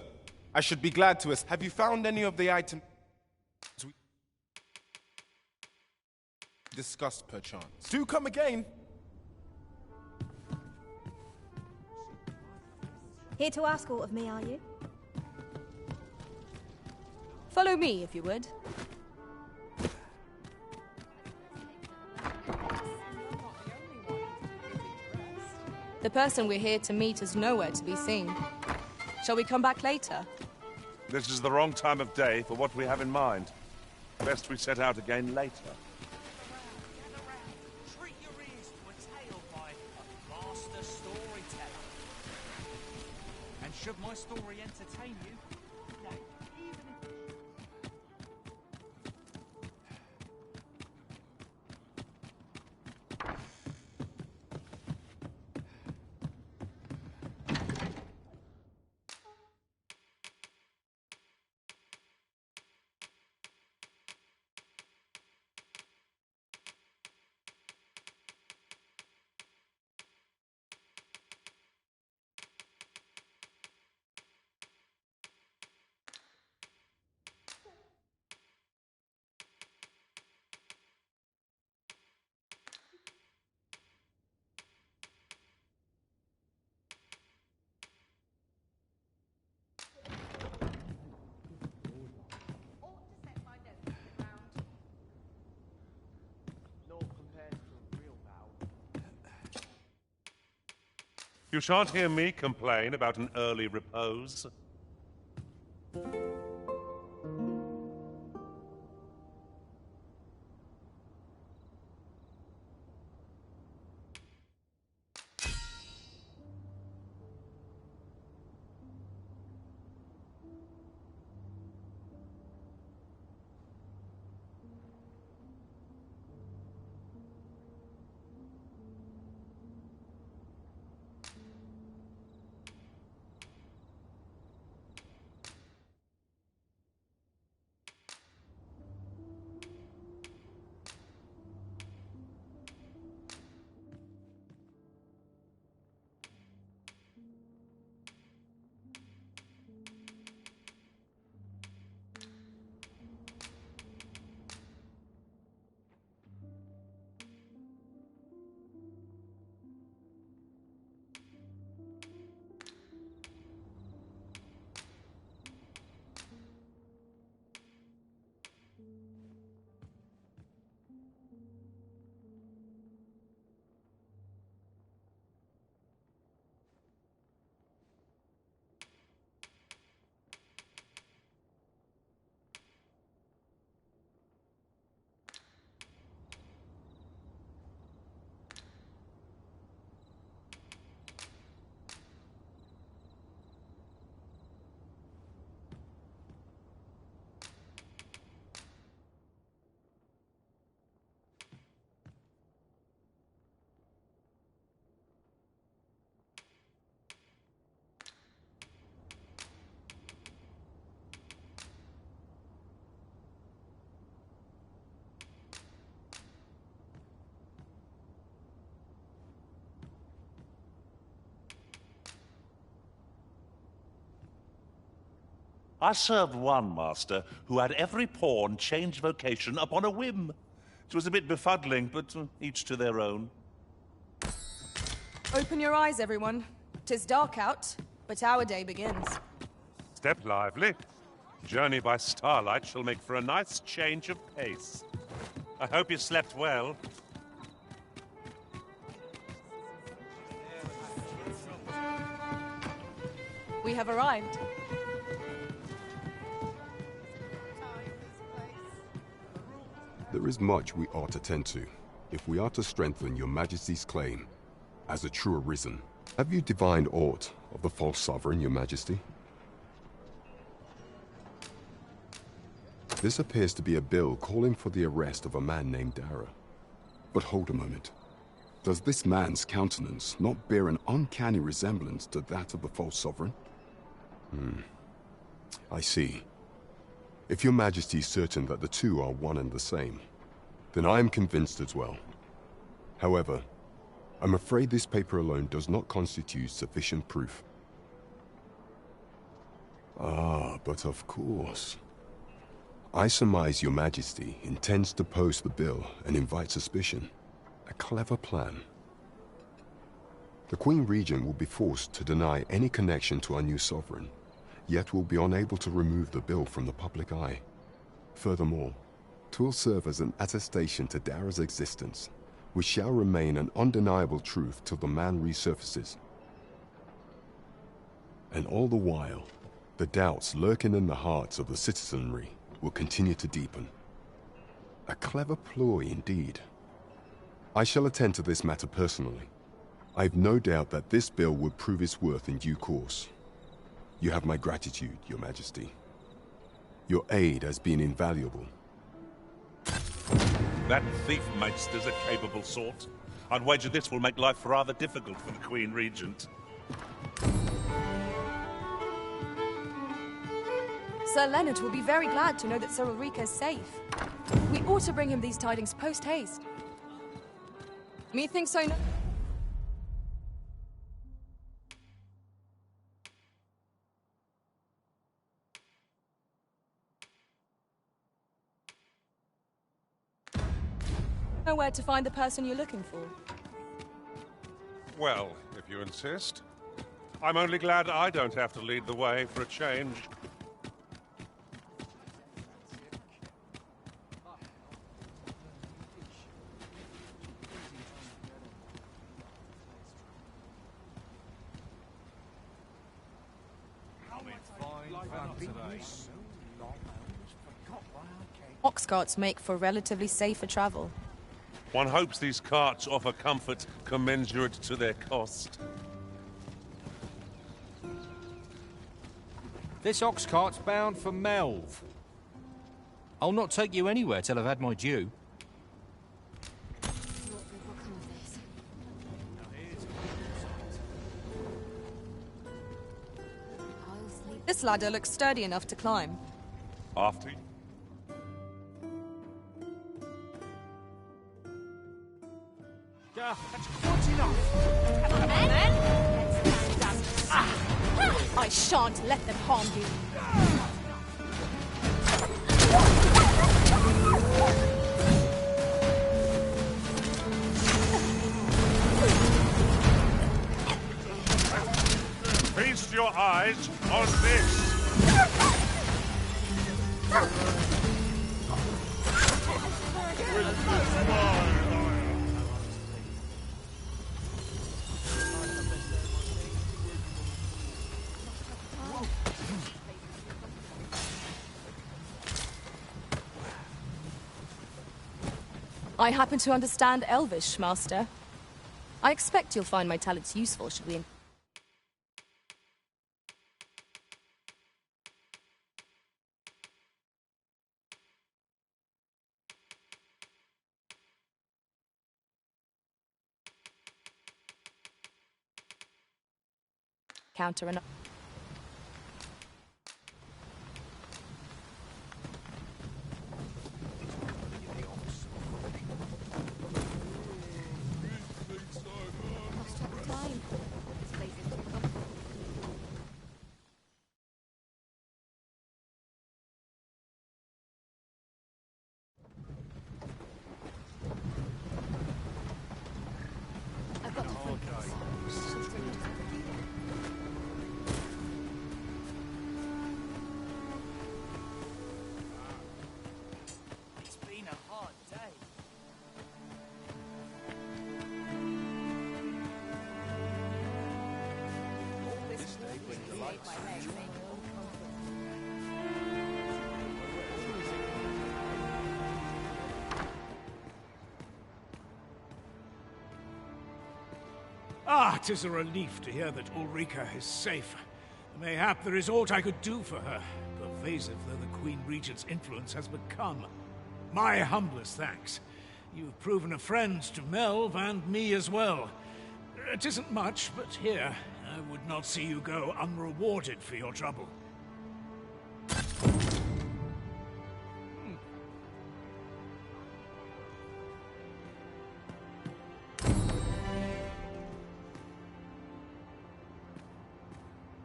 Speaker 17: I should be glad to assist. Have you found any of the items we discussed, perchance?
Speaker 18: Do come again.
Speaker 13: Here to ask aught of me, are you?
Speaker 5: Follow me, if you would. The person we're here to meet is nowhere to be seen. Shall we come back later?
Speaker 4: This is the wrong time of day for what we have in mind. Best we set out again later.
Speaker 11: Treat your ears to a tale by a master storyteller. And should my story entertain you, nay, even if...
Speaker 4: You shan't hear me complain about an early repose. I served one master who had every pawn change vocation upon a whim. It was a bit befuddling, but each to their own.
Speaker 5: Open your eyes, everyone. 'Tis dark out, but our day begins.
Speaker 4: Step lively. Journey by starlight shall make for a nice change of pace. I hope you slept well.
Speaker 5: We have arrived.
Speaker 10: There is much we ought to tend to, if we are to strengthen your Majesty's claim as a true Arisen. Have you divined aught of the false sovereign, your Majesty? This appears to be a bill calling for the arrest of a man named Dara. But hold a moment. Does this man's countenance not bear an uncanny resemblance to that of the false sovereign? I see. If your Majesty is certain that the two are one and the same, then I am convinced as well. However, I'm afraid this paper alone does not constitute sufficient proof. Ah, but of course. I surmise your Majesty intends to post the bill and invite suspicion. A clever plan. The Queen Regent will be forced to deny any connection to our new sovereign, yet will be unable to remove the bill from the public eye. Furthermore, 'twill serve as an attestation to Dara's existence, which shall remain an undeniable truth till the man resurfaces. And all the while, the doubts lurking in the hearts of the citizenry will continue to deepen. A clever ploy indeed. I shall attend to this matter personally. I've no doubt that this bill will prove its worth in due course. You have my gratitude, your Majesty. Your aid has been invaluable.
Speaker 1: That thief Maester's a capable sort. I'd wager this will make life rather difficult for the Queen Regent.
Speaker 5: Sir Leonard will be very glad to know that Sir Ulrika is safe. We ought to bring him these tidings post-haste. Methinks so. Know where to find the person you're looking for.
Speaker 4: Well, if you insist. I'm only glad I don't have to lead the way for a change.
Speaker 5: Ox carts make for relatively safer travel.
Speaker 4: One hopes these carts offer comfort commensurate to their cost.
Speaker 11: This ox cart's bound for Melve. I'll not take you anywhere till I've had my due.
Speaker 5: This ladder looks sturdy enough to climb.
Speaker 4: After you.
Speaker 11: That's quite enough.
Speaker 5: Come on, then. I shan't let them harm you.
Speaker 4: Feast your eyes on this.
Speaker 5: I happen to understand Elvish, Master. I expect you'll find my talents useful should we... counter an...
Speaker 11: It's been a hard day. This day when the lights
Speaker 2: Ah, 'tis a relief to hear that Ulrika is safe. Mayhap there is aught I could do for her, pervasive though the Queen Regent's influence has become. My humblest thanks. You've proven a friend to Melv and me as well. It isn't much, but here, I would not see you go unrewarded for your trouble.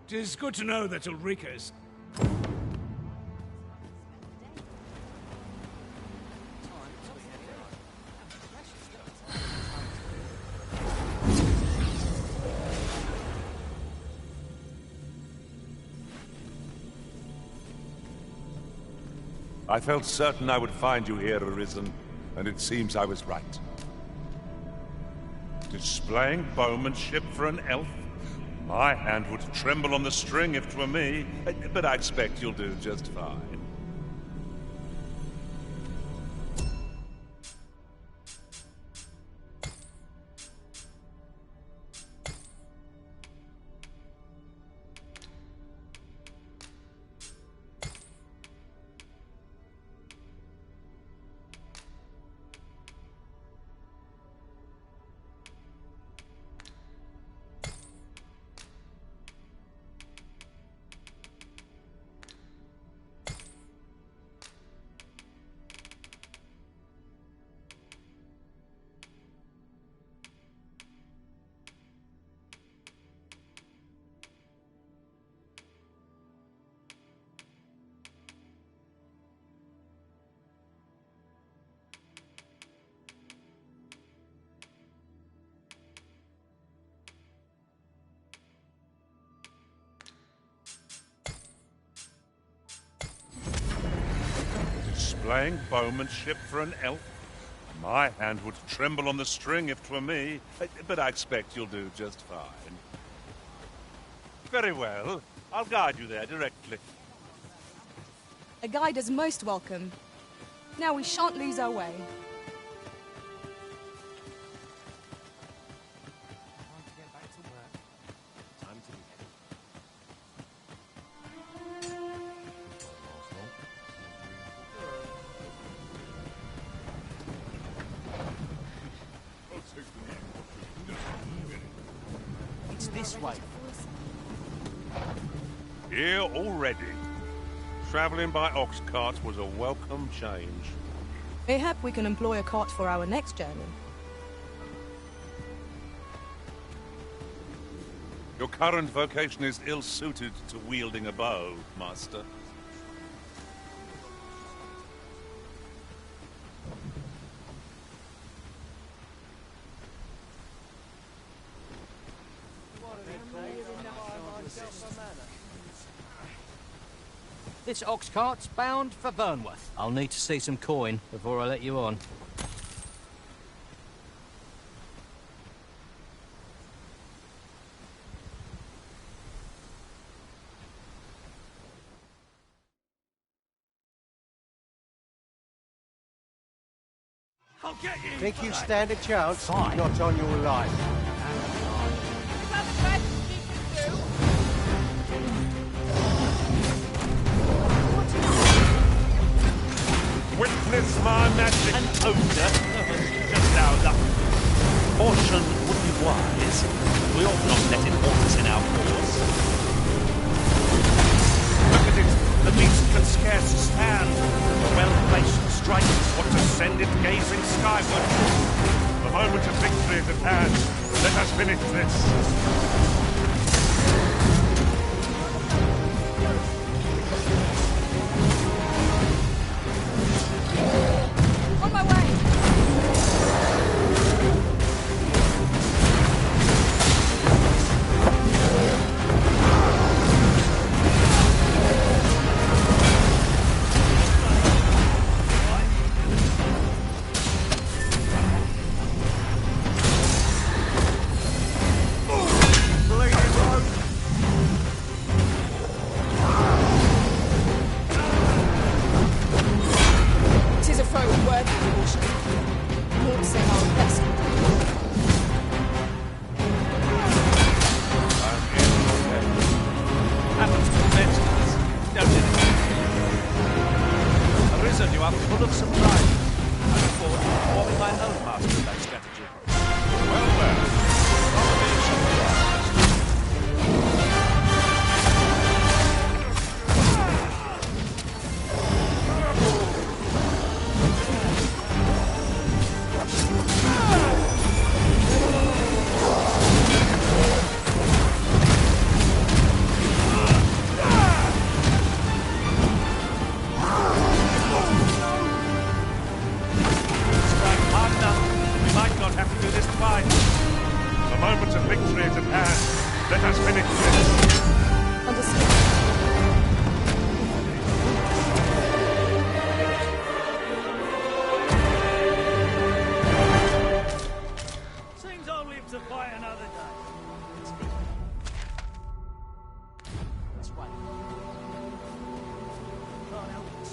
Speaker 2: It is good to know that Ulrika is...
Speaker 1: I felt certain I would find you here, Arisen, and it seems I was right.
Speaker 4: Displaying bowmanship for an elf? My hand would tremble on the string if 'twere me.
Speaker 1: But I expect you'll do just fine.
Speaker 4: Displaying bowmanship for an elf? My hand would tremble on the string if 'twere me.
Speaker 1: But I expect you'll do just fine.
Speaker 4: Very well. I'll guide you there directly.
Speaker 5: A guide is most welcome. Now we shan't lose our way.
Speaker 11: It's this way.
Speaker 4: Here already. Travelling by ox cart was a welcome change.
Speaker 5: Mayhap we can employ a cart for our next journey.
Speaker 4: Your current vocation is ill-suited to wielding a bow, Master.
Speaker 11: This ox cart's bound for Vernworth. I'll need to see some coin before I let you on.
Speaker 2: I'll get you!
Speaker 16: Think you stand a chance? Not on your life.
Speaker 4: Witness my magic.
Speaker 6: An odor? Just our luck. Caution would be wise. We ought not let it haunt us in our cause.
Speaker 2: Look at it. The beast can scarce stand.
Speaker 4: A well-placed strike ought to send it gazing skyward. The moment of victory is at hand. Let us finish this.
Speaker 5: On my way!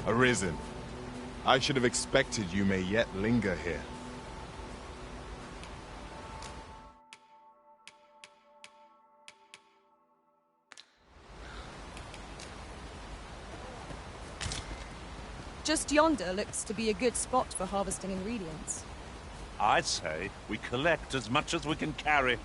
Speaker 7: Arisen. I should have expected you may yet linger here.
Speaker 5: Just yonder looks to be a good spot for harvesting ingredients.
Speaker 1: I'd say we collect as much as we can carry.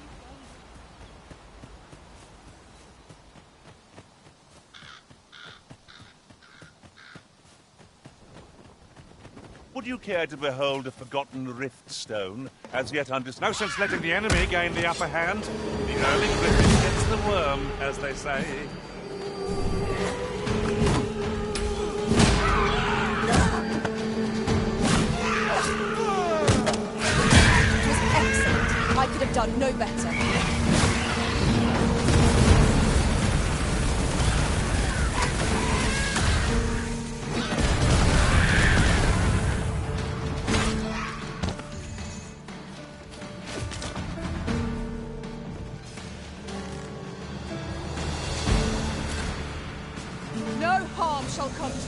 Speaker 1: Would you care to behold a forgotten rift stone, as yet undiscovered? No sense letting the enemy gain the upper hand. The early griffin gets the worm, as they say.
Speaker 5: I could have done no better. No harm shall come to you.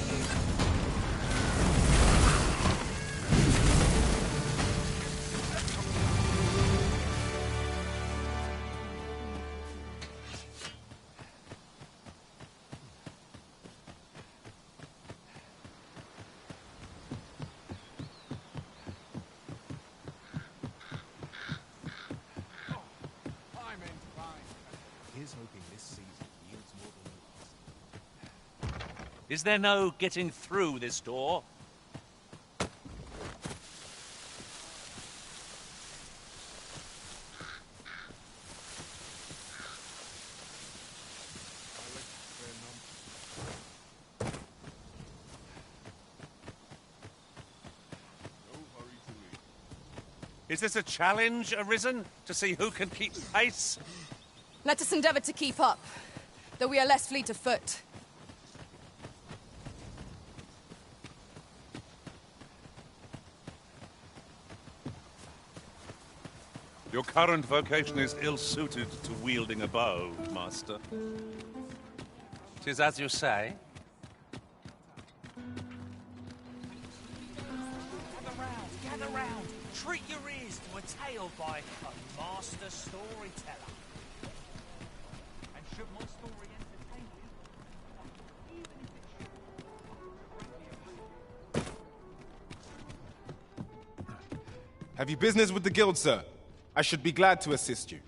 Speaker 19: Here's hoping this season yields more than the last.
Speaker 6: Is there no getting through this door? Is this a challenge, Arisen? To see who can keep pace?
Speaker 5: Let us endeavor to keep up, though we are less fleet of foot.
Speaker 1: Your current vocation is ill-suited to wielding a bow, Master.
Speaker 6: 'Tis as you say.
Speaker 11: Gather round. Treat your ears to a tale by a master storyteller. And should my story entertain you, even if it should...
Speaker 17: Have you business with the guild, sir? I should be glad to assist you.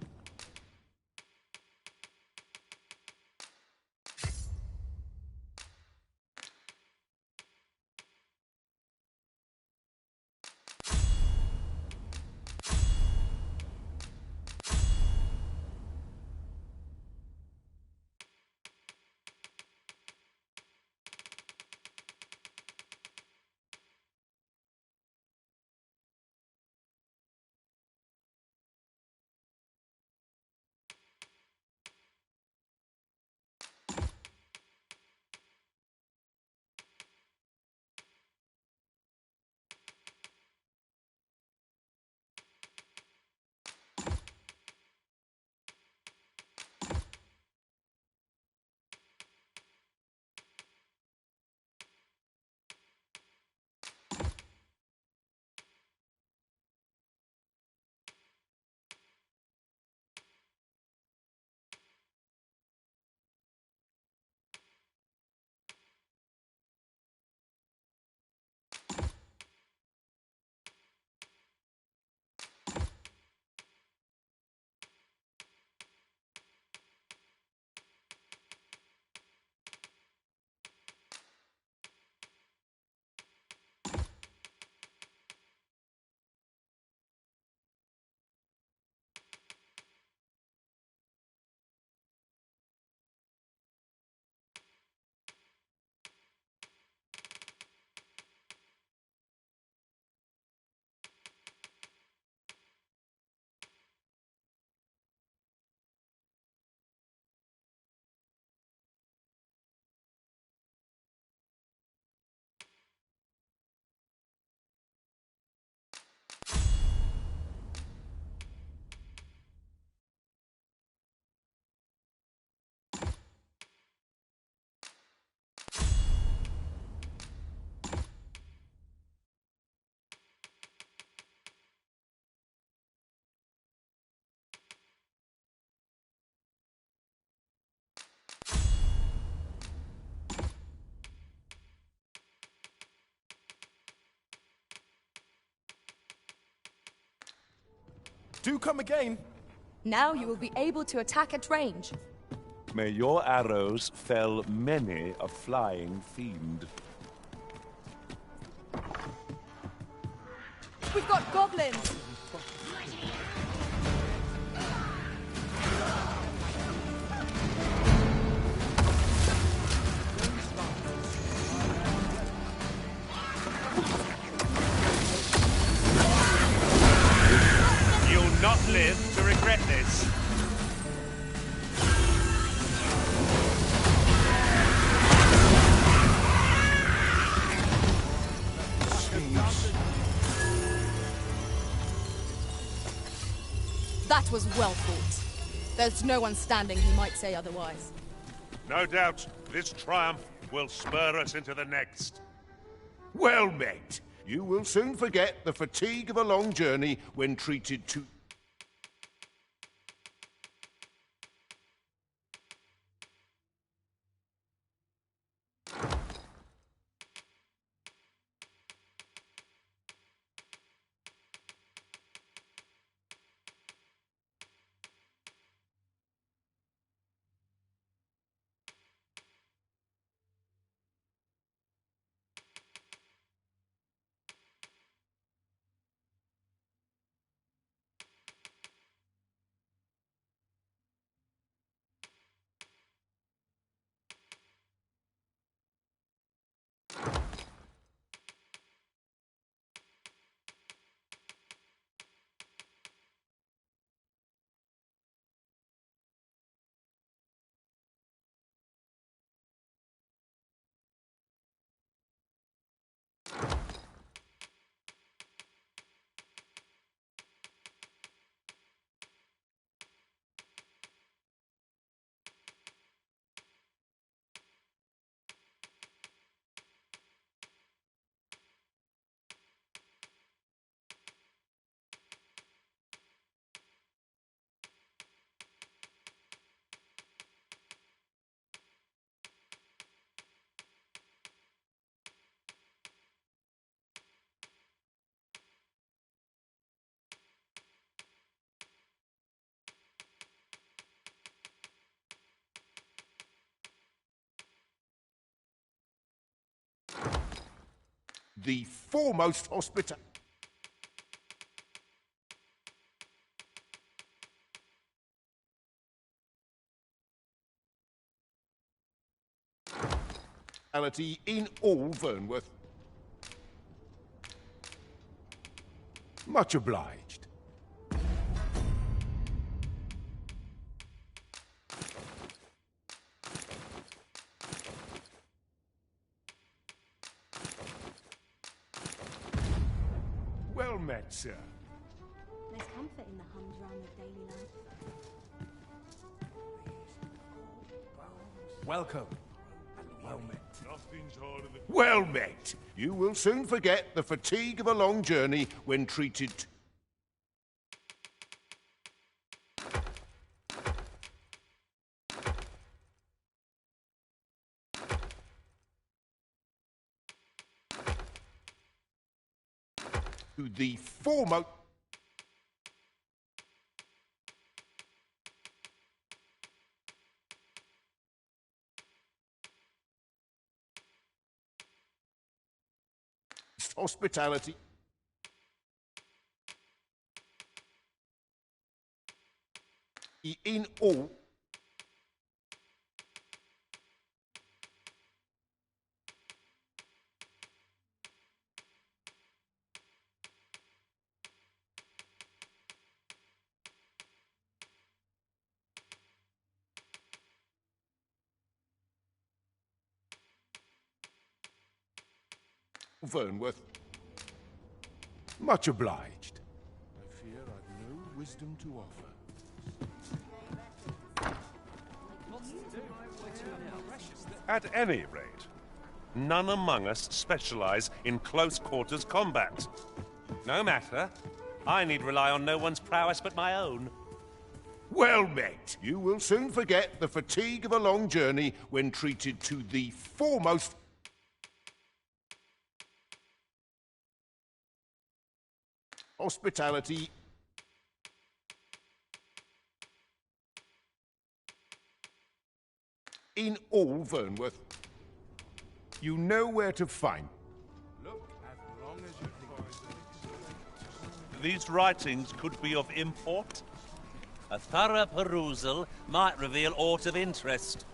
Speaker 18: Do come again.
Speaker 5: Now you will be able to attack at range.
Speaker 1: May your arrows fell many a flying fiend.
Speaker 5: We've got goblins!
Speaker 1: You'll not live to regret this.
Speaker 5: That was well fought. There's no one standing who might say otherwise.
Speaker 4: No doubt, this triumph will spur us into the next.
Speaker 9: Well met. You will soon forget the fatigue of a long journey when treated to... The foremost hospital... in all Vernworth. Much obliged. Well met, sir.
Speaker 13: There's comfort in the humdrum of daily life.
Speaker 19: Welcome. Well met.
Speaker 9: Well met. You will soon forget the fatigue of a long journey when treated to the foremost... hospitality. In all... Vernworth. Much obliged. I fear I've no wisdom to offer.
Speaker 4: At any rate, none among us specialize in close quarters combat.
Speaker 6: No matter. I need rely on no one's prowess but my own.
Speaker 9: Well met. You will soon forget the fatigue of a long journey when treated to the foremost... hospitality in all Vernworth. You know where to find.
Speaker 12: Look, as long as you
Speaker 6: These writings could be of import. A thorough perusal might reveal aught of interest.